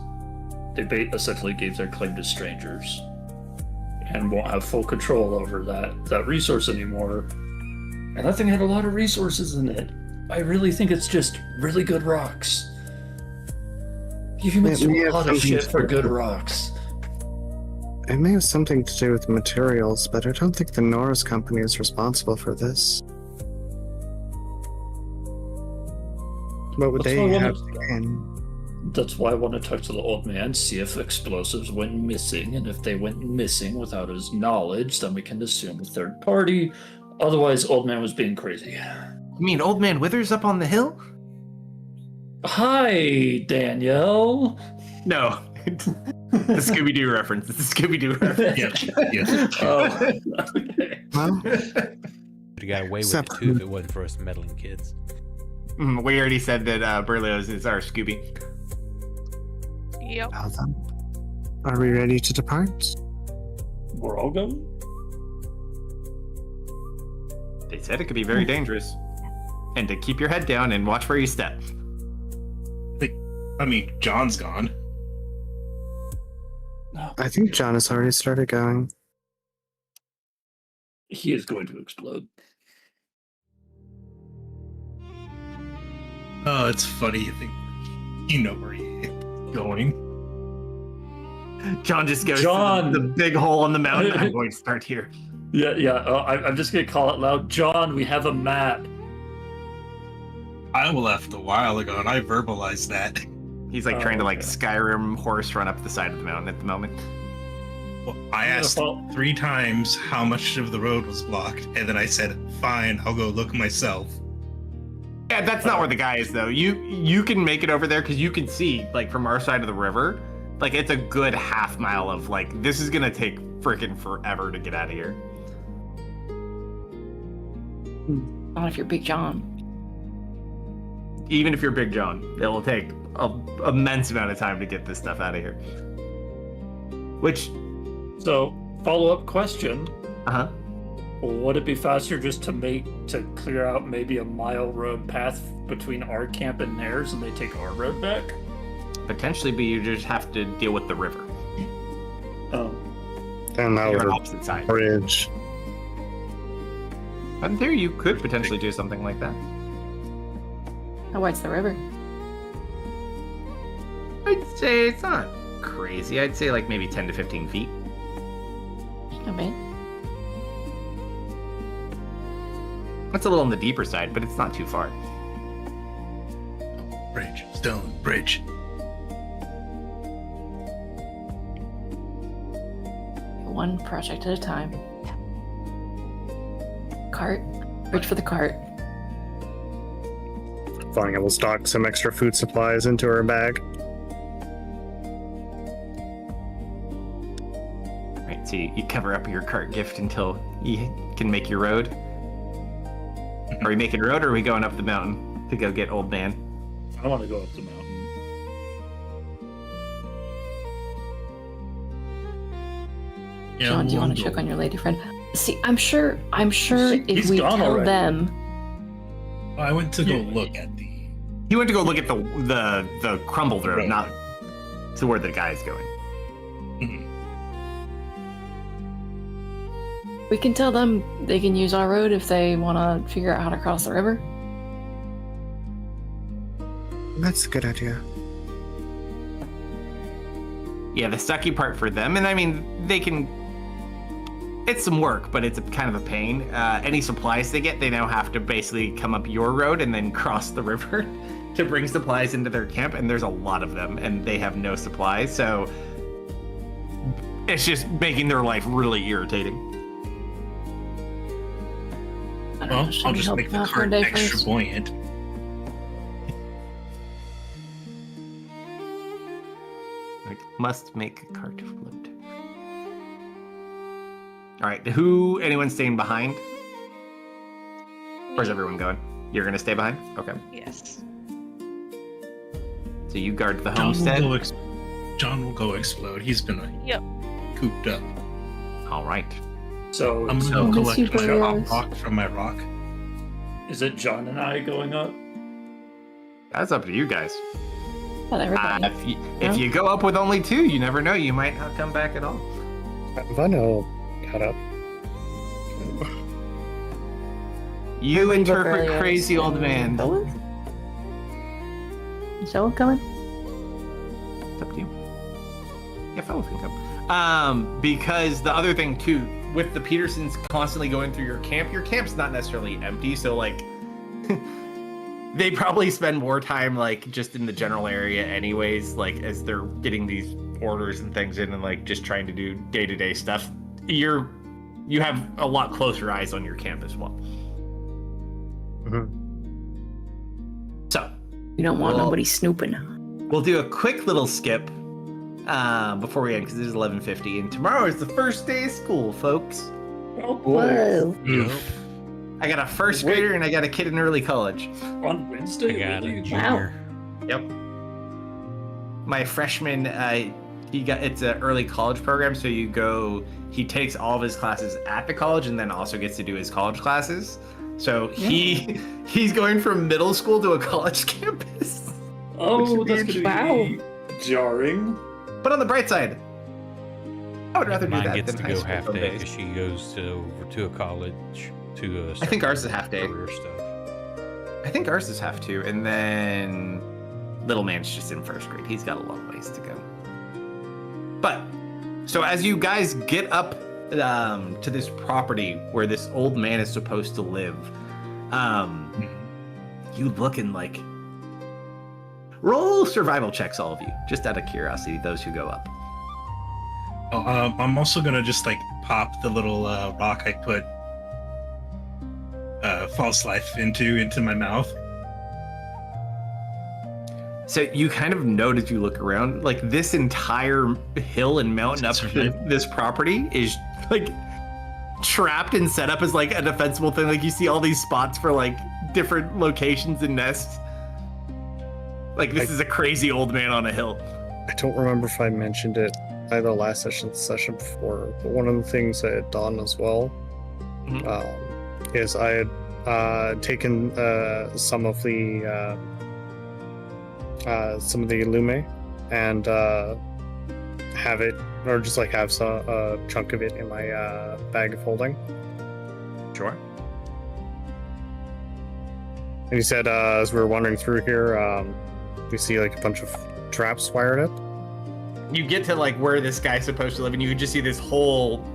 They essentially gave their claim to strangers and won't have full control over that resource anymore. And that thing had a lot of resources in it. I really think it's just really good rocks. Humans It may do a have lot of something shit to for do good with- rocks. It may have something to do with materials, but I don't think the Norris company is responsible for this. What would That's they what I have wanted- to gain? That's why I want to talk to the old man, see if explosives went missing, and if they went missing without his knowledge, then we can assume a third party. Otherwise, old man was being crazy. You mean Old Man Withers up on the hill? Hi, Danielle. No. The Scooby-Doo reference. The Scooby-Doo reference. Yes. Oh, okay. Well, Would have got away with it Except- too if it wasn't for us meddling kids. We already said that Berlioz is our Scooby. Yep. well then. Are we ready to depart? We're all going? They said it could be very dangerous. And to keep your head down and watch where you step. I mean, John's gone. No. I think John has already started going. He is going to explode. Oh, it's funny. You think you know where he's going. John just goes John! to the big hole in the mountain. I'm going to start here. Yeah. I'm just going to call it loud. John, we have a map. I left a while ago, and I verbalized that. He's like Oh, trying to like okay. Skyrim horse run up the side of the mountain at the moment. Well, I Yeah, asked well- 3 times how much of the road was blocked, and then I said, "Fine, I'll go look myself." Yeah, that's not where the guy is though. You can make it over there because you can see like from our side of the river, like it's a good half mile of like this is gonna take freaking forever to get out of here. Not if you're Big John. Even if you're Big John, it will take an immense amount of time to get this stuff out of here. Which, So, follow-up question. uh-huh. Would it be faster just to clear out maybe a mile road path between our camp and theirs, and they take our road back? Potentially, but you just have to deal with the river. Oh, And that You're on was opposite side. a bridge. In theory, you could potentially do something like that. How wide's the river? I'd say it's not crazy. I'd say like maybe 10 to 15 feet. Not bad. That's a little on the deeper side, but it's not too far. Bridge, stone, bridge. One project at a time. Cart. Reach for the cart. Fine, I will stock some extra food supplies into her bag. Right, so you cover up your cart gift until you can make your road. Are we making road or are we going up the mountain to go get Old Man? I want to go up the mountain. Yeah, John, do you we'll want to go. check on your lady friend? See, I'm sure if He's we gone tell already. them, I went to go Yeah. look at the. He went to go look at the crumbled road, Road. not to where the guy's going. Mhm. We can tell them they can use our road if they want to figure out how to cross the river. That's a good idea. Yeah, the sucky part for them, and I mean, they can. It's some work, but it's kind of a pain. Any supplies they get, they now have to basically come up your road and then cross the river to bring supplies into their camp, and there's a lot of them, and they have no supplies, so it's just making their life really irritating. I don't Well, know, should I'll we just help make the them out for a cart day extra first? buoyant. Like, must make a cart float. All right, anyone staying behind? Where's everyone going? You're gonna stay behind? Okay. Yes. So you guard the John homestead? John will go explode. He's been Yep. cooped up. All right. So, I'm So- gonna go Miss you, collect my Borealis. rock from my rock. is it John and I going up? That's up to you guys. Not everybody. If you go up with only 2, you never know. You might not come back at all. Vano got up. You Everybody but interpret Borealis crazy old and man. Bowen? Is Owen coming? It's up to you. Yeah, fellow can come. Because the other thing too, with the Petersons constantly going through your camp's not necessarily empty, so like they probably spend more time like just in the general area anyways, like as they're getting these orders and things in and like just trying to do day-to-day stuff. You have a lot closer eyes on your camp as well. So You don't want Well- nobody snooping. we'll do a quick little skip before we end because it is 11:50 and tomorrow is the first day of school, folks. Whoa. Yep. I got a first Wait. grader and I got a kid in early college. On I Wednesday? got really? a junior. Yep. My freshman, it's an early college program, so he takes all of his classes at the college and then also gets to do his college classes. So he's going from middle school to a college campus. Oh, Which that's would be gonna be jarring. But on the bright side, I would rather do Mine that gets than to high go school half some day days. because she goes over to a college to I think ours is half day. career stuff. I think ours is half too, and then little man's just in first grade. He's got a long ways to go. But so as you guys get up to this property where this old man is supposed to live, you look and like roll survival checks, all of you, just out of curiosity. Those who go up. Oh, I'm also gonna just like pop the little rock I put false life into my mouth. So you kind of note as you look around, like this entire hill and mountain up to this property is like trapped and set up as like a defensible thing. Like you see all these spots for like different locations and nests. Like this is a crazy old man on a hill. I don't remember if I mentioned it either last session or the session before, but one of the things that had done as well is I had taken some of the Illume and have it, or just like have a chunk of it in my bag of holding. Sure. And he said, as we were wandering through here, we see like a bunch of traps wired up. You get to like where this guy's supposed to live, and you can just see this whole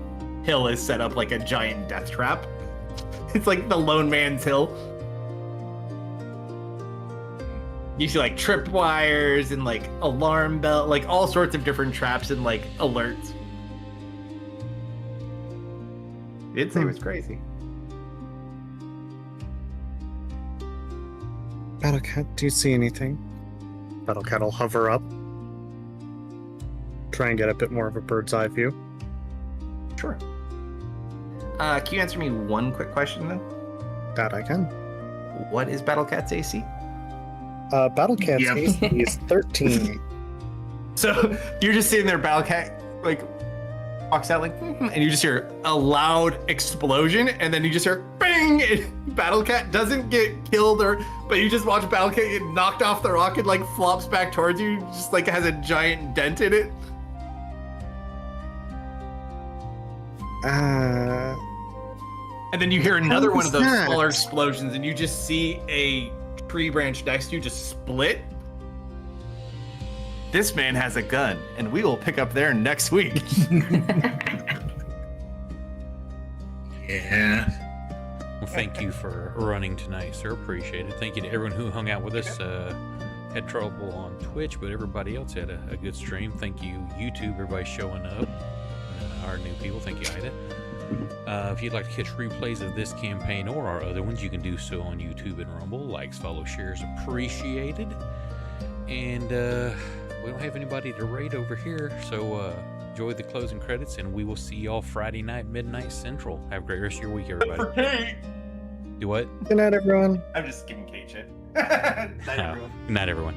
hill is set up like a giant death trap. It's like the lone man's hill. You see like trip wires and like alarm bell, like all sorts of different traps and like alerts. It'd say it was crazy. Battlecat, do you see anything? Battlecat will hover up. Try and get a bit more of a bird's eye view. Sure. Can you answer me one quick question though? That I can. What is Battlecat's AC? Battlecat's Yep. AC is 13. So you're just sitting there, Battlecat like walks out like, "Mhm," and you just hear a loud explosion, and then you just hear bang. And Battlecat doesn't get killed, but you just watch Battlecat get knocked off the rock and like flops back towards you, just like has a giant dent in it. And then you hear another one of those that? smaller explosions, and you just see a tree branch next to you just split. This man has a gun, and we will pick up there next week. Yeah. Well, thank you for running tonight, sir. Appreciate it. Thank you to everyone who hung out with us. Had trouble on Twitch, but everybody else had a good stream. Thank you, YouTube, everybody showing up. Our new people. Thank you, Ida. If you'd like to catch replays of this campaign or our other ones, you can do so on YouTube and Rumble. Likes, follow, shares appreciated. And we don't have anybody to raid over here, so enjoy the closing credits, and we will see y'all Friday night, midnight Central. Have a great rest of your week, everybody. Kate. Do what? Good night, everyone. I'm just giving Kate shit. Night, everyone. Good night, everyone.